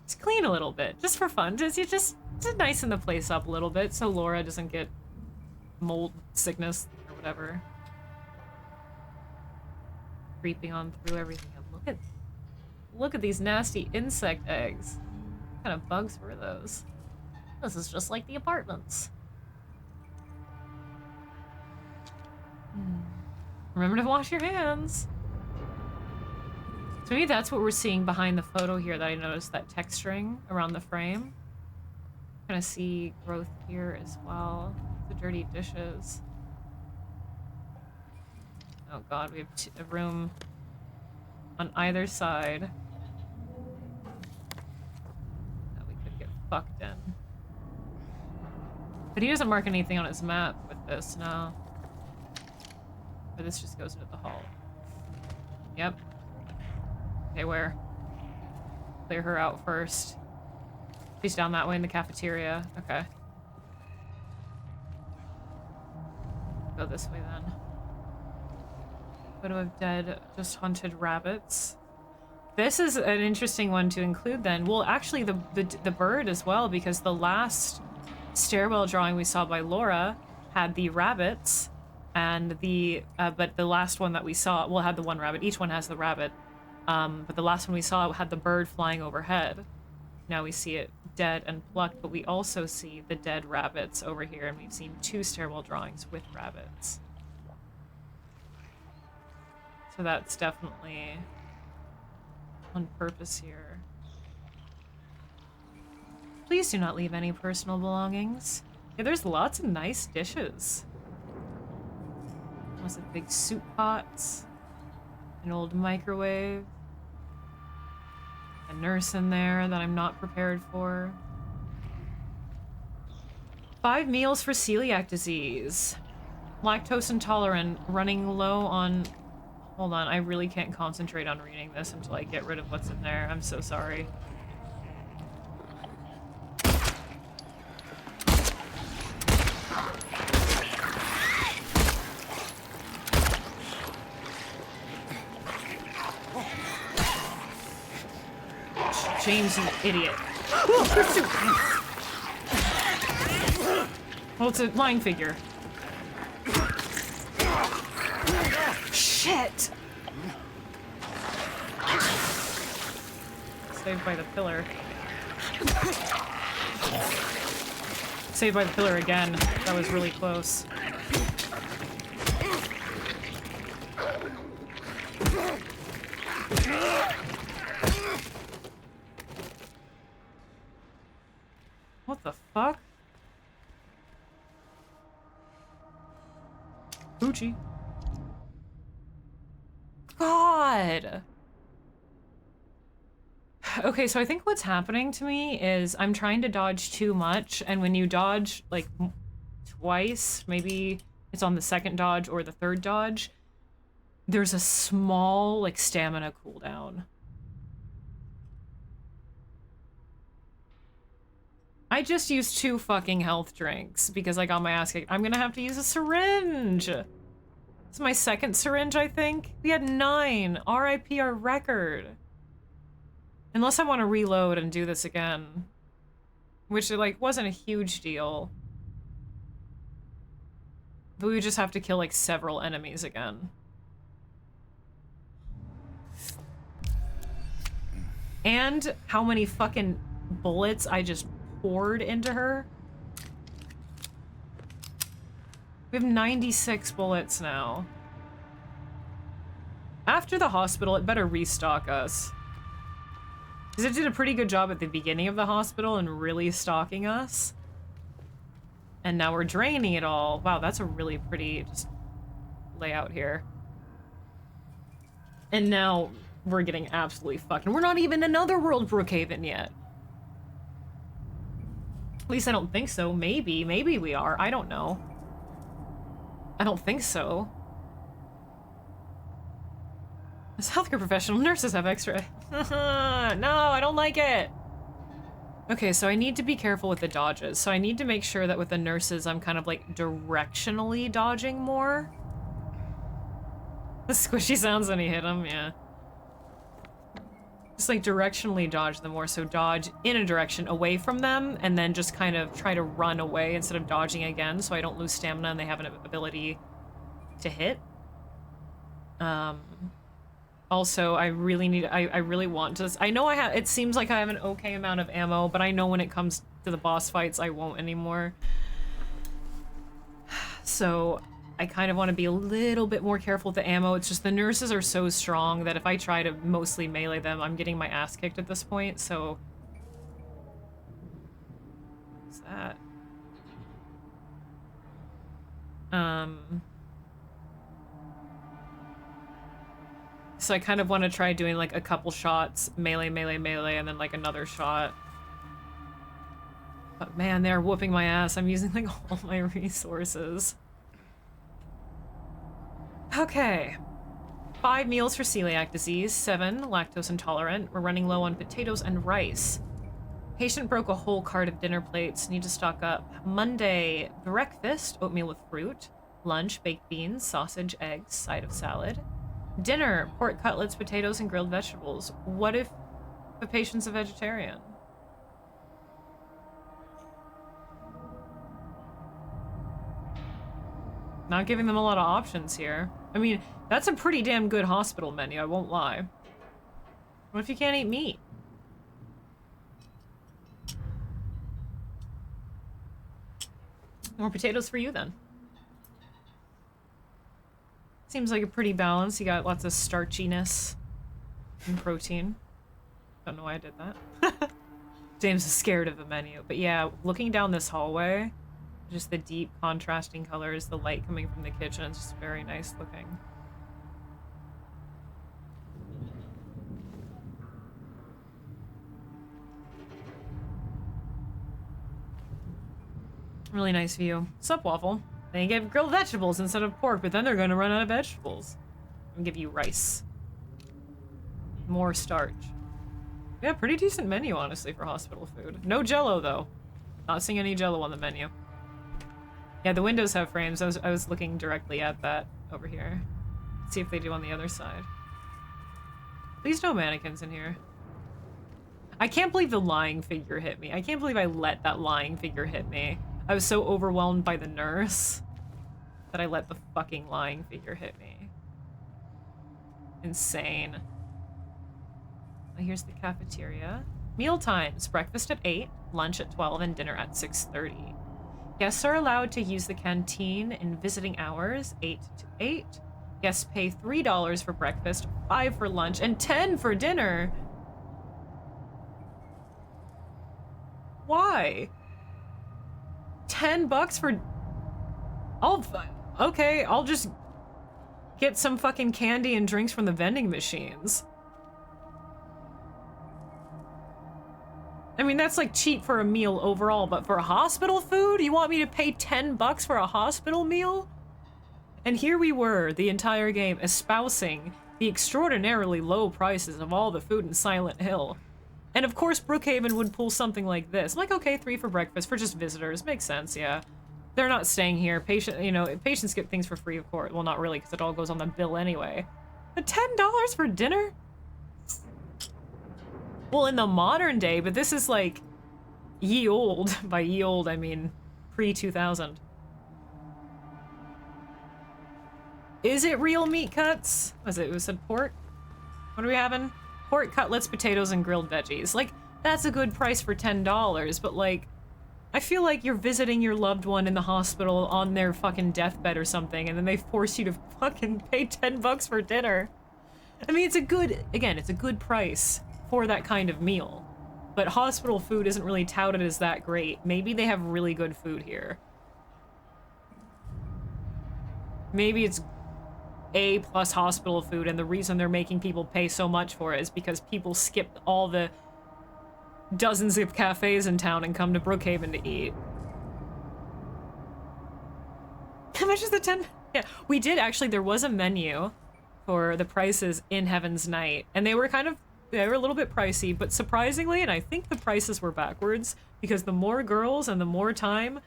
Just clean a little bit, just for fun. Just nicen the place up a little bit so Laura doesn't get mold sickness or whatever. Creeping on through everything. And look at these nasty insect eggs. What kind of bugs were those? This is just like the apartments. Remember to wash your hands. So maybe that's what we're seeing behind the photo here that I noticed, that texturing around the frame. Kind of see growth here as well. The dirty dishes. Oh god, we have a room on either side that we could get fucked in. But he doesn't mark anything on his map with this, no. But this just goes into the hall. Yep. Okay, where? Clear her out first. She's down that way in the cafeteria. Okay. Go this way then. Photo of dead, just hunted rabbits. This is an interesting one to include then. Well, actually the bird as well, because the last stairwell drawing we saw by Laura had the rabbits, and the but the last one that we saw, well, had the one rabbit. Each one has the rabbit. But the last one we saw had the bird flying overhead. Now we see it dead and plucked, but we also see the dead rabbits over here, and we've seen 2 stairwell drawings with rabbits. So that's definitely on purpose here. Please do not leave any personal belongings. Yeah, there's lots of nice dishes. Lots of big soup pots. An old microwave. A nurse in there that I'm not prepared for. 5 meals for celiac disease. Lactose intolerant, running low on... Hold on, I really can't concentrate on reading this until I get rid of what's in there. I'm so sorry. James, you idiot. Well, it's a line figure. Shit! Saved by the pillar. Saved by the pillar again. That was really close. What the fuck? Poochie. God! Okay, so I think what's happening to me is I'm trying to dodge too much, and when you dodge, like, twice, maybe it's on the second dodge or the third dodge, there's a small, like, stamina cooldown. I just used 2 fucking health drinks because I got my ass kicked. I'm gonna have to use a syringe! It's my second syringe, I think. We had 9. RIP our record. Unless I want to reload and do this again. Which, like, wasn't a huge deal. But we would just have to kill, like, several enemies again. And how many fucking bullets I just poured into her. We have 96 bullets now. After the hospital, it better restock us. Because it did a pretty good job at the beginning of the hospital and really stocking us. And now we're draining it all. Wow, that's a really pretty just layout here. And now we're getting absolutely fucking... We're not even in Otherworld Brookhaven yet. At least I don't think so. Maybe. Maybe we are. I don't know. I don't think so. As healthcare professional, nurses have extra... No, I don't like it! Okay, so I need to be careful with the dodges. So I need to make sure that with the nurses, I'm kind of, like, directionally dodging more. The squishy sounds when he hit him, yeah. Just, like, directionally dodge them more. So dodge in a direction away from them, and then just kind of try to run away instead of dodging again, so I don't lose stamina and they have an ability to hit. Also, I really need, I really want to, I know I have, it seems like I have an okay amount of ammo, but I know when it comes to the boss fights, I won't anymore. So, I kind of want to be a little bit more careful with the ammo. It's just the nurses are so strong that if I try to mostly melee them, I'm getting my ass kicked at this point, so... What's that? So I kind of want to try doing like a couple shots, melee, melee, melee, and then like another shot. But man, they're whooping my ass. I'm using like all my resources. Okay. 5 meals for celiac disease, 7 lactose intolerant. We're running low on potatoes and rice. Patient broke a whole cart of dinner plates. Need to stock up. Monday, breakfast, oatmeal with fruit. Lunch, baked beans, sausage, eggs, side of salad. Dinner, pork cutlets, potatoes, and grilled vegetables. What if the patient's a vegetarian? Not giving them a lot of options here. I mean, that's a pretty damn good hospital menu, I won't lie. What if you can't eat meat? More potatoes for you, then. Seems like a pretty balance. You got lots of starchiness and protein. Don't know why I did that. James is scared of the menu. But yeah, looking down this hallway, just the deep contrasting colors, the light coming from the kitchen, it's just very nice looking. Really nice view. Sup, Waffle? They give grilled vegetables instead of pork, but then they're going to run out of vegetables. I'm gonna give you rice. More starch. Yeah, pretty decent menu, honestly, for hospital food. No Jell-O, though. Not seeing any Jell-O on the menu. Yeah, the windows have frames. I was looking directly at that over here. Let's see if they do on the other side. Please no mannequins in here. I can't believe the lying figure hit me. I can't believe I let that lying figure hit me. I was so overwhelmed by the nurse that I let the fucking lying figure hit me. Insane. Well, here's the cafeteria. Meal times. Breakfast at 8, lunch at 12, and dinner at 6:30. Guests are allowed to use the canteen in visiting hours, 8 to 8. Guests pay $3 for breakfast, 5 for lunch, and 10 for dinner. Why? $10 for... Okay, I'll just get some fucking candy and drinks from the vending machines. I mean, that's like cheap for a meal overall, but for hospital food? You want me to pay $10 for a hospital meal? And here we were, the entire game, espousing the extraordinarily low prices of all the food in Silent Hill. And of course, Brookhaven would pull something like this. I'm like, okay, 3 for breakfast for just visitors. Makes sense, yeah. They're not staying here. Patients get things for free, of course. Well, not really, because it all goes on the bill anyway. But $10 for dinner? Well, in the modern day, but this is like ye old. By ye old, I mean pre-2000. Is it real meat cuts? Was it said pork? What are we having? Pork cutlets, potatoes, and grilled veggies. Like, that's a good price for $10, but like, I feel like you're visiting your loved one in the hospital on their fucking deathbed or something, and then they force you to fucking pay $10 for dinner. I mean, it's a good price for that kind of meal. But hospital food isn't really touted as that great. Maybe they have really good food here. Maybe it's A+ hospital food, and the reason they're making people pay so much for it is because people skip all the dozens of cafes in town and come to Brookhaven to eat. How much is the 10? Yeah, we did actually, there was a menu for the prices in Heaven's Night, and they were a little bit pricey, but surprisingly, and I think the prices were backwards, because the more girls and the more time,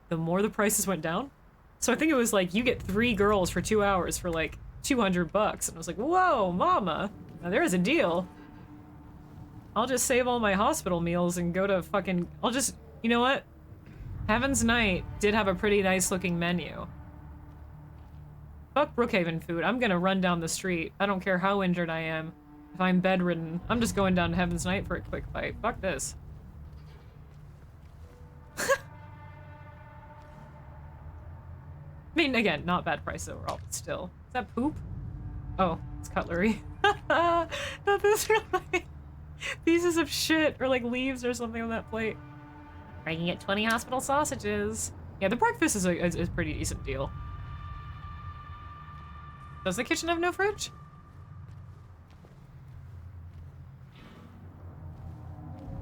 the more the prices went down. So I think it was like, you get 3 girls for 2 hours for like $200, and I was like, whoa, mama, now there is a deal. I'll just save all my hospital meals and go to fucking, you know what? Heaven's Night did have a pretty nice looking menu. Fuck Brookhaven food. I'm gonna run down the street. I don't care how injured I am. If I'm bedridden, I'm just going down to Heaven's Night for a quick fight. Fuck this. I mean, again, not bad price overall, but still. Is that poop? Oh, it's cutlery. Not this really. Pieces of shit or like leaves or something on that plate. I can get 20 hospital sausages. Yeah, the breakfast is a pretty decent deal. Does the kitchen have no fridge?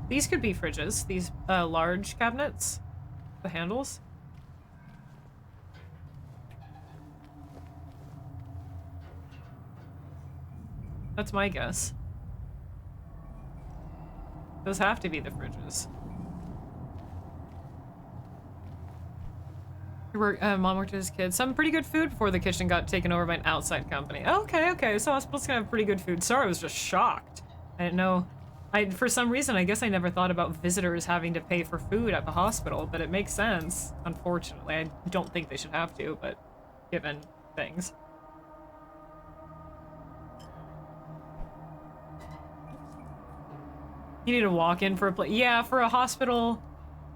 These could be fridges. These large cabinets. The handles. That's my guess. Those have to be the fridges. Mom worked with his kids. Some pretty good food before the kitchen got taken over by an outside company. Okay, okay, so hospitals can have pretty good food. Sorry, I was just shocked. I didn't know. For some reason, I guess I never thought about visitors having to pay for food at the hospital, but it makes sense. Unfortunately, I don't think they should have to, but given things. You need to walk in for a place. Yeah, for a hospital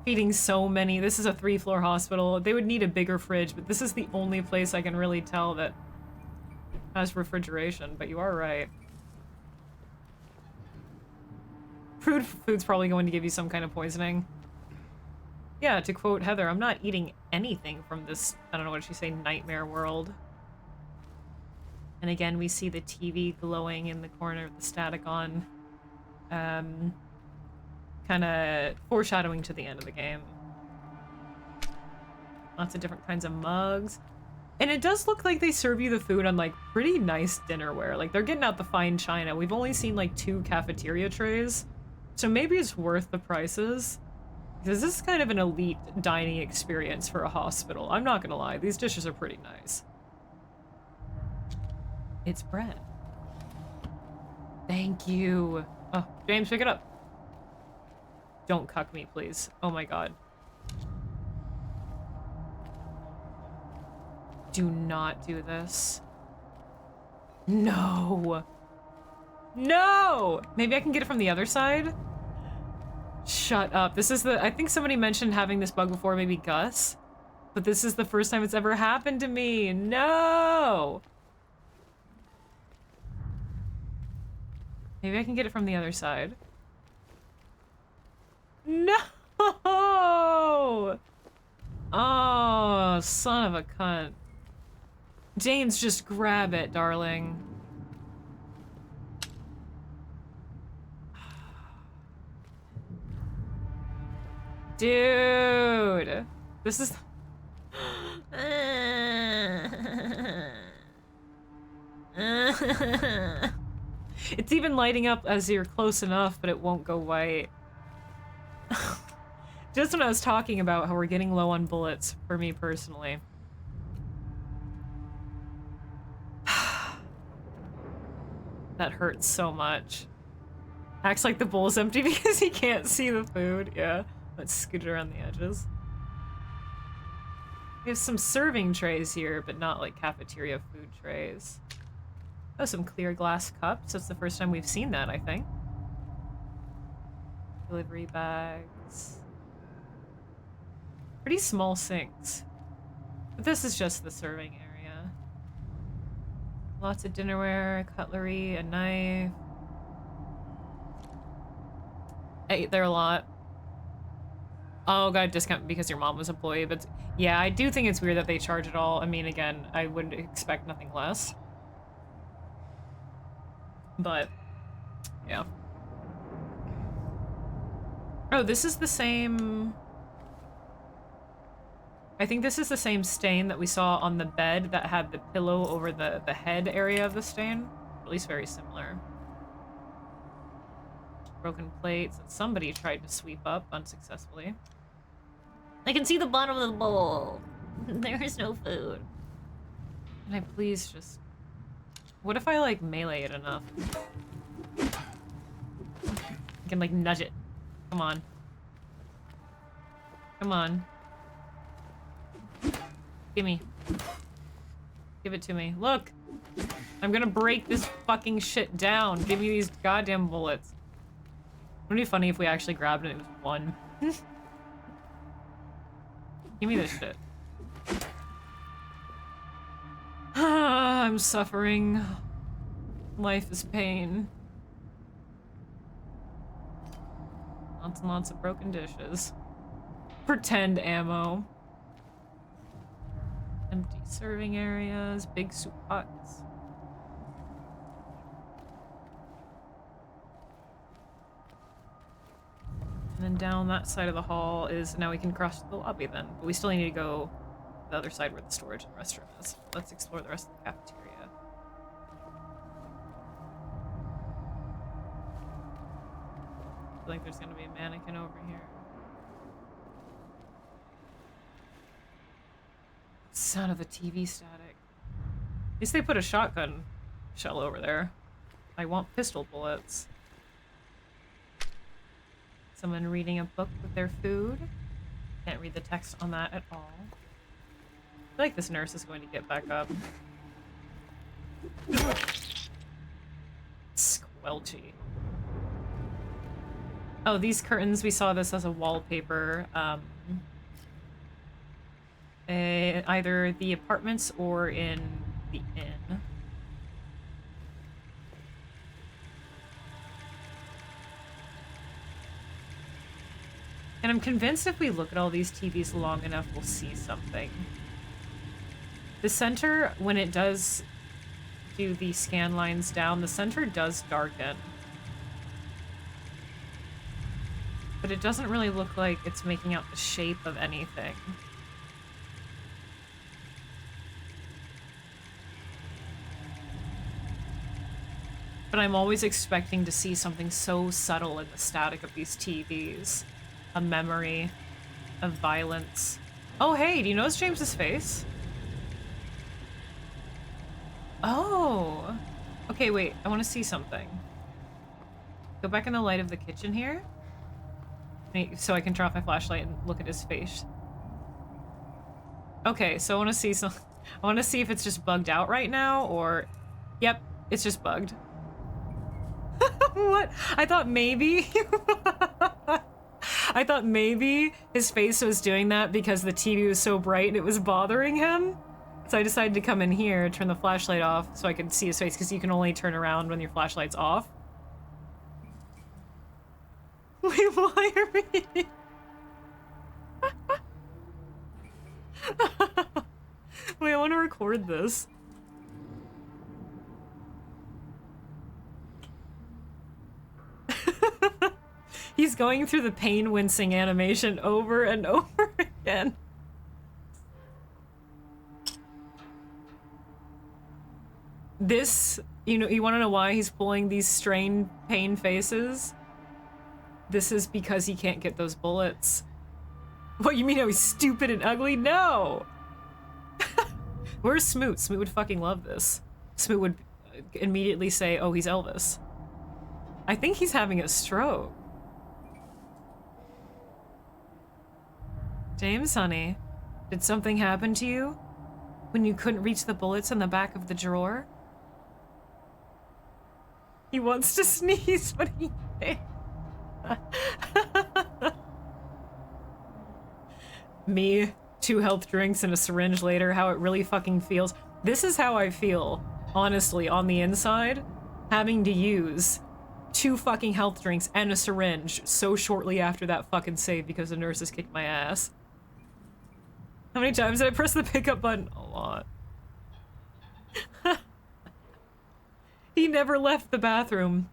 feeding so many. This is a 3-floor hospital. They would need a bigger fridge, but this is the only place I can really tell that has refrigeration, but you are right. Food's probably going to give you some kind of poisoning. Yeah, to quote Heather, I'm not eating anything from this, I don't know what she say, nightmare world. And again, we see the TV glowing in the corner of the static on. Kind of foreshadowing to the end of the game. Lots of different kinds of mugs. And it does look like they serve you the food on like pretty nice dinnerware. Like they're getting out the fine china. We've only seen like 2 cafeteria trays. So maybe it's worth the prices. Because this is kind of an elite dining experience for a hospital. I'm not gonna lie, these dishes are pretty nice. It's bread. Thank you. Oh, James, pick it up. Don't cuck me, please. Oh my god. Do not do this. No! No! Maybe I can get it from the other side? Shut up. This is the... I think somebody mentioned having this bug before, maybe Gus. But this is the first time it's ever happened to me. No! Maybe I can get it from the other side. No! Oh, son of a cunt. James, just grab it, darling. Dude! This is... It's even lighting up as you're close enough, but it won't go white. Just when I was talking about how we're getting low on bullets, for me personally. That hurts so much. Acts like the bowl's empty because he can't see the food. Yeah, let's scoot around the edges. We have some serving trays here, but not like cafeteria food trays. Oh, some clear glass cups. That's the first time we've seen that, I think. Delivery bags. Pretty small sinks. But this is just the serving area. Lots of dinnerware, cutlery, a knife. I ate there a lot. Oh, got a discount because your mom was employee, but yeah, I do think it's weird that they charge it all. I mean, again, I would expect nothing less. But, yeah. Oh, this is the same... I think this is the same stain that we saw on the bed that had the pillow over the head area of the stain. At least very similar. Broken plates that somebody tried to sweep up unsuccessfully. I can see the bottom of the bowl. There is no food. Can I please just... What if I, like, melee it enough? I can, like, nudge it. Come on. Come on. Gimme. Give it to me. Look! I'm gonna break this fucking shit down. Give me these goddamn bullets. Wouldn't it be funny if we actually grabbed it and it was one? Give me this shit. I'm suffering. Life is pain. Lots and lots of broken dishes. Pretend ammo. Empty serving areas, big soup pots. And then down that side of the hall is, now we can cross to the lobby then. But we still need to go the other side where the storage and restroom is. Let's explore the rest of the cafeteria. I feel like there's gonna be a mannequin over here. Sound of the TV static. At least they put a shotgun shell over there. I want pistol bullets. Someone reading a book with their food. Can't read the text on that at all. I feel like this nurse is going to get back up. Squelchy. Oh, these curtains, we saw this as a wallpaper. Either the apartments or in the inn. And I'm convinced if we look at all these TVs long enough, we'll see something. The center, when it does do the scan lines down, the center does darken. But it doesn't really look like it's making out the shape of anything. But I'm always expecting to see something so subtle in the static of these TVs. A memory of violence. Oh, hey, do you notice James's face? Oh. Okay, wait, I want to see something. Go back in the light of the kitchen here. So I can turn off my flashlight and look at his face. Okay, so I want to see some... I want to see if it's just bugged out right now, or... Yep, it's just bugged. What? I thought maybe... I thought maybe his face was doing that because the TV was so bright and it was bothering him. So I decided to come in here, turn the flashlight off so I could see his face, because you can only turn around when your flashlight's off. Wait, why are we... Wait, I want to record this. He's going through the pain-wincing animation over and over again. This, you want to know why he's pulling these strained pain faces? This is because he can't get those bullets. What, you mean how he's stupid and ugly? No! Where's Smoot? Smoot would fucking love this. Smoot would immediately say, oh, he's Elvis. I think he's having a stroke. James, honey, did something happen to you when you couldn't reach the bullets in the back of the drawer? He wants to sneeze, but he can't. Me, 2 health drinks and a syringe later, how it really fucking feels. This is how I feel, honestly, on the inside, having to use 2 fucking health drinks and a syringe so shortly after that fucking save because the nurses kicked my ass. How many times did I press the pickup button? A lot. He never left the bathroom.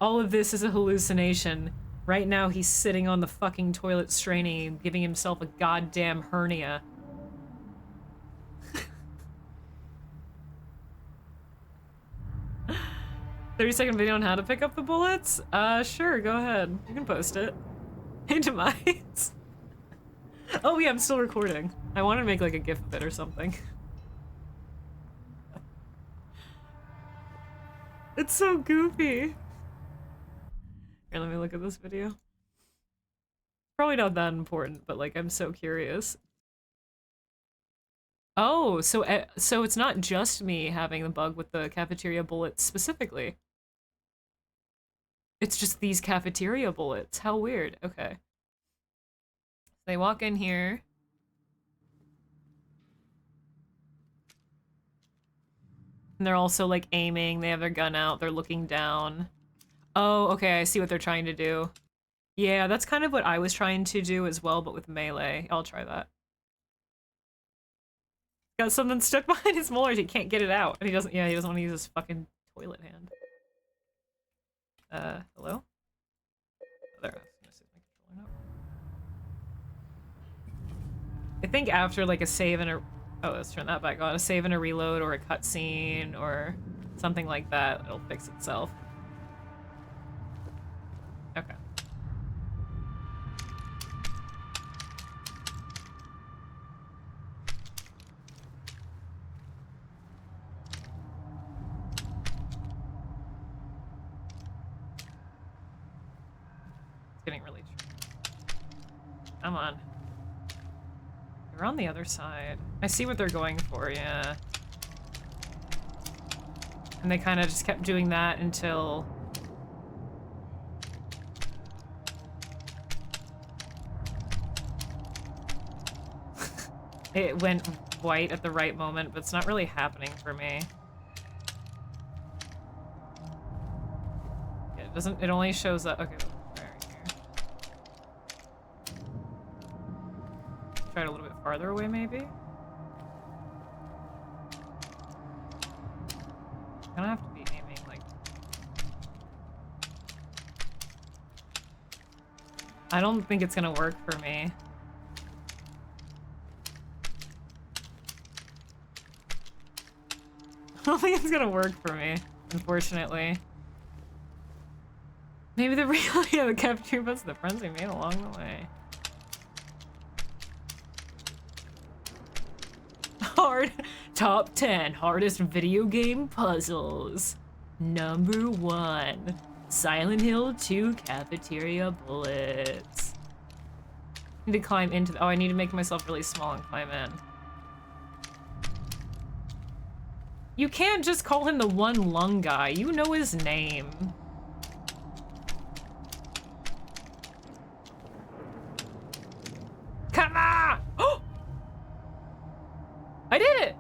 All of this is a hallucination. Right now he's sitting on the fucking toilet straining, giving himself a goddamn hernia. 30-second video on how to pick up the bullets? Sure, go ahead. You can post it. Hey, Demise. Oh yeah, I'm still recording. I want to make like a gif of it or something. It's so goofy. Here, let me look at this video. Probably not that important, but like I'm so curious. Oh, so it's not just me having the bug with the cafeteria bullets specifically. It's just these cafeteria bullets. How weird. Okay. They walk in here. And they're also like aiming. They have their gun out. They're looking down. Oh, okay. I see what they're trying to do. Yeah, that's kind of what I was trying to do as well, but with melee. I'll try that. Got something stuck behind his molars. He can't get it out. And he doesn't want to use his fucking toilet hand. Hello? Oh, there. I was gonna say my controller now. I think after like a save and a... Oh, let's turn that back on. A save and a reload or a cutscene or something like that, it'll fix itself. Okay. It's getting really tricky. Come on. They're on the other side. I see what they're going for, yeah. And they kind of just kept doing that until... it went white at the right moment, but it's not really happening for me. Yeah, it doesn't... It only shows up... Okay, right here. Try it a little bit farther away, maybe? Gonna have to be aiming like... I don't think it's gonna work for me. I don't think it's gonna work for me, unfortunately. Maybe the reality of the cafeteria bus, the friends we made along the way. Hard top 10 hardest video game puzzles. Number 1, Silent Hill 2 cafeteria bullets. I need to climb into the... Oh, I need to make myself really small and climb in. You can't just call him the one lung guy. You know his name. Come on! Oh! I did it!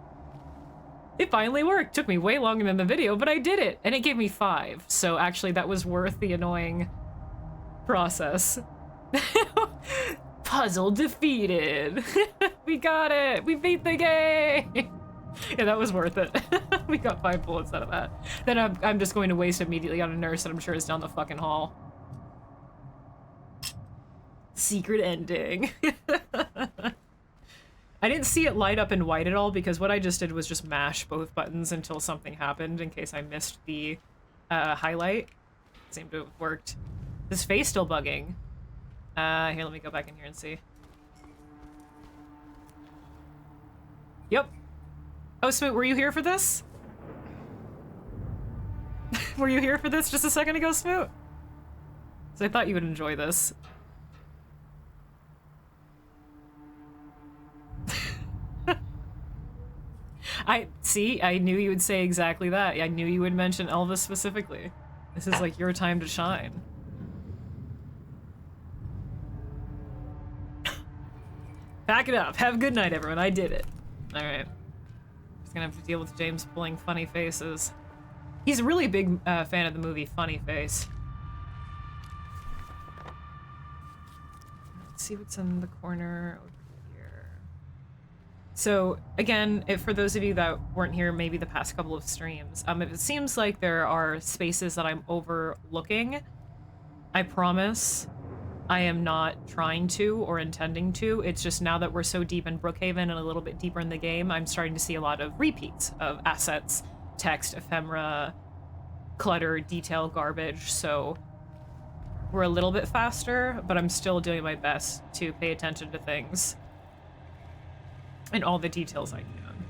It finally worked. Took me way longer than the video, but I did it. And it gave me 5. So actually that was worth the annoying process. Puzzle defeated. We got it. We beat the game. Yeah, that was worth it. We got 5 bullets out of that. Then I'm just going to waste immediately on a nurse that I'm sure is down the fucking hall. Secret ending. I didn't see it light up in white at all because what I just did was just mash both buttons until something happened in case I missed the highlight. Seemed to have worked. His face still bugging. Here, let me go back in here and see. Yep. Oh, Smoot, were you here for this? Were you here for this just a second ago, Smoot? So I thought you would enjoy this. I knew you would say exactly that. I knew you would mention Elvis specifically. This is like your time to shine. Pack it up. Have a good night, everyone. I did it. All right. Just gonna have to deal with James pulling funny faces. He's a really big fan of the movie Funny Face. Let's see what's in the corner over here. So again, for those of you that weren't here maybe the past couple of streams, if it seems like there are spaces that I'm overlooking, I promise I am not trying to or intending to. It's just now that we're so deep in Brookhaven and a little bit deeper in the game, I'm starting to see a lot of repeats of assets, text, ephemera, clutter, detail, garbage, so we're a little bit faster, but I'm still doing my best to pay attention to things and all the details I can.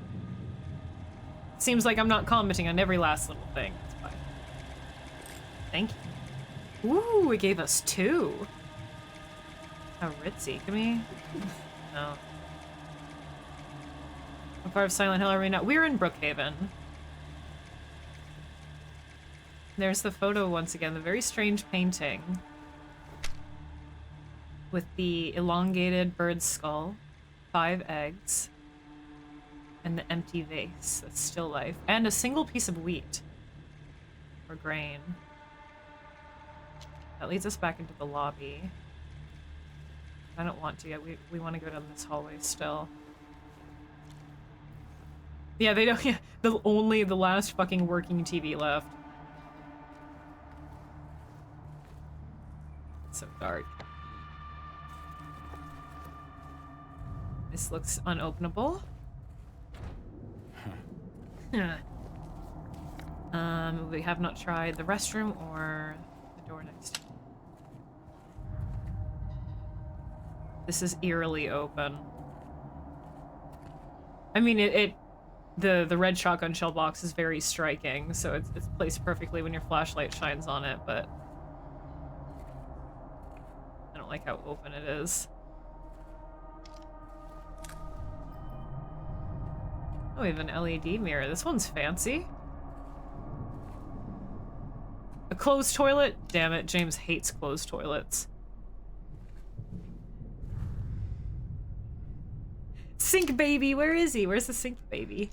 Seems like I'm not commenting on every last little thing. That's fine. Thank you. Ooh, it gave us 2. How ritzy. Can we? No. How far of Silent Hill are we now? We're in Brookhaven. There's the photo once again, the very strange painting. With the elongated bird skull, 5 eggs, and the empty vase, that's still life, and a single piece of wheat. Or grain. That leads us back into the lobby. I don't want to yet. We want to go down this hallway still. Yeah, they don't. Yeah, only the last fucking working TV left. It's so dark. This looks unopenable. We have not tried the restroom or the door next to it. This is eerily open. I mean, the red shotgun shell box is very striking, so it's placed perfectly when your flashlight shines on it, but I don't like how open it is. Oh, we have an LED mirror. This one's fancy. A closed toilet? Damn it, James hates closed toilets. Sink baby, where is he? Where's the sink baby?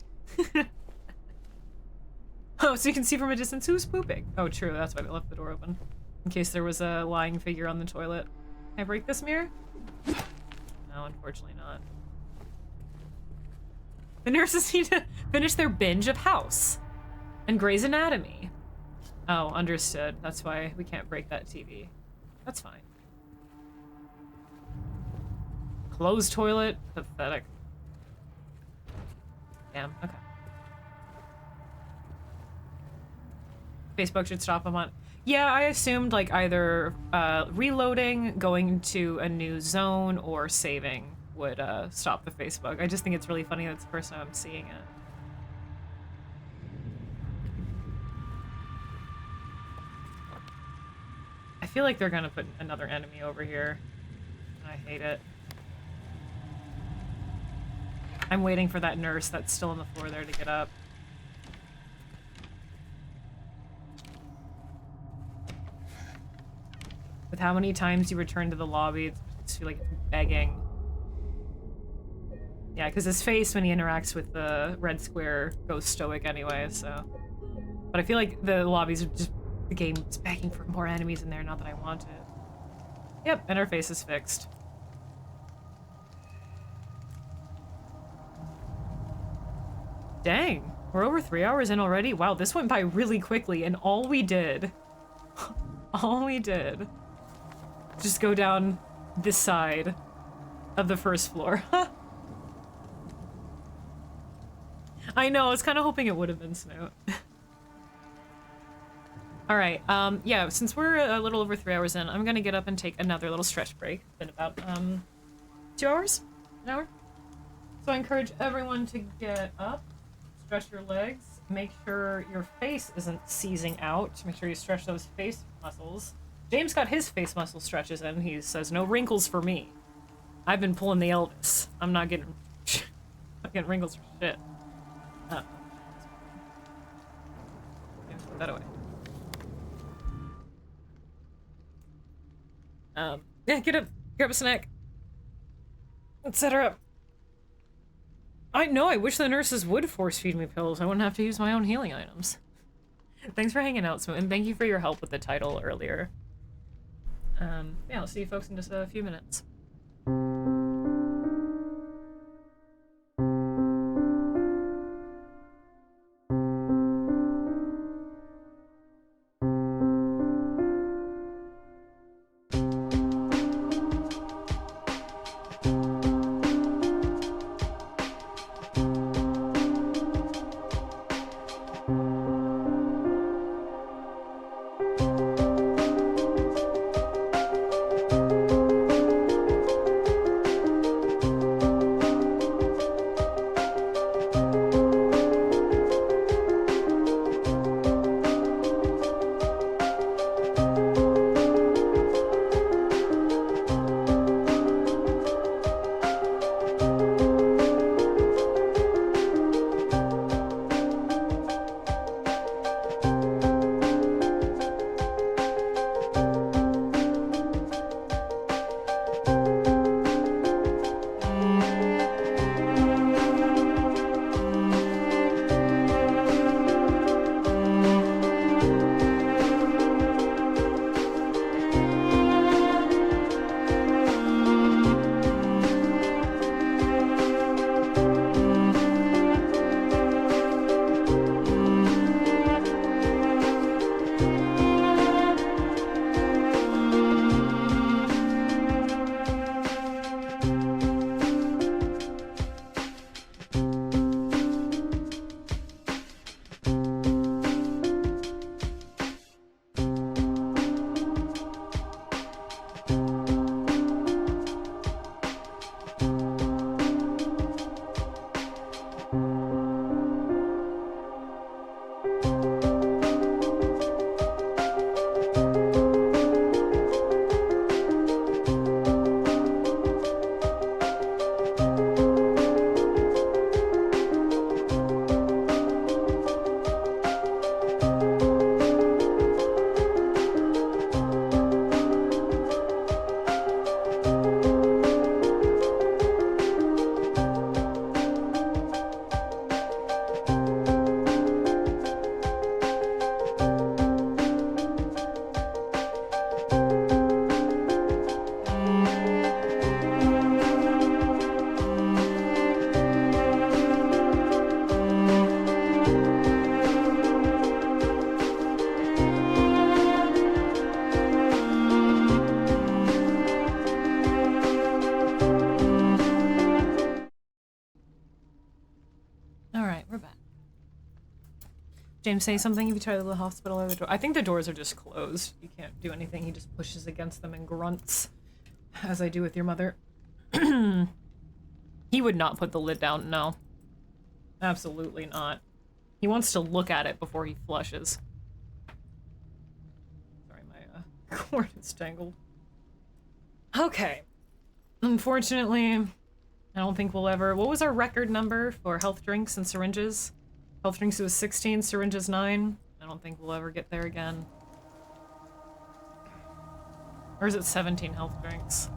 Oh, so you can see from a distance who's pooping. Oh, true, that's why they left the door open. In case there was a lying figure on the toilet. Can I break this mirror? No, unfortunately not. The nurses need to finish their binge of House and Grey's Anatomy. Oh, understood. That's why we can't break that TV. That's fine. Closed toilet? Pathetic. Damn, okay. Facebook should stop them on... Yeah, I assumed like either reloading, going to a new zone, or saving would stop the Facebook. I just think it's really funny that's the first time I'm seeing it. I feel like they're gonna put another enemy over here. I hate it. I'm waiting for that nurse that's still on the floor there to get up. With how many times you return to the lobby, it's like begging. Yeah, because his face when he interacts with the red square goes stoic anyway, so... But I feel like the lobbies are just... The game's begging for more enemies in there, not that I want it. Yep, and our face is fixed. Dang, we're over 3 hours in already? Wow, this went by really quickly, and all we did... all we did... just go down this side of the first floor. I know, I was kind of hoping it would have been Snoot. Alright, yeah, since we're a little over 3 hours in, I'm gonna get up and take another little stretch break. It's been about, 2 hours? An hour? So I encourage everyone to get up, stretch your legs, make sure your face isn't seizing out, make sure you stretch those face muscles. James got his face muscle stretches in, he says, no wrinkles for me. I've been pulling the Elvis. I'm not getting, not getting wrinkles for shit. Yeah, put that away. Yeah, get up, grab a snack, etc. I know, I wish the nurses would force feed me pills. I wouldn't have to use my own healing items. Thanks for hanging out, Smoot, and thank you for your help with the title earlier. Yeah, I'll see you folks in just a few minutes. James, say something if you try to the hospital or the door. I think the doors are just closed. You can't do anything. He just pushes against them and grunts, as I do with your mother. He would not put the lid down, no. Absolutely not. He wants to look at it before he flushes. Sorry, my cord is tangled. Okay. Unfortunately, I don't think we'll ever... What was our record number for health drinks and syringes? Health drinks was 16, syringes 9. I don't think we'll ever get there again. Or is it 17 health drinks?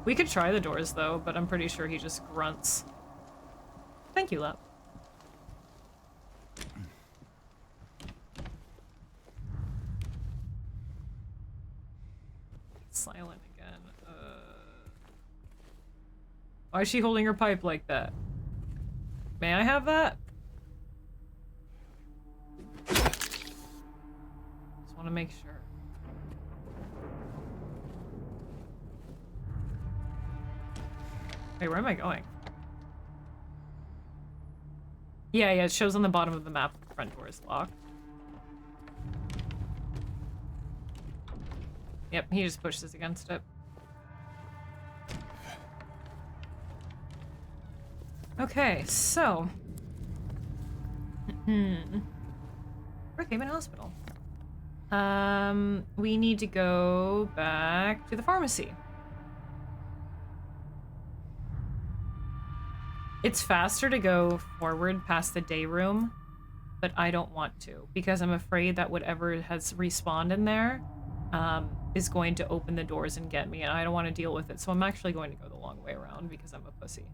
We could try the doors, though, but I'm pretty sure he just grunts. Thank you, Lap. Silent again. Why is she holding her pipe like that? May I have that? Just want to make sure. Wait, where am I going? Yeah, it shows on the bottom of the map the front door is locked. Yep, he just pushes against it. Okay, so... Brookhaven Hospital. We need to go back to the pharmacy. It's faster to go forward past the day room, but I don't want to, because I'm afraid that whatever has respawned in there is going to open the doors and get me, and I don't want to deal with it, so I'm actually going to go the long way around because I'm a pussy.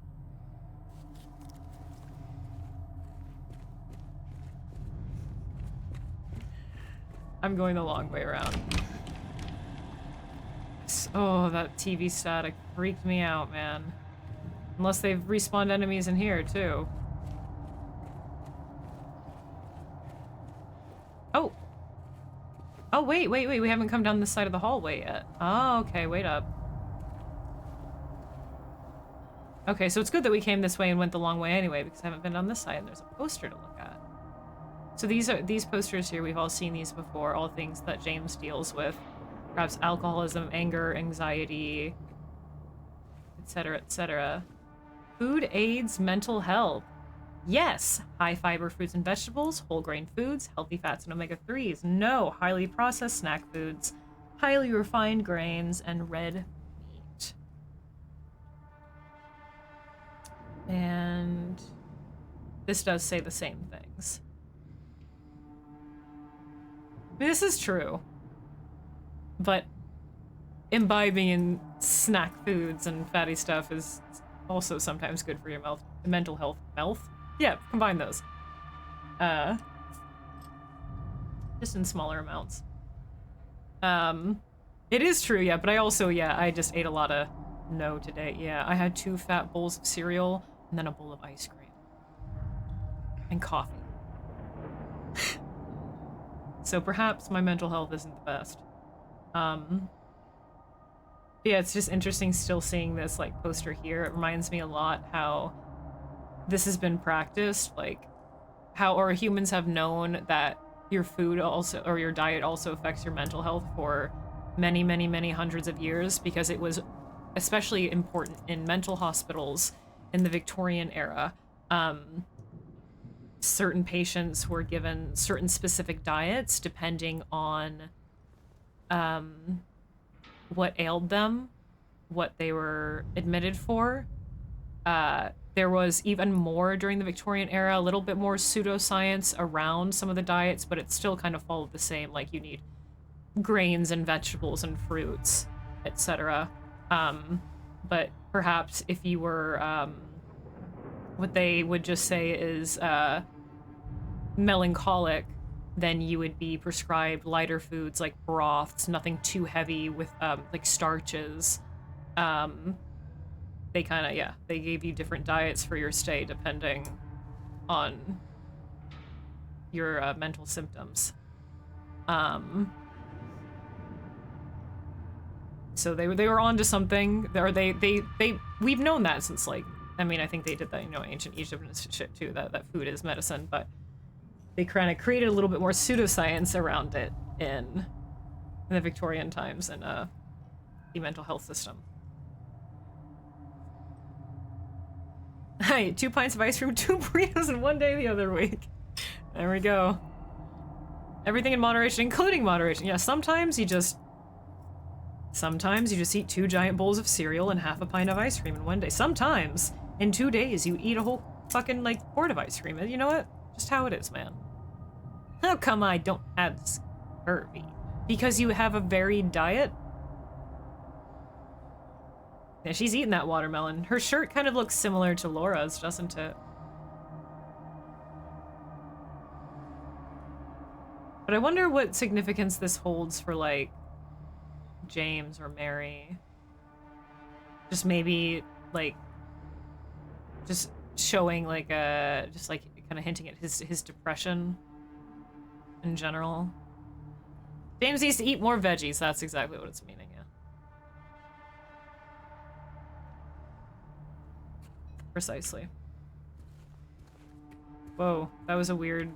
I'm going the long way around. Oh, that TV static freaked me out, man. Unless they've respawned enemies in here, too. Oh! Oh, wait, we haven't come down this side of the hallway yet. Oh, okay, wait up. Okay, so it's good that we came this way and went the long way anyway, because I haven't been on this side and there's a poster to look at. So these posters here, we've all seen these before, all things that James deals with. Perhaps alcoholism, anger, anxiety, etc., etc. Food aids mental health. Yes, high fiber fruits and vegetables, whole grain foods, healthy fats and omega-3s. No, highly processed snack foods, highly refined grains, and red meat. And this does say the same things. I mean, this is true, but imbibing in snack foods and fatty stuff is also sometimes good for your mental health. Yeah, combine those. Just in smaller amounts. It is true, yeah, but I also, I just ate a lot of no today. Yeah, I had 2 fat bowls of cereal and then a bowl of ice cream. And coffee. So perhaps my mental health isn't the best. Yeah, it's just interesting still seeing this, like, poster here. It reminds me a lot how this has been practiced, like, how or humans have known that your food also, or your diet also affects your mental health for many, many, many hundreds of years, because it was especially important in mental hospitals in the Victorian era. Certain patients were given certain specific diets depending on what ailed them, what they were admitted for. There was even more during the Victorian era, a little bit more pseudoscience around some of the diets, but it still kind of followed the same, like you need grains and vegetables and fruits, etc. But perhaps if you were, what they would just say is melancholic, then you would be prescribed lighter foods like broths, nothing too heavy with like starches. They kind of, they gave you different diets for your stay depending on your mental symptoms. So they were onto something, or we've known that since, like, I mean, I think they did that, ancient Egypt and shit too, that food is medicine, but they kind of created a little bit more pseudoscience around it in the Victorian times and the mental health system. I ate 2 pints of ice cream, 2 burritos in 1 day the other week. There we go. Everything in moderation, including moderation. Yeah, sometimes you just eat 2 giant bowls of cereal and half a pint of ice cream in 1 day. Sometimes, in 2 days, you eat a whole fucking, like, quart of ice cream. You know what? Just how it is, man. How come I don't have scurvy? Because you have a varied diet? Yeah, she's eating that watermelon. Her shirt kind of looks similar to Laura's, doesn't it? But I wonder what significance this holds for, like, James or Mary. Just maybe, like, just showing, like, just, like, kind of hinting at his depression in general. James needs to eat more veggies. That's exactly what it's meaning, yeah. Precisely. Whoa, that was a weird,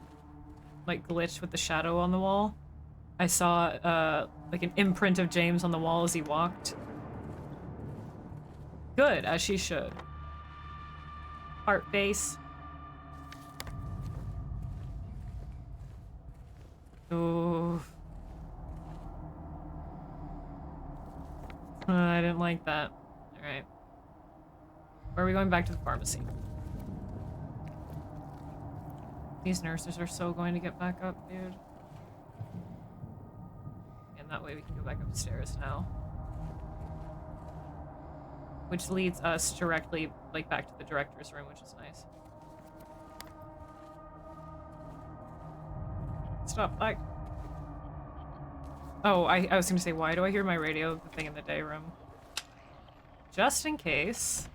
like, glitch with the shadow on the wall. I saw, like, an imprint of James on the wall as he walked. Good, as she should. Heart face. Ooh. I didn't like that. Alright. Or are we going back to the pharmacy? These nurses are so going to get back up, dude. And that way we can go back upstairs now. Which leads us directly, like, back to the director's room, which is nice. Stop, like... Oh, I was gonna say, why do I hear my radio, the thing in the day room? Just in case.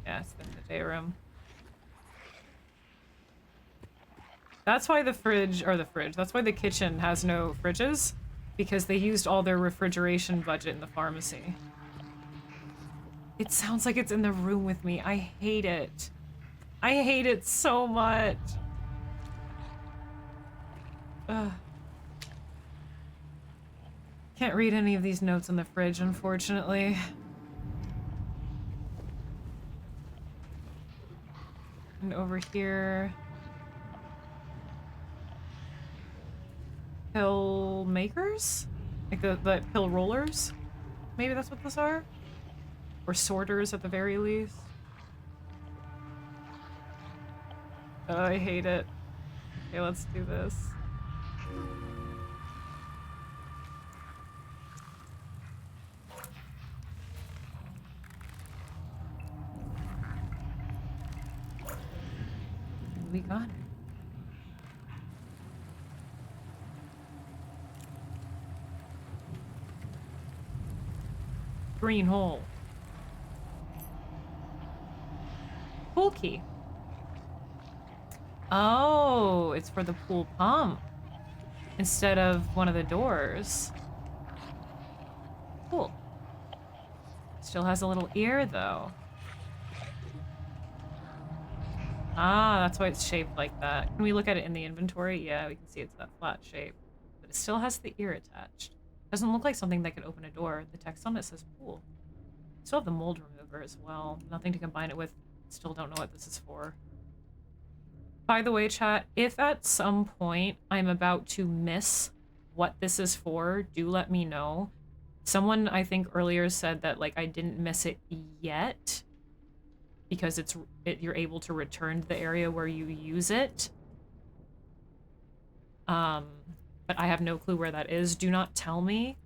Yeah, it's in the day room. That's why that's why the kitchen has no fridges, because they used all their refrigeration budget in the pharmacy. It sounds like it's in the room with me. I hate it. I hate it so much. Ugh. Can't read any of these notes in the fridge, unfortunately. And over here... Pill makers? Like the pill rollers? Maybe that's what those are? Or sorters at the very least. Oh, I hate it. Okay, let's do this. What we got? Green hole. Pool key. Oh, it's for the pool pump instead of one of the doors. Cool. Still has a little ear though. Ah, that's why it's shaped like that. Can we look at it in the inventory? Yeah, we can see it's that flat shape. But it still has the ear attached. Doesn't look like something that could open a door. The text on it says pool. Still have the mold remover as well. Nothing to combine it with. Still don't know what this is for. By the way, chat, if at some point I'm about to miss what this is for, do let me know. Someone, I think, earlier said that, like, I didn't miss it yet because you're able to return to the area where you use it. But I have no clue where that is. Do not tell me.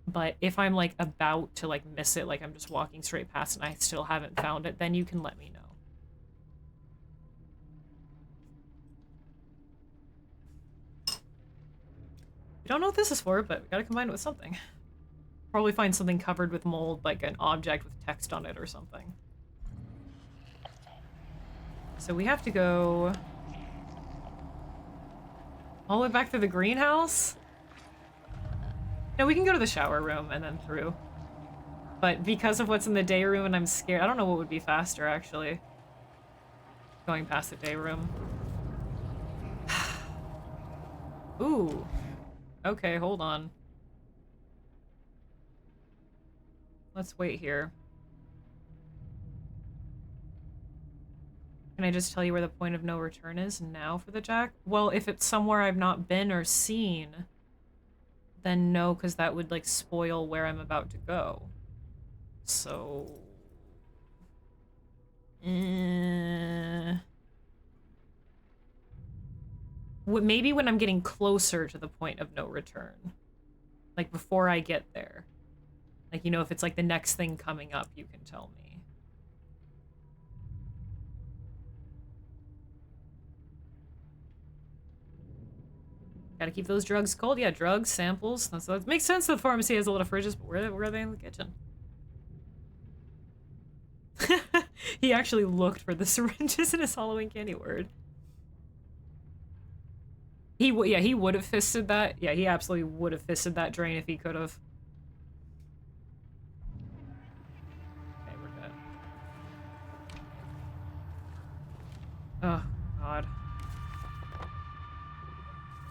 But if I'm, like, about to, like, miss it, like I'm just walking straight past and I still haven't found it, then you can let me know. We don't know what this is for, but we gotta combine it with something. Probably find something covered with mold, like an object with text on it or something. So we have to go all the way back to the greenhouse? No, we can go to the shower room and then through. But because of what's in the day room and I'm scared, I don't know what would be faster, actually. Going past the day room. Ooh. Okay, hold on. Let's wait here. Can I just tell you where the point of no return is now for the Jack? Well, if it's somewhere I've not been or seen, then no, because that would, like, spoil where I'm about to go. So... Maybe when I'm getting closer to the point of no return. Like, before I get there. Like, you know, if it's, like, the next thing coming up, you can tell me. Gotta keep those drugs cold. Yeah, drugs, samples. That makes sense that the pharmacy has a lot of fridges, but where are they in the kitchen? He actually looked for the syringes in his Halloween candy word. He would have fisted that. Yeah, he absolutely would have fisted that drain if he could have. Okay, we're good. Oh, God.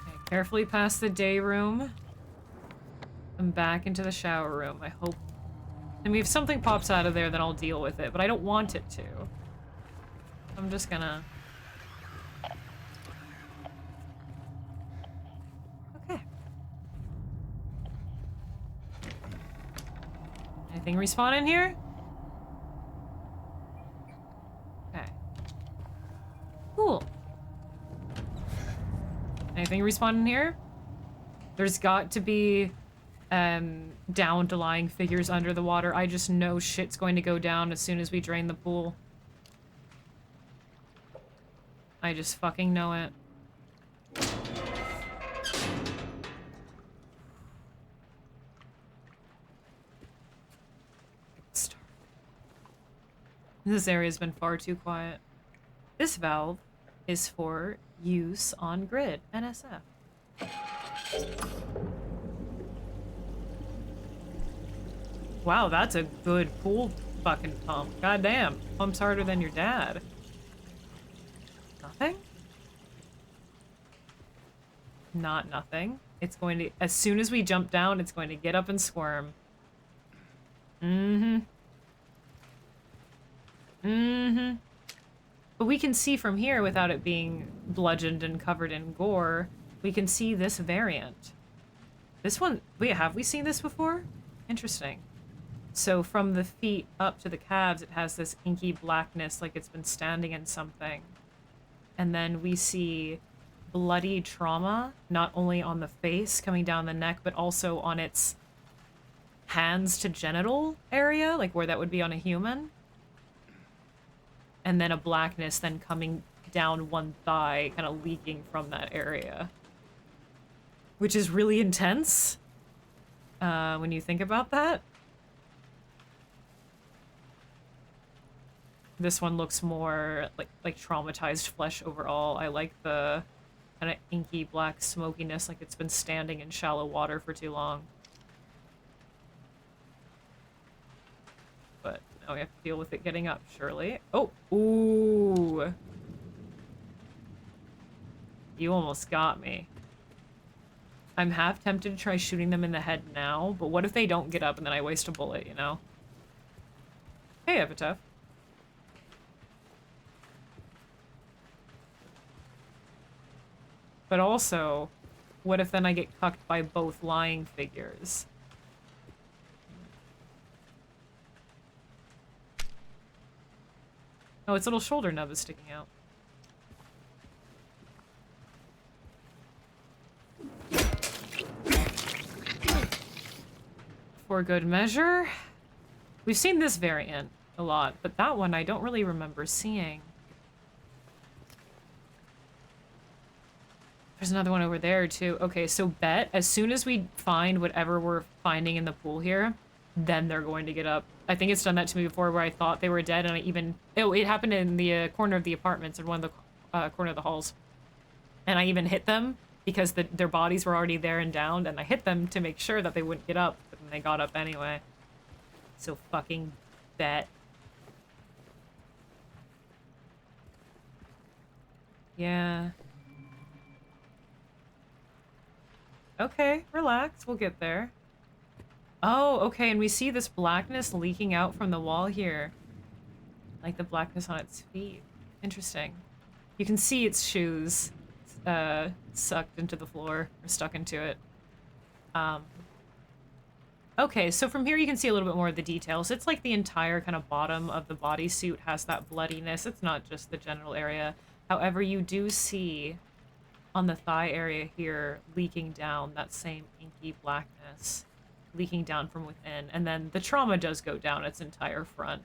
Okay, carefully past the day room. And back into the shower room. I hope... I mean, if something pops out of there, then I'll deal with it, but I don't want it to. I'm just gonna... Okay. Anything respawn in here? Okay. Cool. Anything respawn in here? There's got to be downed lying figures under the water. I just know shit's going to go down as soon as we drain the pool. I just fucking know it. This area's been far too quiet. This valve is for use on grid, NSF. Wow, that's a good pool fucking pump. Goddamn, pumps harder than your dad. Nothing? Not nothing. It's going to, as soon as we jump down, it's going to get up and squirm. Mm-hmm. Mm-hmm. But we can see from here without it being bludgeoned and covered in gore. We can see this variant. This one, wait, have we seen this before? Interesting. So from the feet up to the calves, it has this inky blackness like it's been standing in something. And then we see bloody trauma, not only on the face coming down the neck, but also on its hands to genital area, like where that would be on a human. And then a blackness then coming down one thigh, kind of leaking from that area. Which is really intense, when you think about that. This one looks more like traumatized flesh overall. I like the kind of inky black smokiness, like it's been standing in shallow water for too long. But now we have to deal with it getting up, surely. Oh, ooh. You almost got me. I'm half tempted to try shooting them in the head now, but what if they don't get up and then I waste a bullet, you know? Hey, Epitaph. But also, what if then I get cucked by both lying figures? Oh, its little shoulder nub is sticking out. For good measure. We've seen this variant a lot, but that one I don't really remember seeing. There's another one over there, too. Okay, so bet, as soon as we find whatever we're finding in the pool here, then they're going to get up. I think it's done that to me before where I thought they were dead, and I even... Oh, it happened in the corner of the apartments, in one of the corner of the halls. And I even hit them, because their bodies were already there and downed, and I hit them to make sure that they wouldn't get up, but then they got up anyway. So fucking bet. Yeah. Okay, relax. We'll get there. Oh, okay, and we see this blackness leaking out from the wall here. Like the blackness on its feet. Interesting. You can see its shoes sucked into the floor, or stuck into it. Okay, so from here you can see a little bit more of the details. It's like the entire kind of bottom of the bodysuit has that bloodiness. It's not just the genital area. However, you do see on the thigh area here leaking down that same inky blackness leaking down from within. And then the trauma does go down its entire front.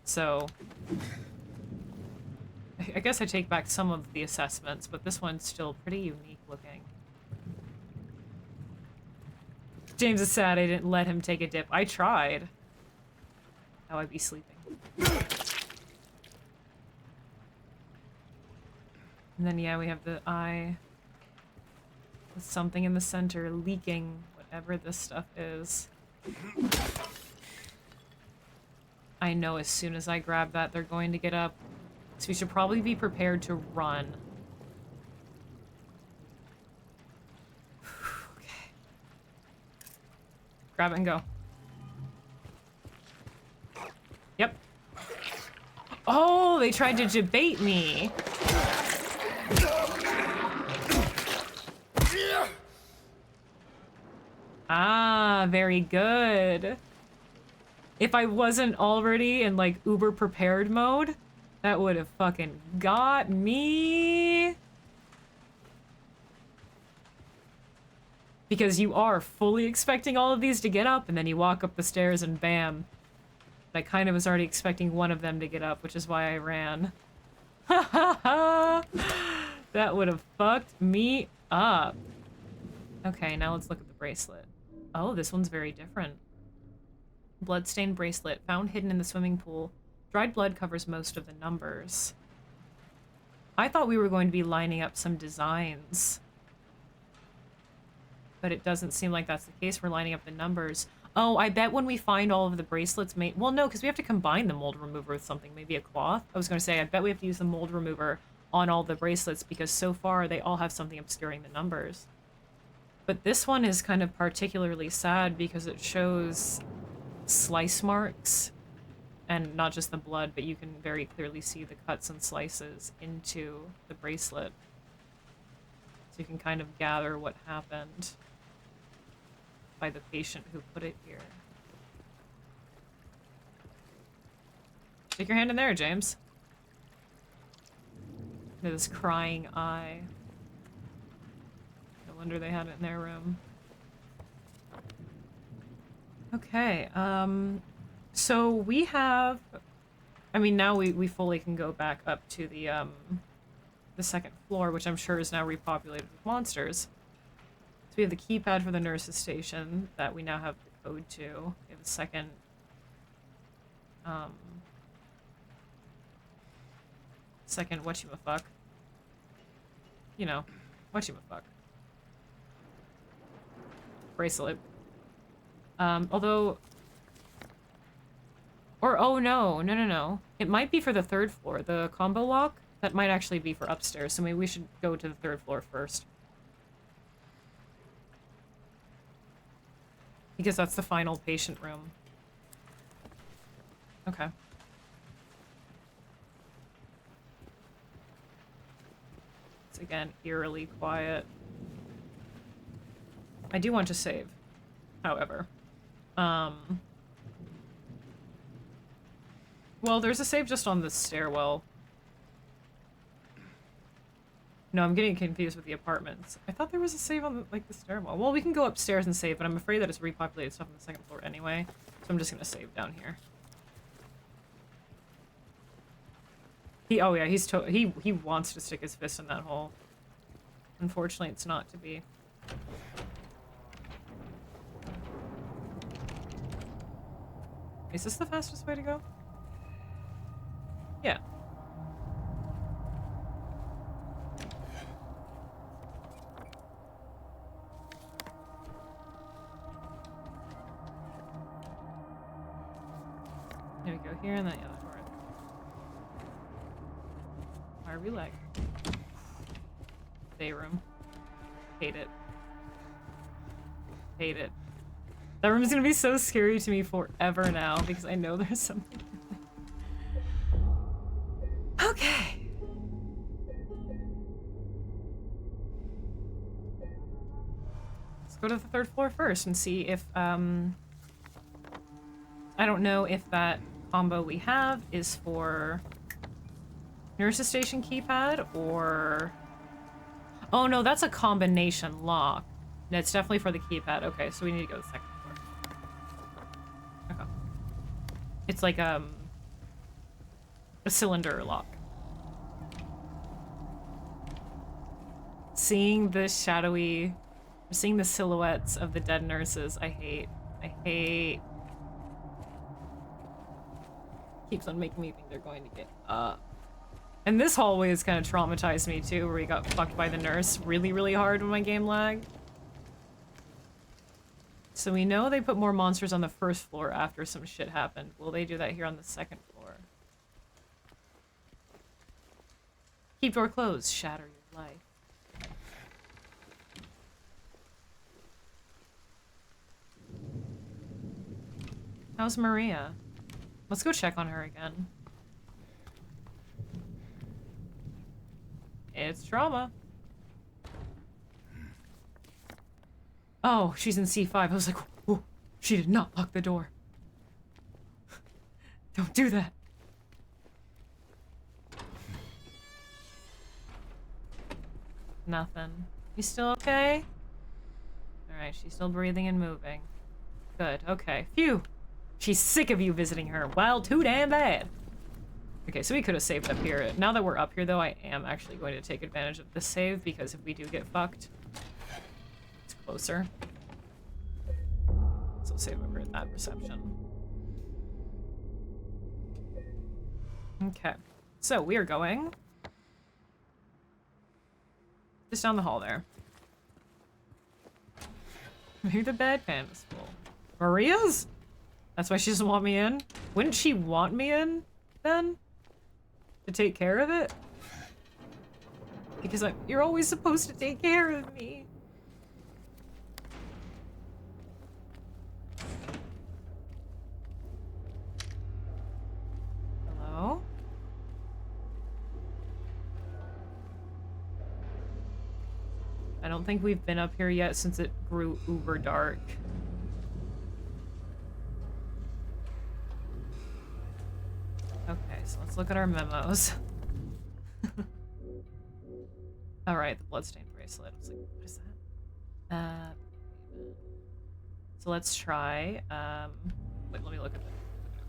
So I guess I take back some of the assessments, but this one's still pretty unique looking. James is sad I didn't let him take a dip. I tried. How I'd be sleeping. And then, yeah, we have the eye with something in the center leaking whatever this stuff is. I know as soon as I grab that, they're going to get up. So we should probably be prepared to run. Okay. Grab it and go. Yep. Oh, they tried to debate me. Ah, very good. If I wasn't already in, like, uber prepared mode, that would have fucking got me. Because you are fully expecting all of these to get up, and then you walk up the stairs and bam. But I kind of was already expecting one of them to get up, which is why I ran. Ha ha ha! That would have fucked me up. Okay, now let's look at the bracelet. Oh, this one's very different. Bloodstained bracelet, found hidden in the swimming pool. Dried blood covers most of the numbers. I thought we were going to be lining up some designs. But it doesn't seem like that's the case. We're lining up the numbers. Oh, I bet when we find all of the bracelets well, no, because we have to combine the mold remover with something. Maybe a cloth? I was going to say, I bet we have to use the mold remover on all the bracelets because so far they all have something obscuring the numbers. But this one is kind of particularly sad because it shows slice marks and not just the blood, but you can very clearly see the cuts and slices into the bracelet. So you can kind of gather what happened by the patient who put it here. Stick your hand in there, James. This crying eye. No wonder they had it in their room. Okay, so we have, I mean, now we fully can go back up to the second floor, which I'm sure is now repopulated with monsters. So we have the keypad for the nurse's station that we now have the code to. We have a second, whatchamafuck. You know, whatchamafuck. Bracelet. Although... Or, oh no. It might be for the third floor. The combo lock, that might actually be for upstairs, so maybe we should go to the third floor first. Because that's the final patient room. Okay. It's again eerily quiet. I do want to save, however. Well, there's a save just on the stairwell. No, I'm getting confused with the apartments. I thought there was a save on, like, the stairwell. Well, we can go upstairs and save, but I'm afraid that it's repopulated stuff on the second floor anyway. So I'm just gonna save down here. Oh yeah, he wants to stick his fist in that hole. Unfortunately, it's not to be. Is this the fastest way to go? Yeah. There we go, here and then the other door. Why are we like? Day room. Hate it. Hate it. That room's gonna be so scary to me forever now because I know there's something. Okay. Let's go to the 3rd floor first and see if, I don't know if that combo we have is for nurse's station keypad or... Oh no, that's a combination lock. No, it's definitely for the keypad. Okay, so we need to go to the 2nd floor. Okay. It's like, a cylinder lock. Seeing the shadowy... Seeing the silhouettes of the dead nurses, I hate. I hate. Keeps on making me think they're going to get up. And this hallway has kind of traumatized me too, where we got fucked by the nurse really, really hard when my game lagged. So we know they put more monsters on the 1st floor after some shit happened. Will they do that here on the 2nd floor? Keep door closed. Shatter your life. How's Maria? Let's go check on her again. It's trauma. Oh, she's in C5. I was like, oh, she did not lock the door. Don't do that. Nothing. You still okay? Alright, she's still breathing and moving. Good, okay. Phew! She's sick of you visiting her. Well, too damn bad. Okay, so we could have saved up here. Now that we're up here, though, I am actually going to take advantage of this save, because if we do get fucked, it's closer. So save over at that reception. Okay, so we are going just down the hall there. Maybe the bedpan is full. Maria's? That's why she doesn't want me in? Wouldn't she want me in, then? To take care of it? Because you're always supposed to take care of me. Hello? I don't think we've been up here yet since it grew uber dark. Okay, so let's look at our memos. Alright, the bloodstained bracelet. I was like, what is that? So let's try, wait, let me look at it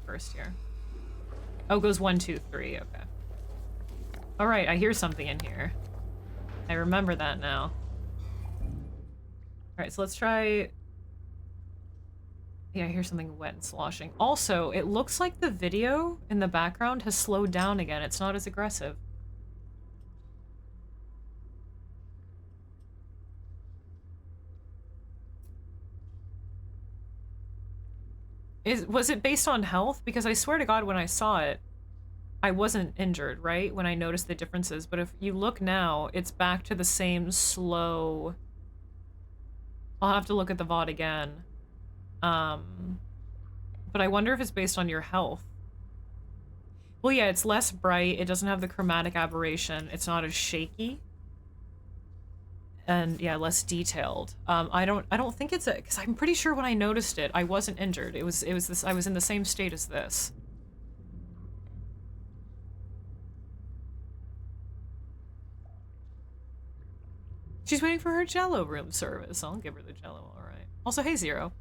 first here. Oh, it goes 1, 2, 3, okay. Alright, I hear something in here. I remember that now. Alright, so let's try... Yeah, I hear something wet and sloshing. Also, it looks like the video in the background has slowed down again. It's not as aggressive. Was it based on health? Because I swear to God, when I saw it, I wasn't injured, right? When I noticed the differences. But if you look now, it's back to the same slow... I'll have to look at the VOD again. But I wonder if it's based on your health. Well, yeah, it's less bright. It doesn't have the chromatic aberration. It's not as shaky. And yeah, less detailed. I don't think it's because I'm pretty sure when I noticed it, I wasn't injured. It was this. I was in the same state as this. She's waiting for her Jello room service. I'll give her the Jello, all right. Also, hey, Zero.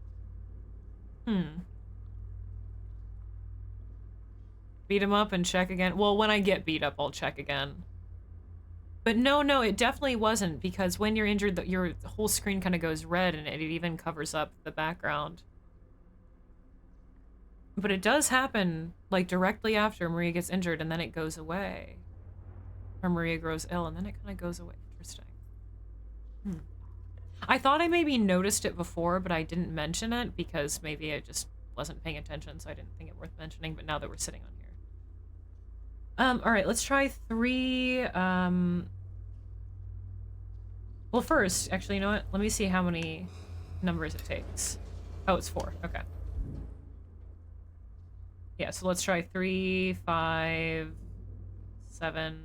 Beat him up and check again. Well, when I get beat up, I'll check again. But no, it definitely wasn't, because when you're injured, your whole screen kind of goes red, and it even covers up the background. But it does happen, like, directly after Maria gets injured, and then it goes away. Or Maria grows ill, and then it kind of goes away. Interesting. I thought I maybe noticed it before, but I didn't mention it, because maybe I just wasn't paying attention, so I didn't think it worth mentioning, but now that we're sitting on here. Alright, let's try 3, well, first, actually, you know what? Let me see how many numbers it takes. Oh, it's 4. Okay. Yeah, so let's try 3, 5, 7,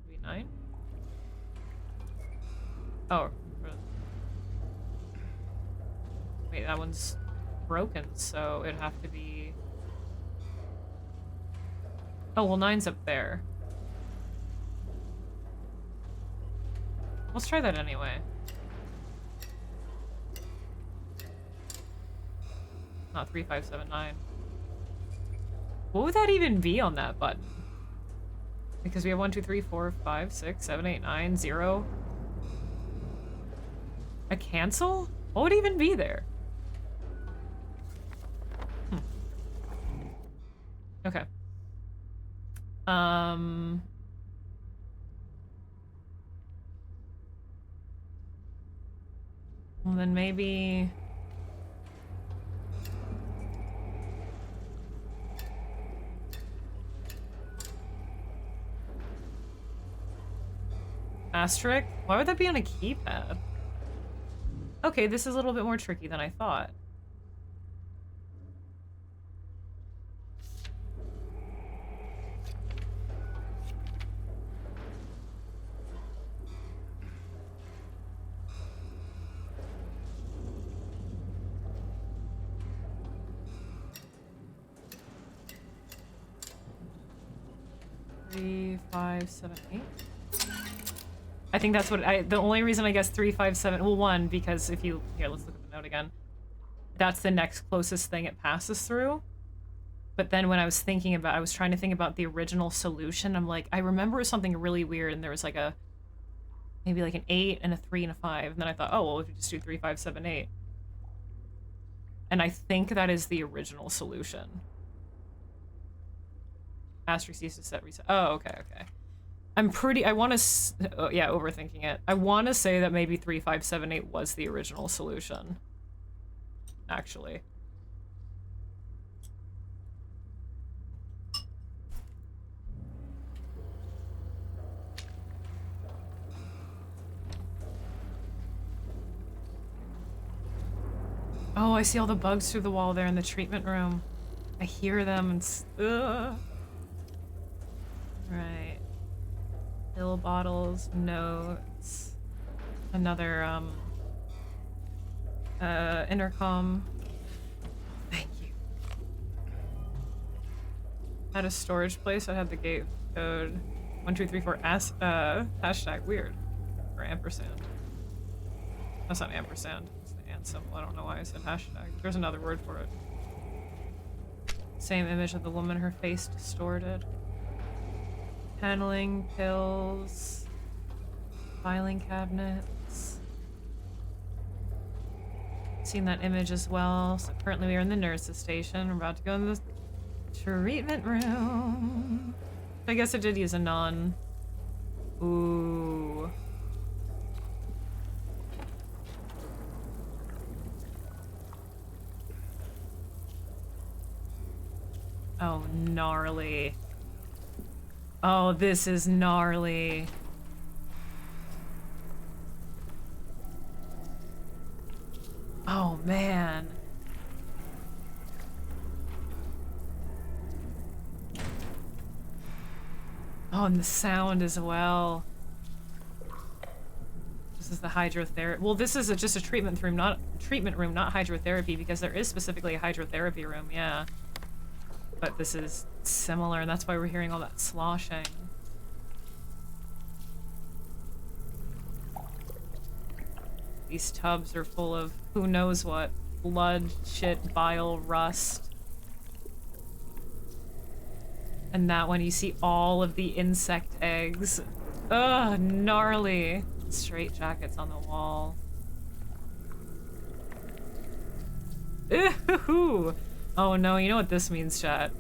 maybe 9? Oh. Wait, that one's broken, so it'd have to be... Oh, well, 9's up there. Let's try that anyway. Not 3, 5, 7, 9. What would that even be on that button? Because we have 1, 2, 3, 4, 5, 6, 7, 8, 9, 0. A cancel? What would even be there? Okay. Well, then maybe... Asterisk? Why would that be on a keypad? Okay, this is a little bit more tricky than I thought. Three, 5, 7, 8. I think that's what the only reason I guess 3, 5, 7, well, 1, because if you, here, let's look at the note again. That's the next closest thing it passes through. But then when I was thinking about, I was trying to think about the original solution, I'm like, I remember something really weird, and there was like a, maybe like an 8 and a 3 and a 5, and then I thought, oh, well, if you just do 3, 5, 7, 8. And I think that is the original solution. Asterisk used to set reset. Oh, okay, okay. I'm pretty, I want to, yeah, overthinking it. I want to say that maybe 3, 5, 7, 8 was the original solution. Actually. Oh, I see all the bugs through the wall there in the treatment room. I hear them and ugh. Right. Pill bottles, notes. Another, intercom. Thank you. At a storage place, I had the gate code 1234 hashtag weird. Or ampersand. That's not ampersand. It's the and symbol. I don't know why I said hashtag. There's another word for it. Same image of the woman, her face distorted. Paneling, pills, filing cabinets. Seen that image as well. So currently we are in the nurse's station. We're about to go in the treatment room. I guess it did use a non. Ooh. Oh, gnarly. Oh, this is gnarly. Oh, man. Oh, and the sound as well. This is the hydrotherapy. Well, this is just a treatment room, not hydrotherapy, because there is specifically a hydrotherapy room, yeah. But this is similar, and that's why we're hearing all that sloshing. These tubs are full of who knows what. Blood, shit, bile, rust. And that one, you see all of the insect eggs. Ugh, gnarly. Straight jackets on the wall. Ooh. Oh no, you know what this means, chat?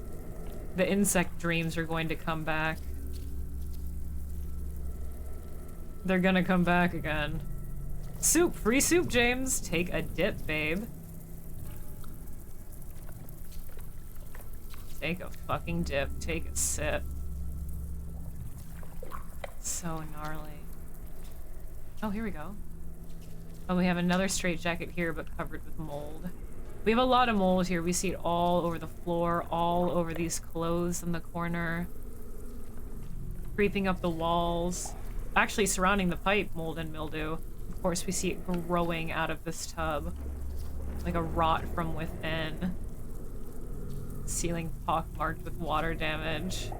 The insect dreams are going to come back. They're gonna come back again. Soup! Free soup, James! Take a dip, babe. Take a fucking dip. Take a sip. So gnarly. Oh, here we go. Oh, we have another straitjacket here, but covered with mold. We have a lot of mold here. We see it all over the floor, all over these clothes in the corner. Creeping up the walls. Actually surrounding the pipe, mold and mildew. Of course, we see it growing out of this tub. Like a rot from within. Ceiling pockmarked with water damage.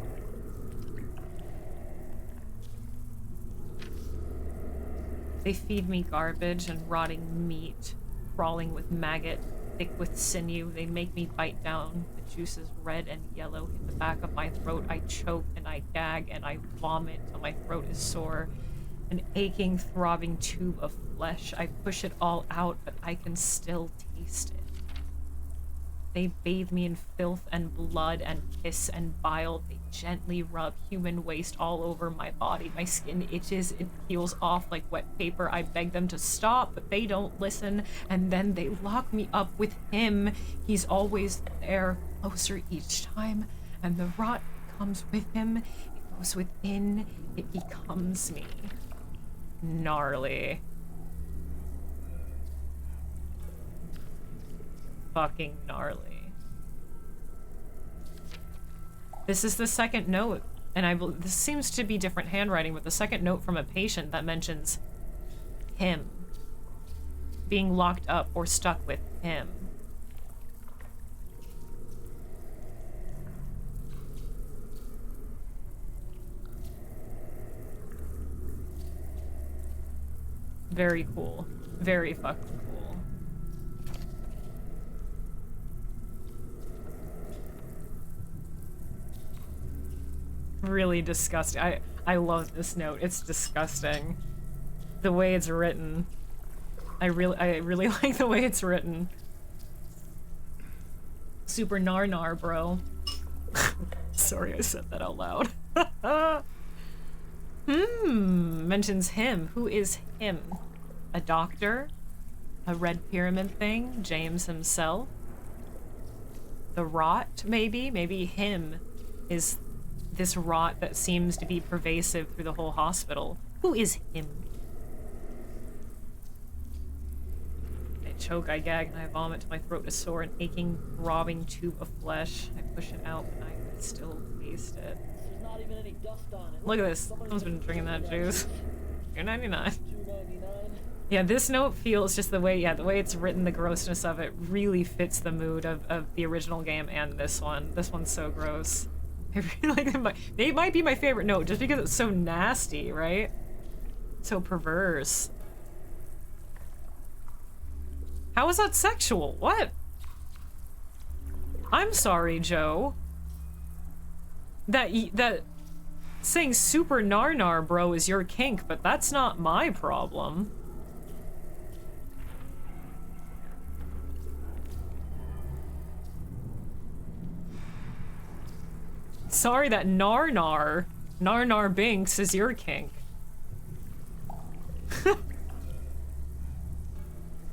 They feed me garbage and rotting meat, crawling with maggot, thick with sinew. They make me bite down. The juices red and yellow hit the back of my throat. I choke and I gag and I vomit till my throat is sore. An aching, throbbing tube of flesh. I push it all out, but I can still taste it. They bathe me in filth and blood and piss and bile. They gently rub human waste all over my body. My skin itches, it peels off like wet paper. I beg them to stop, but they don't listen. And then they lock me up with him. He's always there, closer each time. And the rot comes with him. It goes within. It becomes me. Gnarly. Fucking gnarly. This is the second note, and this seems to be different handwriting, but the second note from a patient that mentions him. Being locked up or stuck with him. Very cool. Very fucking cool. Really disgusting. I love this note. It's disgusting. The way it's written. I really like the way it's written. Super nar bro. Sorry I said that out loud. Mentions him. Who is him? A doctor? A red pyramid thing? James himself? The rot, maybe? Maybe him is this rot that seems to be pervasive through the whole hospital. Who is him? I choke, I gag, and I vomit till my throat is sore, an aching, throbbing tube of flesh. I push it out, but I can still taste it. There's not even any dust on it. Look at this. Someone's been drinking that juice. You're 99. $2.99. Yeah, this note feels just the way it's written, the grossness of it really fits the mood of the original game and this one. This one's so gross. I really like it. They might be my favorite note just because it's so nasty, right? So perverse. How is that sexual? What? I'm sorry, Joe. That saying super nar bro is your kink, but that's not my problem. Sorry that nar binks is your kink.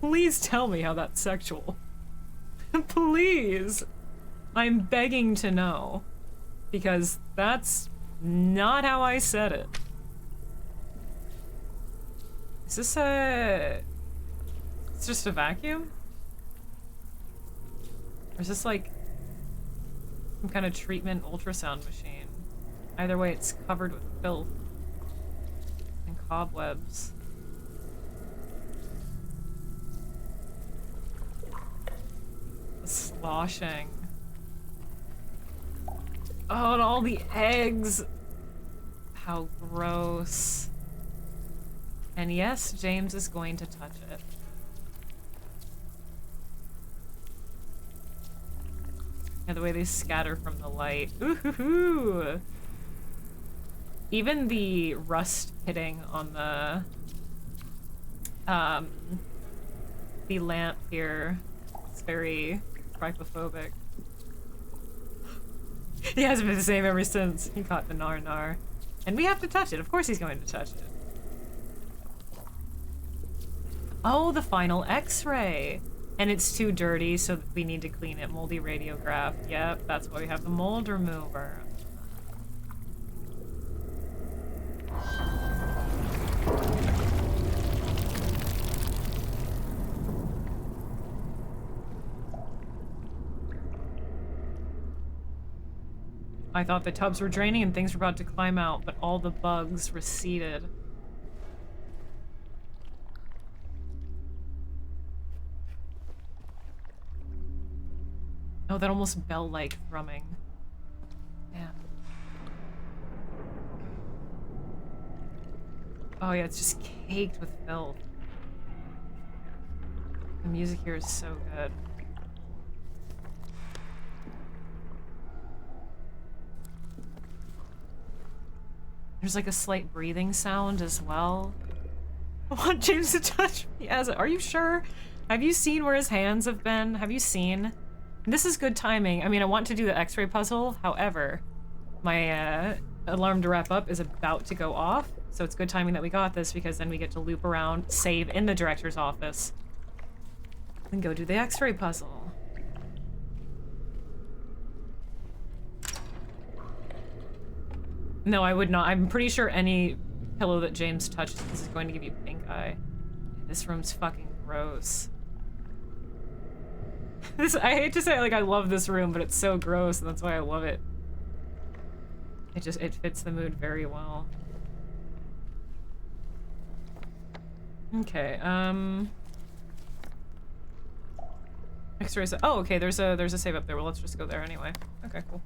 Please tell me how that's sexual. Please. I'm begging to know. Because that's not how I said it. Is this a... It's just a vacuum? Or is this like some kind of treatment ultrasound machine? Either way, it's covered with filth and cobwebs. The sloshing. Oh, and all the eggs! How gross. And yes, James is going to touch it. Yeah, the way they scatter from the light. Ooh-hoo-hoo! Even the rust hitting on the lamp here is very trypophobic. He hasn't been the same ever since he caught the nar. And we have to touch it. Of course he's going to touch it. Oh, the final x-ray! And it's too dirty, so we need to clean it. Moldy radiograph. Yep, that's why we have the mold remover. I thought the tubs were draining and things were about to climb out, but all the bugs receded. Oh, that almost bell-like thrumming. Yeah. Oh yeah, it's just caked with filth. The music here is so good. There's like a slight breathing sound as well. I want James to touch me as are you sure? Have you seen where his hands have been? Have you seen? This is good timing. I mean, I want to do the X-ray puzzle. However, my alarm to wrap up is about to go off. So it's good timing that we got this because then we get to loop around, save in the director's office, and go do the X-ray puzzle. No, I would not. I'm pretty sure any pillow that James touches is going to give you pink eye. This room's fucking gross. I hate to say, like, I love this room, but it's so gross, and that's why I love it. It fits the mood very well. Okay, X-rays. Oh, okay, there's a save up there. Well, let's just go there anyway. Okay, cool.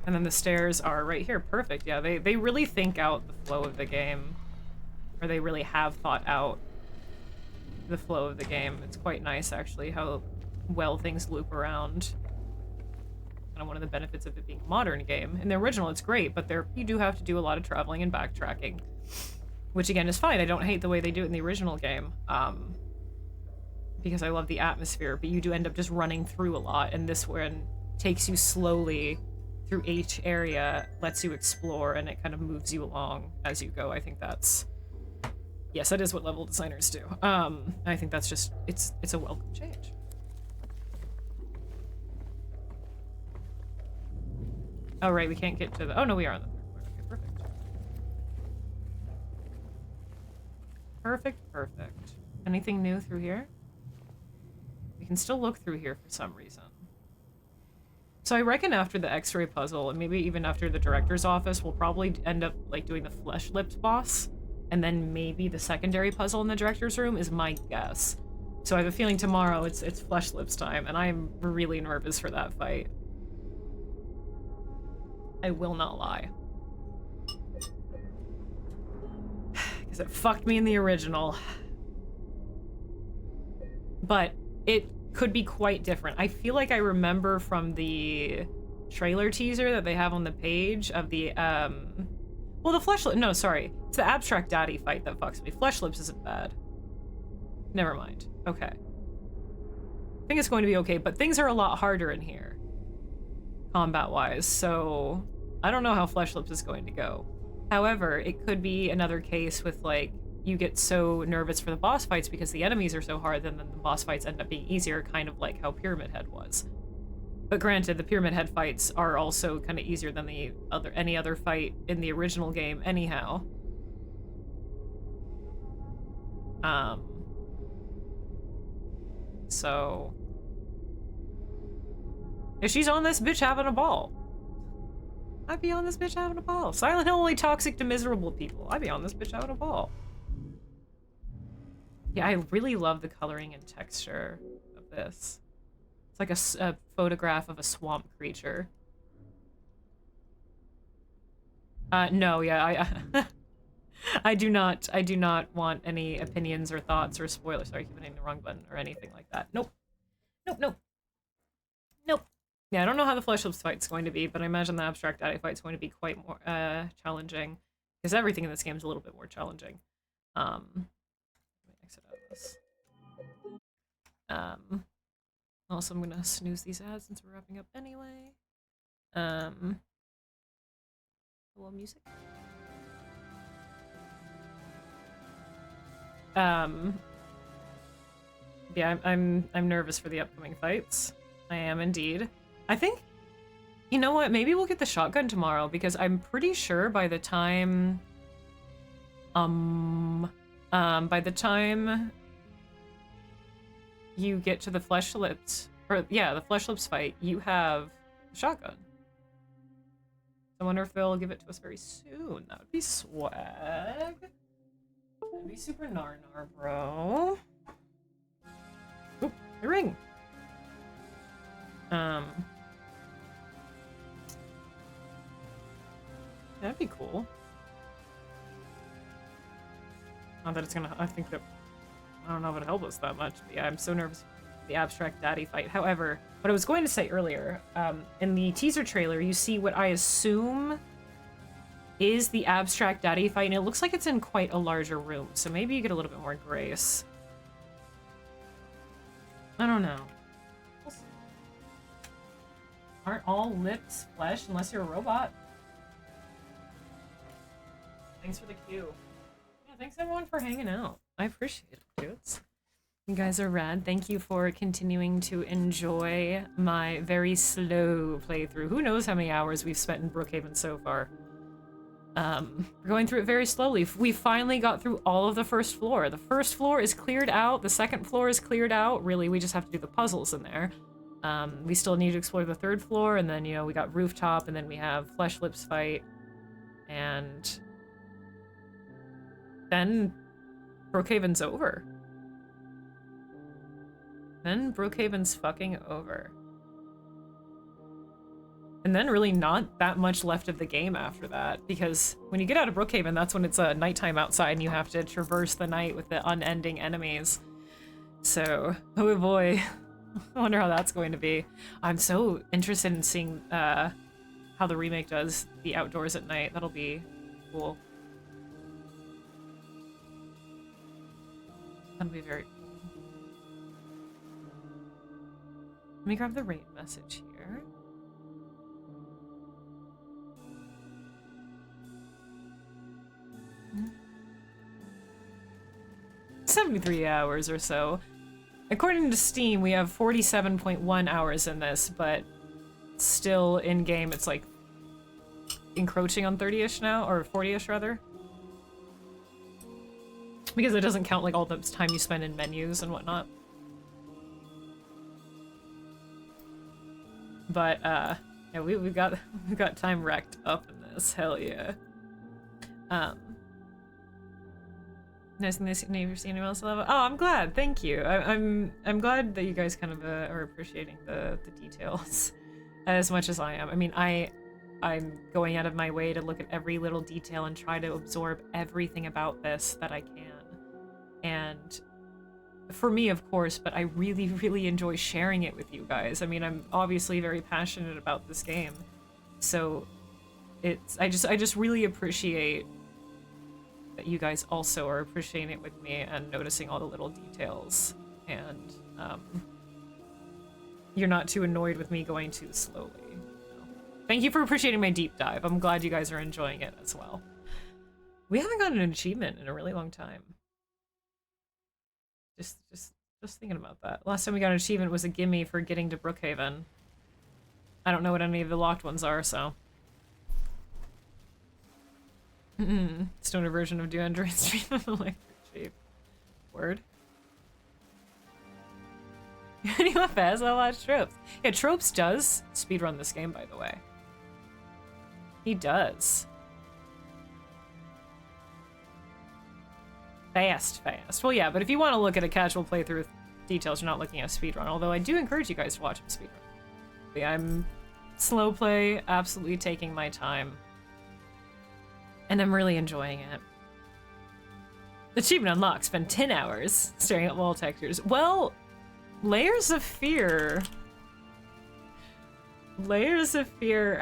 And then the stairs are right here. Perfect. Yeah, they really think out the flow of the game. Or they really have thought out the flow of the game. It's quite nice, actually, how well things loop around. Kind of one of the benefits of it being a modern game. In the original, it's great, but you do have to do a lot of traveling and backtracking. Which, again, is fine. I don't hate the way they do it in the original game. Because I love the atmosphere, but you do end up just running through a lot, and this one takes you slowly through each area, lets you explore, and it kind of moves you along as you go. I think that's... Yes, that is what level designers do. I think that's just... It's a welcome change. Oh, right, we can't get to the... Oh, no, we are on the third floor. Okay, perfect. Perfect, perfect. Anything new through here? We can still look through here for some reason. So I reckon after the X-ray puzzle, and maybe even after the director's office, we'll probably end up, like, doing the flesh-lipped boss. And then maybe the secondary puzzle in the director's room is my guess. So I have a feeling tomorrow it's flesh lips time, and I'm really nervous for that fight. I will not lie. Because it fucked me in the original. But it could be quite different. I feel like I remember from the trailer teaser that they have on the page of the, well, the flesh lip, no, sorry. It's the abstract daddy fight that fucks me. Flesh lips isn't bad. Never mind. Okay. I think it's going to be okay, but things are a lot harder in here. Combat-wise, so I don't know how Flesh Lips is going to go. However, it could be another case with, like, you get so nervous for the boss fights because the enemies are so hard, then the boss fights end up being easier, kind of like how Pyramid Head was. But granted, the Pyramid Head fights are also kind of easier than any other fight in the original game anyhow. So... if she's on this bitch having a ball. I'd be on this bitch having a ball. Silent Hill only toxic to miserable people. I'd be on this bitch having a ball. Yeah, I really love the coloring and texture of this. It's like a photograph of a swamp creature. No, yeah, I do not want any opinions or thoughts or spoilers. Sorry, I keep hitting the wrong button or anything like that. Nope. Nope, nope. Nope. Yeah, I don't know how the Flesh Lips fight's going to be, but I imagine the Abstract Daddy fight's going to be quite more challenging. Because everything in this game is a little bit more challenging. Let me exit out of this. Also, I'm gonna snooze these ads since we're wrapping up anyway. Hello, music. Yeah, I'm nervous for the upcoming fights. I am indeed. I think, you know what, maybe we'll get the shotgun tomorrow, because I'm pretty sure by the time, by the time you get to the Flesh Lips, or yeah, the Flesh Lips fight, you have the shotgun. I wonder if they'll give it to us very soon. That would be swag. That'd be super nar, bro. Oop, the ring. That'd be cool. Not that it's gonna, I think that, I don't know if it'd help us that much. But yeah, I'm so nervous for the abstract daddy fight. However, what I was going to say earlier, in the teaser trailer, you see what I assume is the abstract daddy fight, and it looks like it's in quite a larger room, so maybe you get a little bit more grace. I don't know. We'll see. Aren't all lips flesh unless you're a robot? Thanks for the cue. Yeah, thanks everyone for hanging out. I appreciate it, dudes. You guys are rad. Thank you for continuing to enjoy my very slow playthrough. Who knows how many hours we've spent in Brookhaven so far. We're going through it very slowly. We finally got through all of the first floor. The first floor is cleared out. The second floor is cleared out. Really, we just have to do the puzzles in there. We still need to explore the third floor, and then, you know, we got rooftop, and then we have flesh lips fight, and then Brookhaven's over. Then Brookhaven's fucking over. And then really not that much left of the game after that, because when you get out of Brookhaven, that's when it's nighttime outside and you have to traverse the night with the unending enemies. So, oh boy, I wonder how that's going to be. I'm so interested in seeing how the remake does the outdoors at night. That'll be cool. That'll be very cool. Let me grab the rate message here. Hmm. 73 hours or so. According to Steam, we have 47.1 hours in this, but still in-game it's like encroaching on 30-ish now, or 40-ish rather. Because it doesn't count like all the time you spend in menus and whatnot. But yeah, we've got time racked up in this. Hell yeah. Nice never seen anyone else love it. Oh, I'm glad. Thank you. I'm glad that you guys kind of are appreciating the details as much as I am. I mean, I'm going out of my way to look at every little detail and try to absorb everything about this that I can. And for me, of course, but I really, really enjoy sharing it with you guys. I mean, I'm obviously very passionate about this game, so I just really appreciate that you guys also are appreciating it with me and noticing all the little details, and you're not too annoyed with me going too slowly. So, thank you for appreciating my deep dive. I'm glad you guys are enjoying it as well. We haven't gotten an achievement in a really long time. Just thinking about that. Last time we got an achievement was a gimme for getting to Brookhaven. I don't know what any of the locked ones are, so. Stoner version of do Android stream of electric shape. Word. Anyone fast? I'll watch Tropes. Yeah, Tropes does speedrun this game, by the way. He does. Fast. Well, yeah, but if you want to look at a casual playthrough with details, you're not looking at a speedrun, although I do encourage you guys to watch him speedrun. But yeah, I'm slow play, absolutely taking my time. And I'm really enjoying it. Achievement unlocked. Spend 10 hours staring at wall textures. Well, Layers of Fear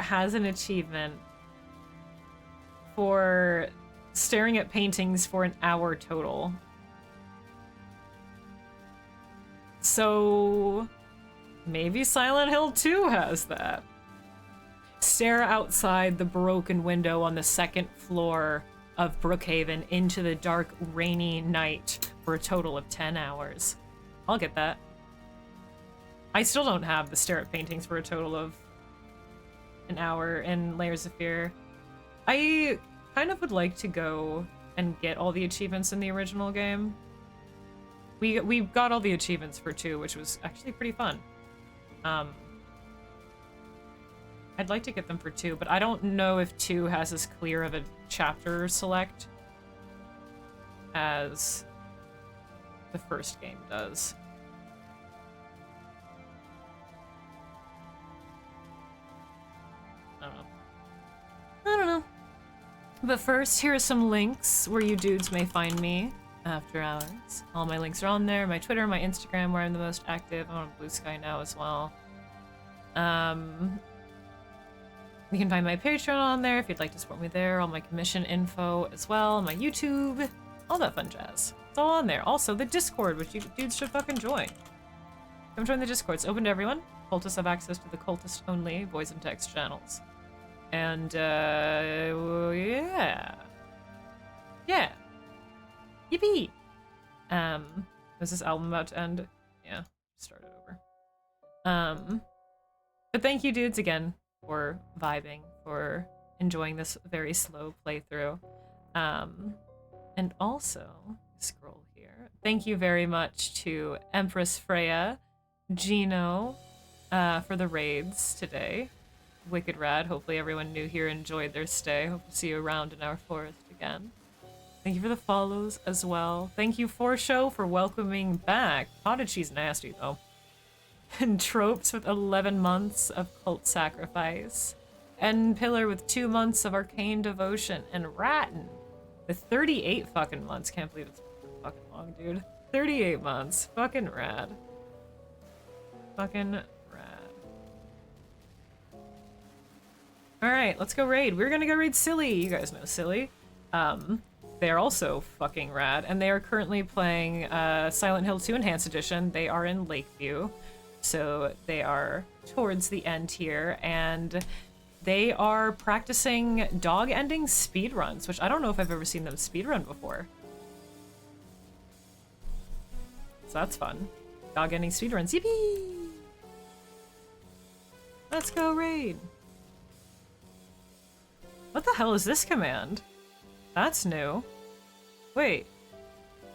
has an achievement for staring at paintings for an hour total. So maybe Silent Hill 2 has that. Stare outside the broken window on the second floor of Brookhaven into the dark, rainy night for a total of 10 hours. I'll get that. I still don't have the stare at paintings for a total of an hour in Layers of Fear. I kind of would like to go and get all the achievements in the original game. We got all the achievements for 2, which was actually pretty fun. I'd like to get them for 2, but I don't know if 2 has as clear of a chapter select as the first game does. I don't know. But first, here are some links where you dudes may find me after hours. All my links are on there. My Twitter, my Instagram, where I'm the most active. I'm on Blue Sky now as well. You can find my Patreon on there if you'd like to support me there. All my commission info as well. My YouTube. All that fun jazz. It's all on there. Also, the Discord, which you dudes should fucking join. Come join the Discord. It's open to everyone. Cultists have access to the cultist-only voice and text channels. And, yeah. Yeah. Yippee! Is this album about to end? Yeah, start it over. But thank you dudes again for vibing, for enjoying this very slow playthrough. And also, scroll here. Thank you very much to Empress Freya, Gino, for the raids today. Wicked rad. Hopefully everyone new here enjoyed their stay. Hope to see you around in our forest again. Thank you for the follows as well. Thank you, Show, for welcoming back. Potted cheese nasty, though. And Tropes with 11 months of cult sacrifice. And Pillar with 2 months of arcane devotion. And Ratton with 38 fucking months. Can't believe it's fucking long, dude. 38 months. Fucking rad. Fucking rad. Alright, let's go raid. We're gonna go raid Silly. You guys know Silly. They're also fucking rad. And they are currently playing Silent Hill 2 Enhanced Edition. They are in Lakeview. So they are towards the end here. And they are practicing dog ending speedruns, which I don't know if I've ever seen them speedrun before. So that's fun. Dog ending speedruns. Yippee! Let's go raid. What the hell is this command? That's new. Wait.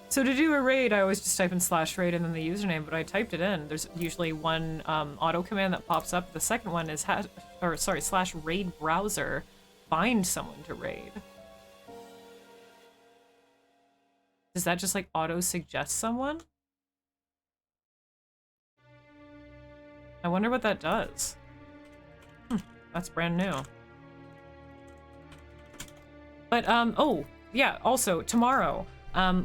So to do a raid, I always just type in /raid and then the username, but I typed it in. There's usually one auto command that pops up. The second one is /raid browser. Find someone to raid. Does that just like auto suggest someone? I wonder what that does. That's brand new. But, oh, yeah, also, tomorrow.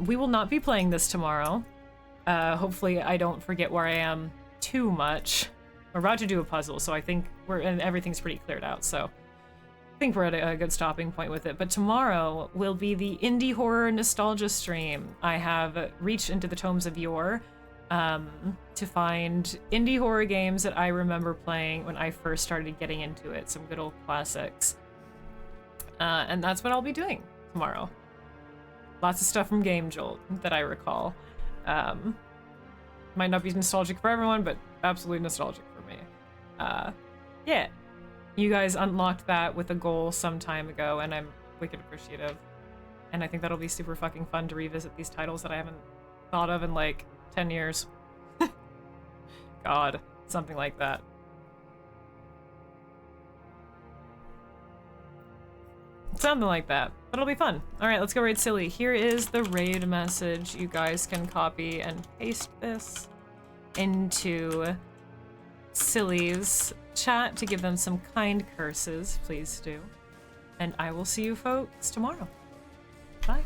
We will not be playing this tomorrow. Hopefully I don't forget where I am too much. We're about to do a puzzle, so I think everything's pretty cleared out, so I think we're at a good stopping point with it. But tomorrow will be the indie horror nostalgia stream. I have reached into the tomes of yore to find indie horror games that I remember playing when I first started getting into it. Some good old classics. And that's what I'll be doing tomorrow. Lots of stuff from Game Jolt that I recall. Might not be nostalgic for everyone, but absolutely nostalgic for me. Yeah. You guys unlocked that with a goal some time ago, and I'm wicked appreciative. And I think that'll be super fucking fun to revisit these titles that I haven't thought of in like 10 years. God, something like that. Something like that. But it'll be fun. Alright, let's go raid Silly. Here is the raid message. You guys can copy and paste this into Silly's chat to give them some kind curses. Please do. And I will see you folks tomorrow. Bye.